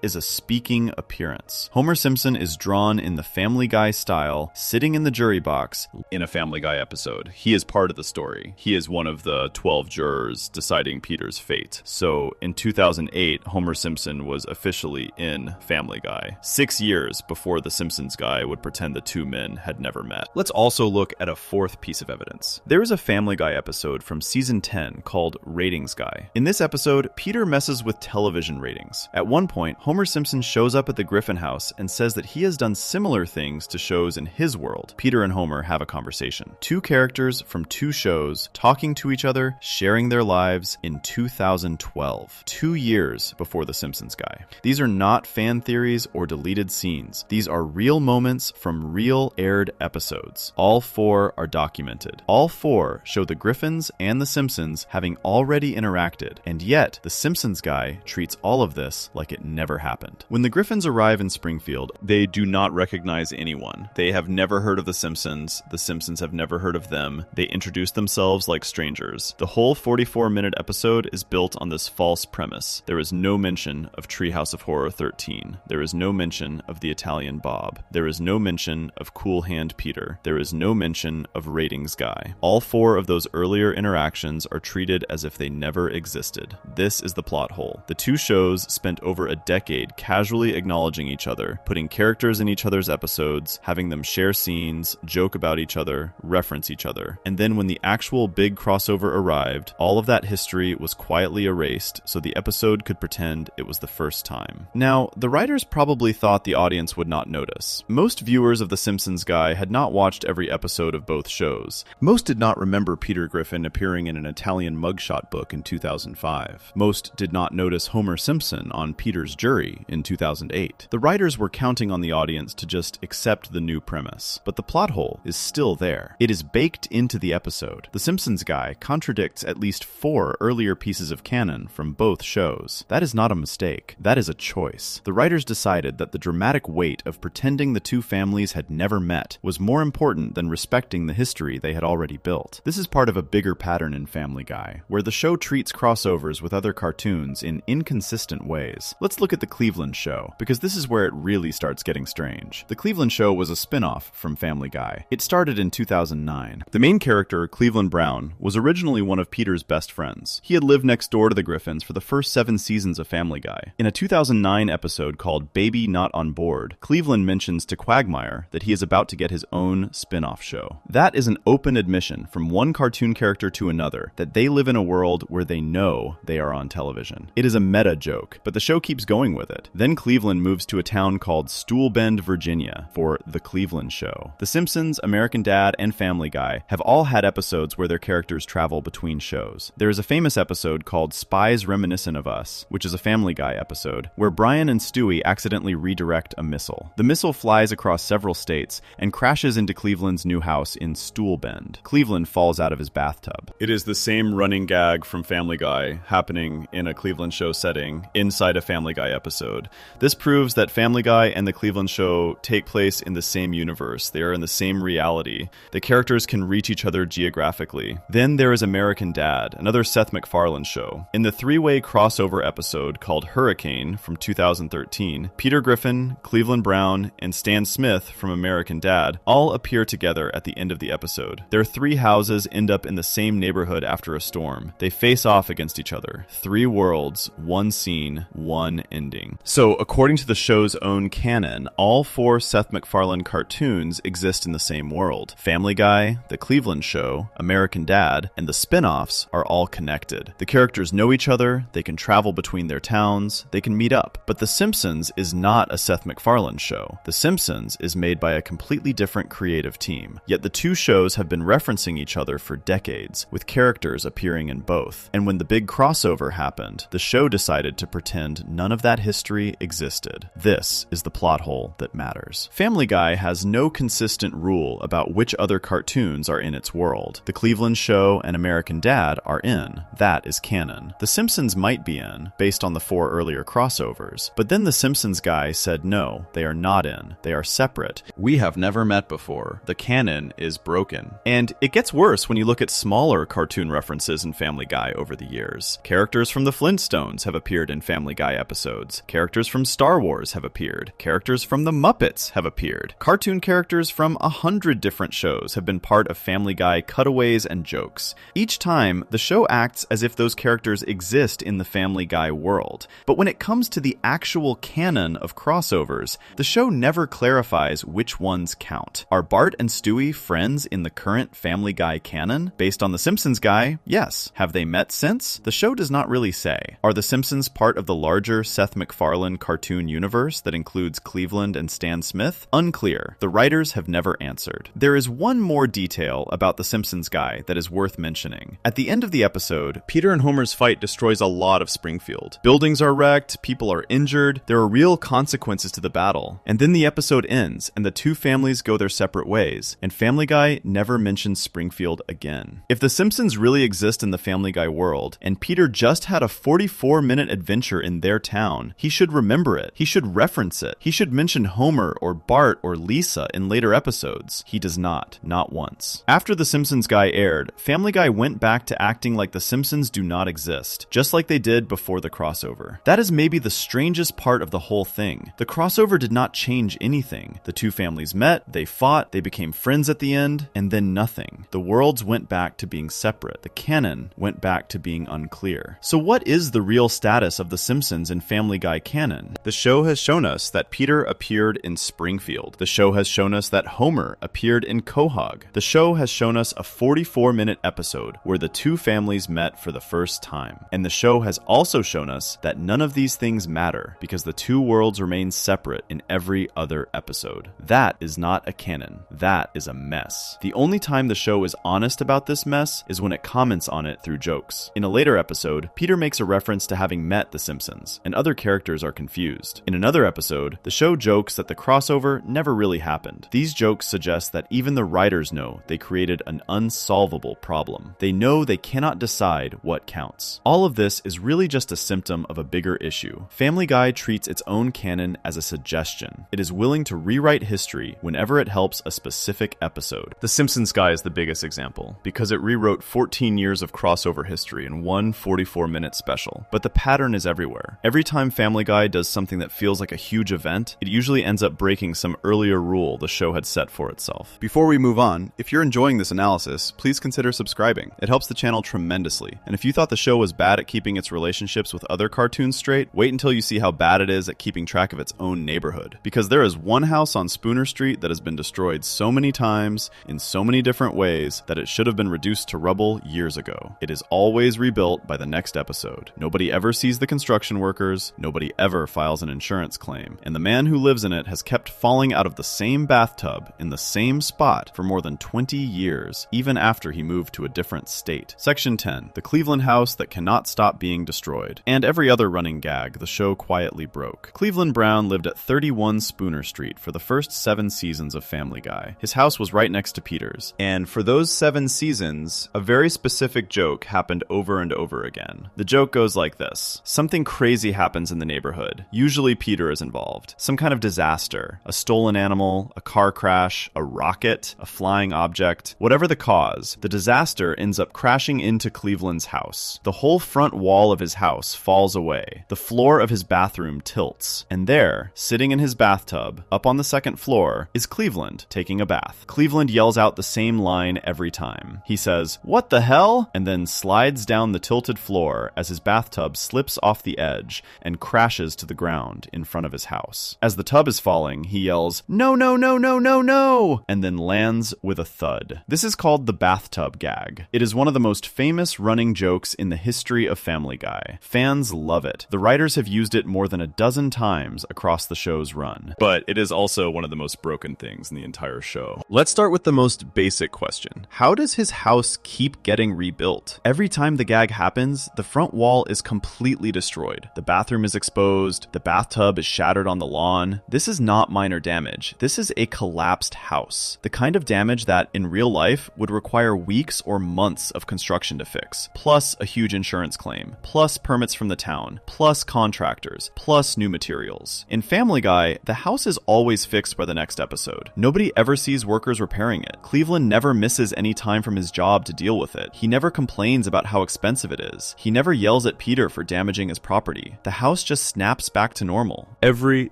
is a speaking appearance. Homer Simpson is drawn in the Family Guy style, sitting in the jury box in a Family Guy episode. He is part of the story. He is one of the 12 jurors deciding Peter's fate. So in 2008, Homer Simpson was officially in Family Guy, 6 years before the Simpsons guy would pretend the two men had never met. Let's also look at a fourth piece of evidence. There is a Family Guy episode from season 10 called Ratings Guy. In this episode, Peter messes with television ratings. At one point, Homer Simpson shows up at the Griffin house and says that he has done similar things to shows in his world. Peter and Homer have a conversation. Two characters from two shows talking to each other, sharing their lives in 2012, 2 years before the Simpsons guy. These are not fan theories or deleted scenes. These are real moments from real aired episodes. All 4 are documented. All 4 show the Griffins and the Simpsons having already interacted, and yet the Simpsons guy treats all of this like it never happened. When the Griffins arrive in Springfield, they do not recognize anyone. They have never heard of the Simpsons have never heard of them. They introduce themselves like strangers. The whole 44-minute episode is built on this false premise. There is no mention of Treehouse of Horror 13. There is no mention of the Italian Bob. There is no mention of Cool Hand Peter. There is no mention of Ratings Guy. All 4 of those earlier interactions are treated as if they never existed. This is the plot hole. The two shows spent over a decade casually acknowledging each other, putting characters in each other's episodes, having them share scenes, joke about each other, reference each other. And then when the actual big crossover arrived, all of that history was quietly erased so the episode could pretend it was the first time. Now, the writers probably thought the audience would not notice. Most viewers of The Simpsons guy had not watched every episode of both shows. Most did not remember Peter Griffin appearing in an Italian mugshot book in 2005. Most did not notice Homer Simpson on Peter's jury in 2008. The writers were counting on the audience to just accept the new premise, but the plot hole is still there. It is baked into the episode. The Simpsons guy contradicts at least 4 earlier pieces of canon from both shows. That is not a mistake. That is a choice. The writers decided that the dramatic weight of pretending the two families had never met was more important than respecting the history they had already built. This is part of a bigger pattern in Family Guy, where the show treats crossovers with other cartoons in inconsistent ways. Let's look at The Cleveland Show, because this is where it really starts getting strange. The Cleveland Show was a spin-off from Family Guy. It started in 2009. The main character, Cleveland Brown, was originally one of Peter's best friends. He had lived next door to the Griffins for the first 7 seasons of Family Guy. In a 2009 episode called Baby Not on Board, Cleveland mentions to Quagmire that he is about to get his own spin-off show. That is an open admission from one cartoon character to another that they live in a world where they know they are on television. It is a meta joke, but the show keeps going with it. Then Cleveland moves to a town called Stool Bend, Virginia for The Cleveland Show. The Simpsons, American Dad, and Family Guy have all had episodes where their characters travel between shows. There is a a famous episode called Spies Reminiscent of Us, which is a Family Guy episode, where Brian and Stewie accidentally redirect a missile. The missile flies across several states and crashes into Cleveland's new house in Stool Bend. Cleveland falls out of his bathtub. It is the same running gag from Family Guy happening in a Cleveland show setting inside a Family Guy episode. This proves that Family Guy and the Cleveland show take place in the same universe. They are in the same reality. The characters can reach each other geographically. Then there is American Dad, another Seth MacFarlane show. In the three-way crossover episode called Hurricane from 2013, Peter Griffin, Cleveland Brown, and Stan Smith from American Dad all appear together at the end of the episode. Their three houses end up in the same neighborhood after a storm. They face off against each other. 3 worlds, 1 scene, 1 ending. So, according to the show's own canon, all 4 Seth MacFarlane cartoons exist in the same world. Family Guy, The Cleveland Show, American Dad, and the spin-offs are all connected. The characters know each other, they can travel between their towns, they can meet up. But The Simpsons is not a Seth MacFarlane show. The Simpsons is made by a completely different creative team. Yet the two shows have been referencing each other for decades, with characters appearing in both. And when the big crossover happened, the show decided to pretend none of that history existed. This is the plot hole that matters. Family Guy has no consistent rule about which other cartoons are in its world. The Cleveland Show and American Dad are in. That is canon. The Simpsons might be in, based on the 4 earlier crossovers. But then the Simpsons guy said no, they are not in. They are separate. We have never met before. The canon is broken. And it gets worse when you look at smaller cartoon references in Family Guy over the years. Characters from the Flintstones have appeared in Family Guy episodes. Characters from Star Wars have appeared. Characters from the Muppets have appeared. Cartoon characters from 100 different shows have been part of Family Guy cutaways and jokes. Each time, the show acts as if those characters exist in the Family Guy world. But when it comes to the actual canon of crossovers, the show never clarifies which ones count. Are Bart and Stewie friends in the current Family Guy canon? Based on The Simpsons guy, yes. Have they met since? The show does not really say. Are The Simpsons part of the larger Seth MacFarlane cartoon universe that includes Cleveland and Stan Smith? Unclear. The writers have never answered. There is one more detail about The Simpsons guy that is worth mentioning. At the end of the episode, Peter and Homer's fight destroys a lot of Springfield. Buildings are wrecked, people are injured, there are real consequences to the battle. And then the episode ends, and the two families go their separate ways, and Family Guy never mentions Springfield again. If The Simpsons really exist in the Family Guy world, and Peter just had a 44-minute adventure in their town, he should remember it. He should reference it. He should mention Homer or Bart or Lisa in later episodes. He does not once. After The Simpsons guy aired, Family Guy went back to acting like The Simpsons do not exist, just like they did before the crossover. That is maybe the strangest part of the whole thing. The crossover did not change anything. The two families met, they fought, they became friends at the end, and then nothing. The worlds went back to being separate. The canon went back to being unclear. So what is the real status of The Simpsons in Family Guy canon? The show has shown us that Peter appeared in Springfield. The show has shown us that Homer appeared in Quahog. The show has shown us a 44-minute episode where the two families met for the first time. And the show has also shown us that none of these things matter because the two worlds remain separate in every other episode. That is not a canon. That is a mess. The only time the show is honest about this mess is when it comments on it through jokes. In a later episode, Peter makes a reference to having met the Simpsons, and other characters are confused. In another episode, the show jokes that the crossover never really happened. These jokes suggest that even the writers know they created an unsolvable problem. They know they cannot decide what counts. All of this is really just a symptom of a bigger issue. Family Guy treats its own canon as a suggestion. It is willing to rewrite history whenever it helps a specific episode. The Simpsons guy is the biggest example, because it rewrote 14 years of crossover history in one 44-minute special. But the pattern is everywhere. Every time Family Guy does something that feels like a huge event, it usually ends up breaking some earlier rule the show had set for itself. Before we move on, if you're enjoying this analysis, please consider subscribing. It helps the channel tremendously. And if you thought the show was bad at keeping its relationships with other cartoons straight, wait until you see how bad it is at keeping track of its own neighborhood. Because there is one house on Spooner Street that has been destroyed so many times, in so many different ways, that it should have been reduced to rubble years ago. It is always rebuilt by the next episode. Nobody ever sees the construction workers, nobody ever files an insurance claim, and the man who lives in it has kept falling out of the same bathtub in the same spot for more than 20 years, even after he moved to a different state. Section 10. 10, the Cleveland house that cannot stop being destroyed. And every other running gag the show quietly broke. Cleveland Brown lived at 31 Spooner Street for the first 7 seasons of Family Guy. His house was right next to Peter's. And for those 7 seasons, a very specific joke happened over and over again. The joke goes like this. Something crazy happens in the neighborhood. Usually Peter is involved. Some kind of disaster. A stolen animal, a car crash, a rocket, a flying object. Whatever the cause, the disaster ends up crashing into Cleveland's house. The whole front wall of his house falls away. The floor of his bathroom tilts. And there, sitting in his bathtub, up on the second floor, is Cleveland taking a bath. Cleveland yells out the same line every time. He says, "What the hell?" and then slides down the tilted floor as his bathtub slips off the edge and crashes to the ground in front of his house. As the tub is falling, he yells, "No, no, no, no, no, no," and then lands with a thud. This is called the bathtub gag. It is one of the most famous running jokes in the history of Family Guy. Fans love it. The writers have used it more than a dozen times across the show's run. But it is also one of the most broken things in the entire show. Let's start with the most basic question. How does his house keep getting rebuilt? Every time the gag happens, the front wall is completely destroyed. The bathroom is exposed. The bathtub is shattered on the lawn. This is not minor damage. This is a collapsed house. The kind of damage that, in real life, would require weeks or months of construction to fix, plus a huge insurance claim, plus permits from the town, plus contractors, plus new materials. In Family Guy, the house is always fixed by the next episode. Nobody ever sees workers repairing it. Cleveland never misses any time from his job to deal with it. He never complains about how expensive it is. He never yells at Peter for damaging his property. The house just snaps back to normal. Every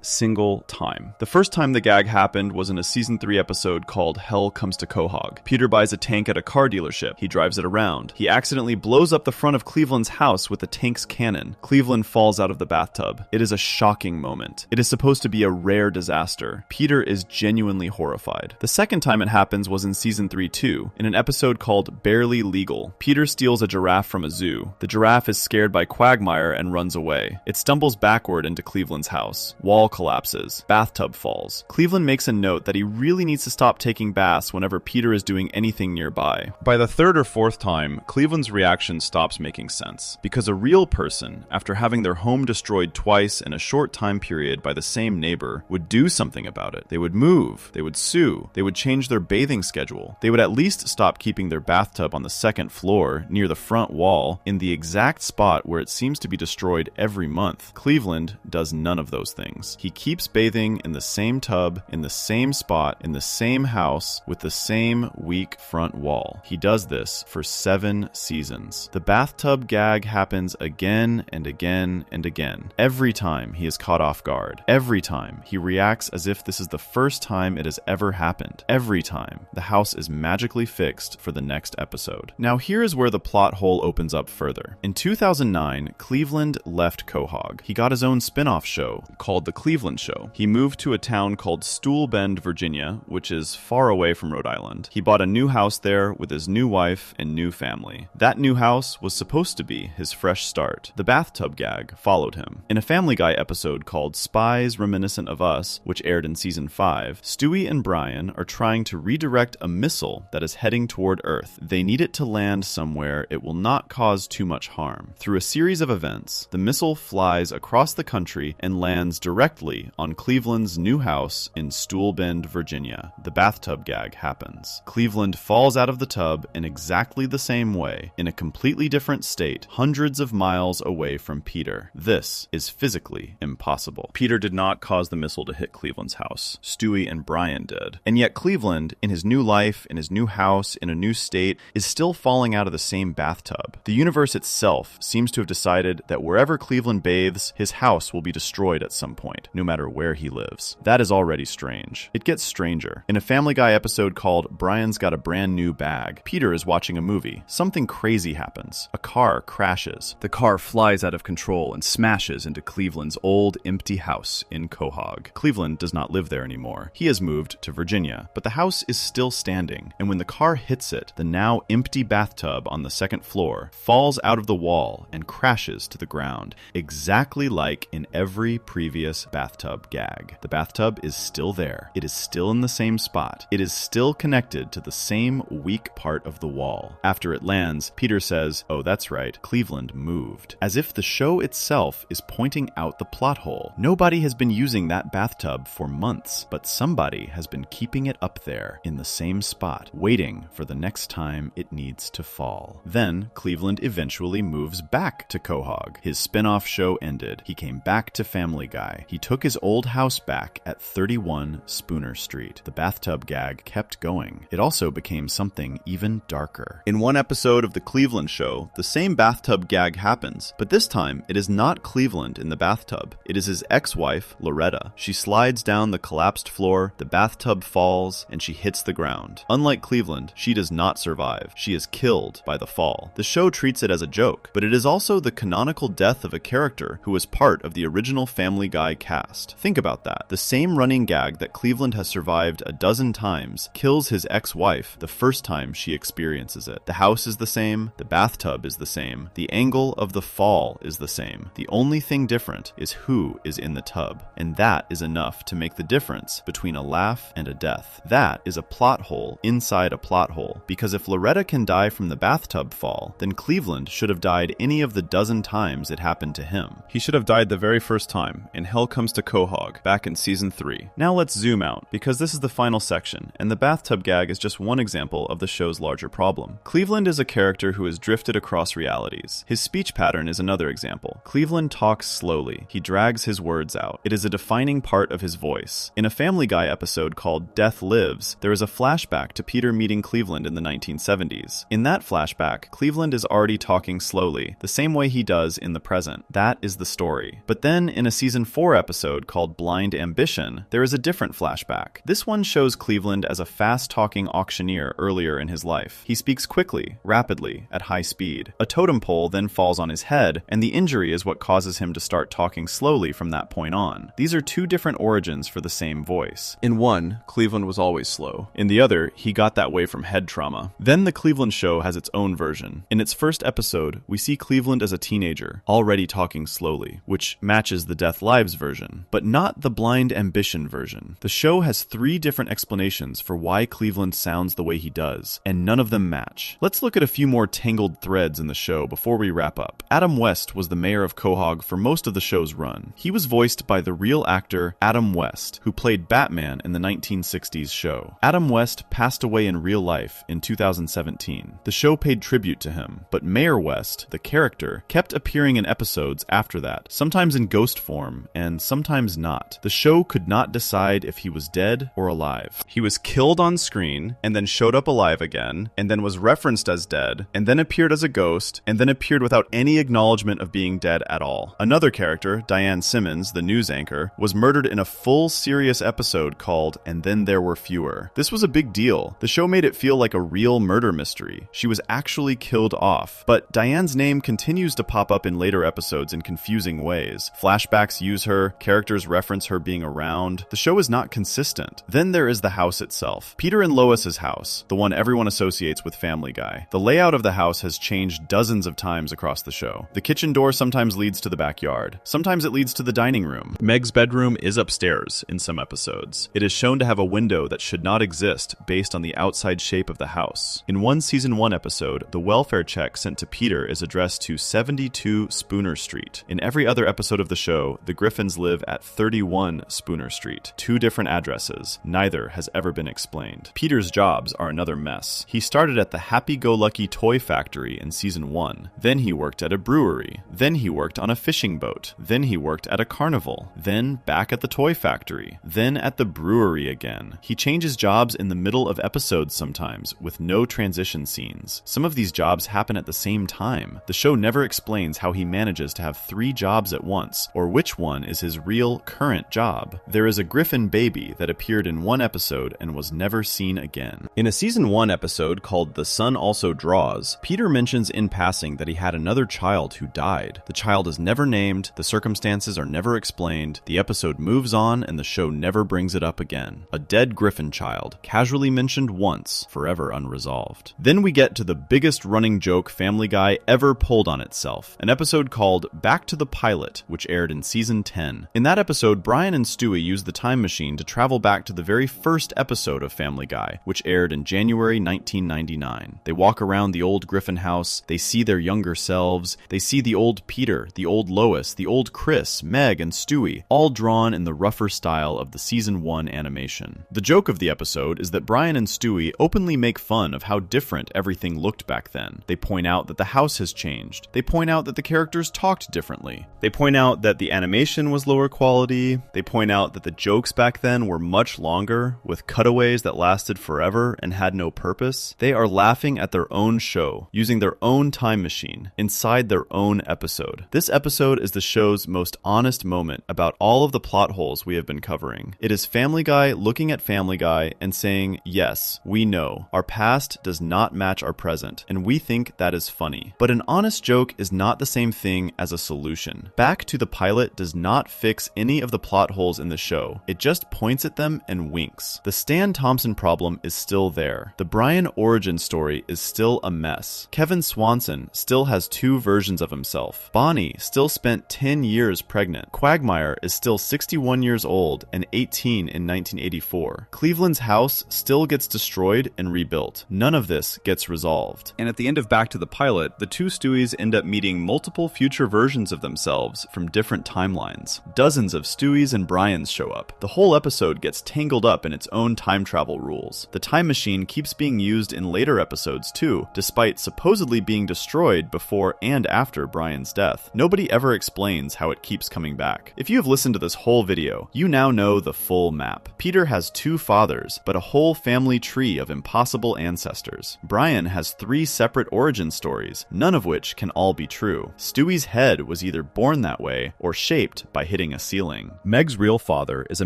single time. The first time the gag happened was in a season 3 episode called Hell Comes to Quahog. Peter buys a tank at a car dealership. He drives it around. He accidentally blows up the front of Cleveland's house with the tank's cannon. Cleveland falls out of the bathtub. It is a shocking moment. It is supposed to be a rare disaster. Peter is genuinely horrified. The second time it happens was in season 3 too, in an episode called Barely Legal. Peter steals a giraffe from a zoo. The giraffe is scared by Quagmire and runs away. It stumbles backward into Cleveland's house. Wall collapses. Bathtub falls. Cleveland makes a note that he really needs to stop taking baths whenever Peter is doing anything nearby. By the third or fourth time, Cleveland's reaction stops making sense, because a real person, after having their home destroyed twice in a short time period by the same neighbor, would do something about it. They would move. They would sue. They would change their bathing schedule. They would at least stop keeping their bathtub on the second floor, near the front wall, in the exact spot where it seems to be destroyed every month. Cleveland does none of those things. He keeps bathing in the same tub, in the same spot, in the same house, with the same weak front wall. He does this for 7 seasons. The bathtub gag happens again and again and again. Every time he is caught off guard. Every time he reacts as if this is the first time it has ever happened. Every time the house is magically fixed for the next episode. Now here is where the plot hole opens up further. In 2009, Cleveland left Quahog. He got his own spin-off show called The Cleveland Show. He moved to a town called Stool Bend, Virginia, which is far away from Rhode Island. He bought a new house there with his new wife and new family. That new house was supposed to be his fresh start. The bathtub gag followed him. In a Family Guy episode called Spies Reminiscent of Us, which aired in season 5, Stewie and Brian are trying to redirect a missile that is heading toward Earth. They need it to land somewhere it will not cause too much harm. Through a series of events, the missile flies across the country and lands directly on Cleveland's new house in Stool Bend, Virginia. The bathtub gag happens. Cleveland falls out of the tub in exactly the same way, in a completely different state, hundreds of miles away from Peter. This is physically impossible. Peter did not cause the missile to hit Cleveland's house. Stewie and Brian did. And yet Cleveland, in his new life, in his new house, in a new state, is still falling out of the same bathtub. The universe itself seems to have decided that wherever Cleveland bathes, his house will be destroyed at some point, no matter where he lives. That is already strange. It gets stranger. In a Family Guy episode called Brian's Got a Brand New Bag, Peter is watching a movie. Something crazy happens. A car crashes. The car flies out of control and smashes into Cleveland's old, empty house in Quahog. Cleveland does not live there anymore. He has moved to Virginia, but the house is still standing, and when the car hits it, the now empty bathtub on the second floor falls out of the wall and crashes to the ground, exactly like in every previous bathtub gag. The bathtub is still there. It is still in the same spot. It is still connected to the same weak part of the wall. After it lands, Peter says, "Oh, that's right, Cleveland moved." As if the show itself is pointing out the plot hole. Nobody has been using that bathtub for months, but somebody has been keeping it up there in the same spot, waiting for the next time it needs to fall. Then, Cleveland eventually moves back to Quahog. His spin-off show ended. He came back to Family Guy. He took his old house back at 31 Spooner Street. The bathtub gag kept going. It also became something even darker. In one episode of The Cleveland Show, the same bathtub gag happens, but this time it is not Cleveland in the bathtub. It is his ex-wife, Loretta. She slides down the collapsed floor, the bathtub falls, and she hits the ground. Unlike Cleveland, she does not survive. She is killed by the fall. The show treats it as a joke, but it is also the canonical death of a character who was part of the original Family Guy cast. Think about that. The same running gag that Cleveland has survived a dozen times kills his ex-wife the first time she experiences it. The house is the same, the bathtub is the same, the angle of the fall is the same. The only thing different is who is in the tub, and that is enough to make the difference between a laugh and a death. That is a plot hole inside a plot hole, because if Loretta can die from the bathtub fall, then Cleveland should have died any of the dozen times it happened to him. He should have died the very first time, in Hell Comes to Quahog, back in Season 3. Now let's zoom out, because this is the final section, and the bathtub gag is just one example of the show's larger problem. Cleveland is a character who has drifted across realities. His speech pattern is another example. Cleveland talks slowly. He drags his words out. It is a defining part of his voice. In a Family Guy episode called Death Lives, there is a flashback to Peter meeting Cleveland in the 1970s. In that flashback, Cleveland is already talking slowly, the same way he does in the present. That is the story. But then, in a Season 4 episode called Blind Ambition, there is a different flashback. This one shows Cleveland as a fast-talking auctioneer earlier in his life. He speaks quickly, rapidly, at high speed. A totem pole then falls on his head, and the injury is what causes him to start talking slowly from that point on. These are two different origins for the same voice. In one, Cleveland was always slow. In the other, he got that way from head trauma. Then the Cleveland Show has its own version. In its first episode, we see Cleveland as a teenager, already talking slowly, which matches the Death Lives version, but not the Blind Ambition version. The show has 3 different explanations for why Cleveland sounds the way he does, and none of them match. Let's look at a few more tangled threads in the show before we wrap up. Adam West was the mayor of Quahog for most of the show's run. He was voiced by the real actor Adam West, who played Batman in the 1960s show. Adam West passed away in real life in 2017. The show paid tribute to him, but Mayor West, the character, kept appearing in episodes after that, sometimes in ghost form, and sometimes not. The show could not decide if he was dead or alive. He was killed on screen, and then showed up alive again, and then was referenced as dead, and then appeared as a ghost, and then appeared without any acknowledgement of being dead at all. Another character, Diane Simmons, the news anchor, was murdered in a full serious episode called And Then There Were Fewer. This was a big deal. The show made it feel like a real murder mystery. She was actually killed off, but Diane's name continues to pop up in later episodes in confusing ways. Flashbacks use her, characters reference her being around. The show is not consistent. Then there is the house itself. Peter and Lois's house, the one everyone associates with Family Guy. The layout of the house has changed dozens of times across the show. The kitchen door sometimes leads to the backyard. Sometimes it leads to the dining room. Meg's bedroom is upstairs in some episodes. It is shown to have a window that should not exist based on the outside shape of the house. In one Season 1 episode, the welfare check sent to Peter is addressed to 72 Spooner Street. In every other episode of the show, the Griffins live at 31 Spooner Street. 2 different addresses. Neither has ever been explained. Peter's jobs are another mess. He started at the Happy-Go-Lucky Toy Factory in Season 1. Then he worked at a brewery. Then he worked on a fishing boat. Then he worked at a carnival. Then back at the toy factory. Then at the brewery again. He changes jobs in the middle of episodes sometimes, with no transition scenes. Some of these jobs happen at the same time. The show never explains how he manages to have 3 jobs at once, or which one is his real, current job. There is a Griffin baby that appeared in one episode and was never seen again. In a Season 1 episode called The Sun Also Draws, Peter mentions in passing that he had another child who died. The child is never named, the circumstances are never explained, the episode moves on, and the show never brings it up again. A dead Griffin child, casually mentioned once, forever unresolved. Then we get to the biggest running joke Family Guy ever pulled on itself, an episode called Back to the Pilot, which aired in Season 10. In that episode, Brian and Stewie use the time machine to travel back to the very first episode of Family Guy, which aired in January 1999. They walk around around the old Griffin house, they see their younger selves, they see the old Peter, the old Lois, the old Chris, Meg, and Stewie, all drawn in the rougher style of the Season 1 animation. The joke of the episode is that Brian and Stewie openly make fun of how different everything looked back then. They point out that the house has changed. They point out that the characters talked differently. They point out that the animation was lower quality. They point out that the jokes back then were much longer, with cutaways that lasted forever and had no purpose. They are laughing at their own show, using their own time machine, inside their own episode. This episode is the show's most honest moment about all of the plot holes we have been covering. It is Family Guy looking at Family Guy and saying, yes, we know, our past does not match our present, and we think that is funny. But an honest joke is not the same thing as a solution. Back to the Pilot does not fix any of the plot holes in the show. It just points at them and winks. The Stan Thompson problem is still there. The Brian origin story is still a mess. Kevin Swanson still has 2 versions of himself. Bonnie still spent 10 years pregnant. Quagmire is still 61 years old and 18 in 1984. Cleveland's house still gets destroyed and rebuilt. None of this gets resolved. And at the end of Back to the Pilot, the 2 Stewies end up meeting multiple future versions of themselves from different timelines. Dozens of Stewies and Brians show up. The whole episode gets tangled up in its own time travel rules. The time machine keeps being used in later episodes too, despite supposedly being destroyed before and after Brian's death. Nobody ever explains how it keeps coming back. If you have listened to this whole video, you now know the full map. Peter has 2 fathers, but a whole family tree of impossible ancestors. Brian has 3 separate origin stories, none of which can all be true. Stewie's head was either born that way or shaped by hitting a ceiling. Meg's real father is a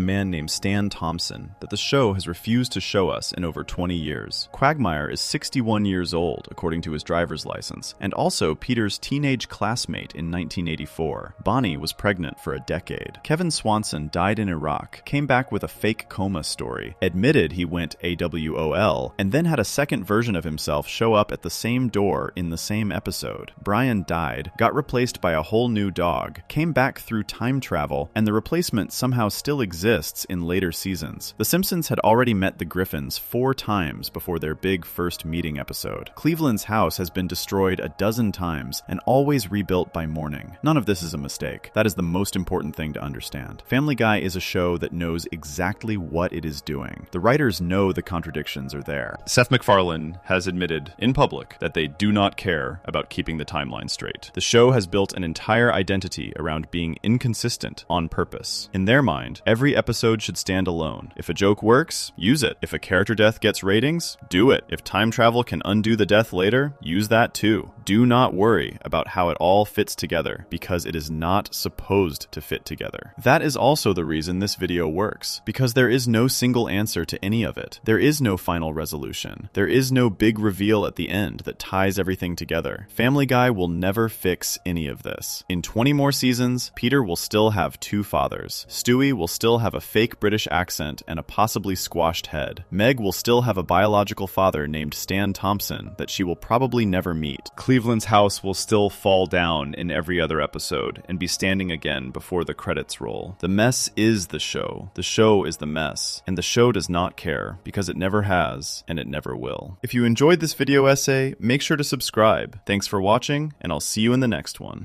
man named Stan Thompson that the show has refused to show us in over 20 years. Quagmire is 61 years old, according to his driver's license, and also Peter's teenage classmate in 1984. Bonnie was pregnant for a decade. Kevin Swanson died in Iraq, came back with a fake coma story, admitted he went AWOL, and then had a second version of himself show up at the same door in the same episode. Brian died, got replaced by a whole new dog, came back through time travel, and the replacement somehow still exists in later seasons. The Simpsons had already met the Griffins 4 times before their big first meeting episode. Cleveland's house has been destroyed a dozen times and always rebuilt by morning. None of this is a mistake. That is the most important thing to understand. Family Guy is a show that knows exactly what it is doing. The writers know the contradictions are there. Seth MacFarlane has admitted in public that they do not care about keeping the timeline straight. The show has built an entire identity around being inconsistent on purpose. In their mind, every episode should stand alone. If a joke works, use it. If a character death gets ratings, do it. If time travel can undo the death later, use that too. Do not worry about how it all fits together, because it is not supposed to fit together. That is also the reason this video works, because there is no single answer to any of it. There is no final resolution. There is no big reveal at the end that ties everything together. Family Guy will never fix any of this. In 20 more seasons, Peter will still have 2 fathers. Stewie will still have a fake British accent and a possibly squashed head. Meg will still have a biological father named Stan Thompson that she will probably never meet. Cleveland's house will still fall down in every other episode and be standing again before the credits roll. The mess is the show. The show is the mess. And the show does not care, because it never has, and it never will. If you enjoyed this video essay, make sure to subscribe. Thanks for watching, and I'll see you in the next one.